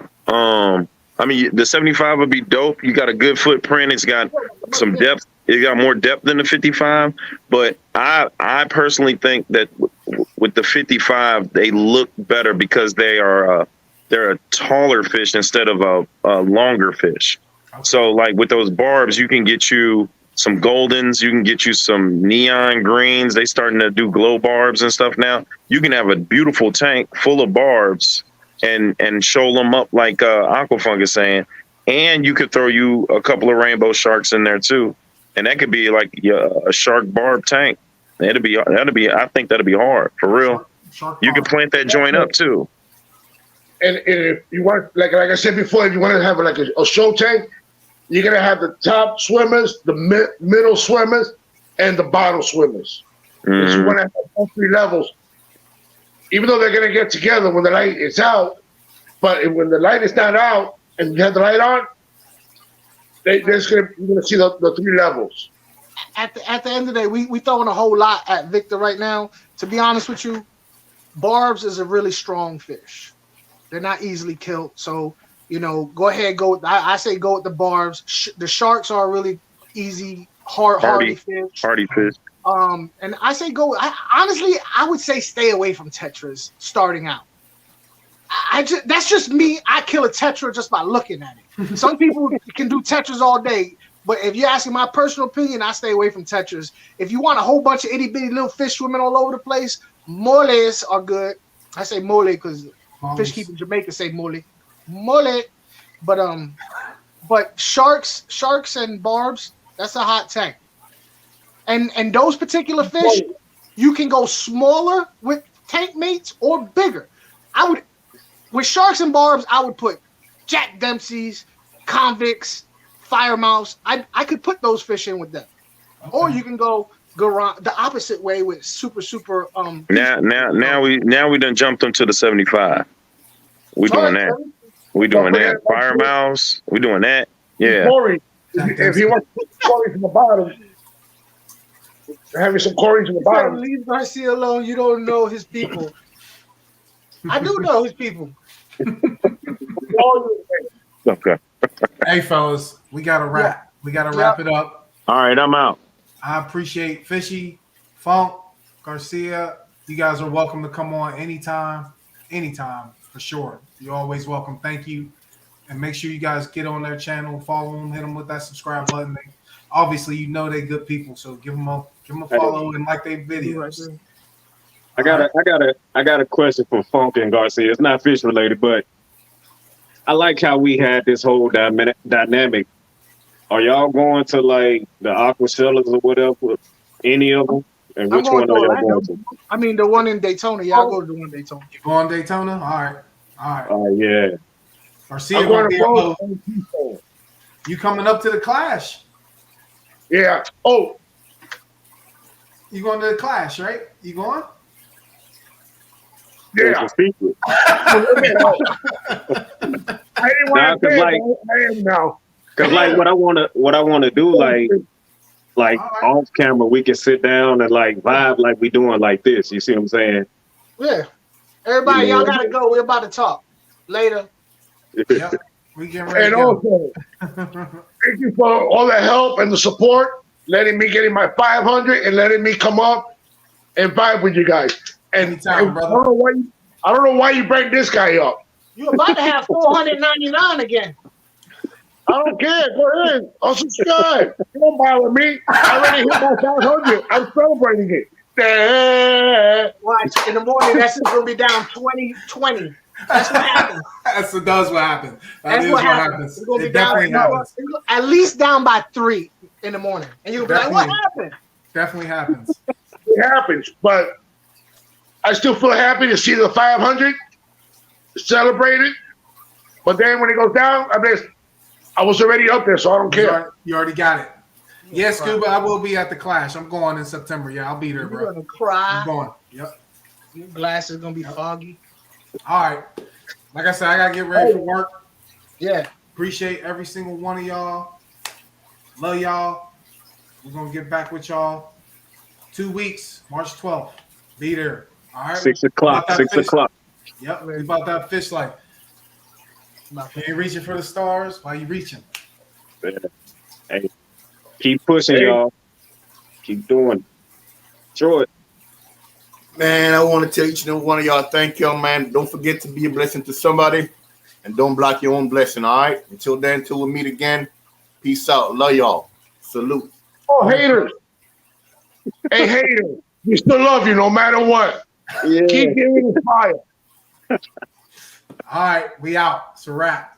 I mean, the 75 would be dope. You got a good footprint. It's got some depth. It got more depth than the 55. But I personally think that with the 55, they look better because they're a taller fish instead of a longer fish. So like with those barbs, you can get you some goldens, you can get you some neon greens. They starting to do glow barbs and stuff now. You can have a beautiful tank full of barbs and show them up like Aquafunk is saying. And you could throw you a couple of rainbow sharks in there too. And that could be like a shark barb tank. I think that'll be hard for real. You can plant that joint up too. And if you want, like I said before, if you want to have like a show tank, you're gonna have the top swimmers, the middle swimmers, and the bottom swimmers. Mm-hmm. So you want to have all 3 levels. Even though they're gonna get together when the light is out, but when the light is not out and you have the light on, you're gonna see the 3 levels. At the end of the day, we throwing a whole lot at Victor right now. To be honest with you, barbs is a really strong fish. They're not easily killed. So, go ahead, I say go with the barbs. The sharks are really easy, hardy fish. Hardy fish. And I say honestly, I would say stay away from tetras starting out. That's just me. I kill a tetra just by looking at it. Some people can do tetras all day, but if you're asking my personal opinion, I stay away from tetras. If you want a whole bunch of itty bitty little fish swimming all over the place, moles are good. I say mole because fish keep in Jamaica say mole. But sharks and barbs, that's a hot tank. And those particular fish, you can go smaller with tank mates or bigger. I would, with sharks and barbs, I would put Jack Dempsey's, convicts, fire mouse. I could put those fish in with them. Okay. Or you can go the opposite way with super. Now we done jumped them to the 75. We doing that. We doing that. Fire mouse. We doing that. Yeah. Corey, if he wants to put Corey from the bottom, having some Corey from the bottom. Leave Garcia alone. You don't know his people. I do know his people. Okay. Hey, fellas, we got to wrap. Yeah. We got to wrap it up. All right, I'm out. I appreciate Fishy, Funk, Garcia. You guys are welcome to come on anytime, for sure. You're always welcome. Thank you. And make sure you guys get on their channel, follow them, hit them with that subscribe button. Obviously, you know they're good people, so give them a follow and like their videos. I got a question for Funk and Garcia. It's not fish related, but I like how we had this whole dynamic. Are y'all going to like the Aqua Sellers or whatever? Any of them? And which one are y'all going to? I mean, the one in Daytona. Y'all go to the one in Daytona. You going to Daytona? All right. Yeah. Garcia going to be you coming up to the Clash? Yeah. Oh. You going to the Clash, right? You going? Yeah. I didn't want to say I am now. Cause like what I want to do, like right. Off camera, we can sit down and like vibe like we doing like this. You see what I'm saying? Yeah. Everybody, y'all gotta go. We're about to talk later. Yep. We get ready. And also, thank you for all the help and the support, letting me getting my 500 and letting me come up and vibe with you guys. And anytime, brother. I don't know why you bring this guy up. You're about to have 499 again. I don't care. Go ahead. I'll subscribe. Don't bother me. I already hit my 500. I'm celebrating it. Watch. In the morning, that's going to be down 20. That's what happens. That's what happens. That's what happens. It's going to be down. At least down by 3 in the morning. And you'll be like, what happened? Definitely happens. It happens. But I still feel happy to see the 500 celebrated. But then when it goes down, I was already up there, so I don't care. You already got it. Yes, Scuba, I will be at the Clash. I'm going in September. Yeah, I'll be there, bro. You're going to cry. I'm going. Yep. Your glass is going to be foggy. All right. Like I said, I got to get ready for work. Yeah. Appreciate every single one of y'all. Love y'all. We're going to get back with y'all 2 weeks, March 12th. Be there. All right. 6 o'clock. 6 o'clock. Yep. We about that fish life. You ain't reaching for the stars. Why you reaching? Hey, keep pushing, y'all. Keep doing it. Throw it. Man, I want to tell each and every one of y'all, thank y'all, man. Don't forget to be a blessing to somebody and don't block your own blessing, all right? Until then, until we meet again, peace out. Love y'all. Salute. Oh, haters. Hey, haters. We still love you no matter what. Yeah. Keep giving us fire. All right, we out. It's a wrap.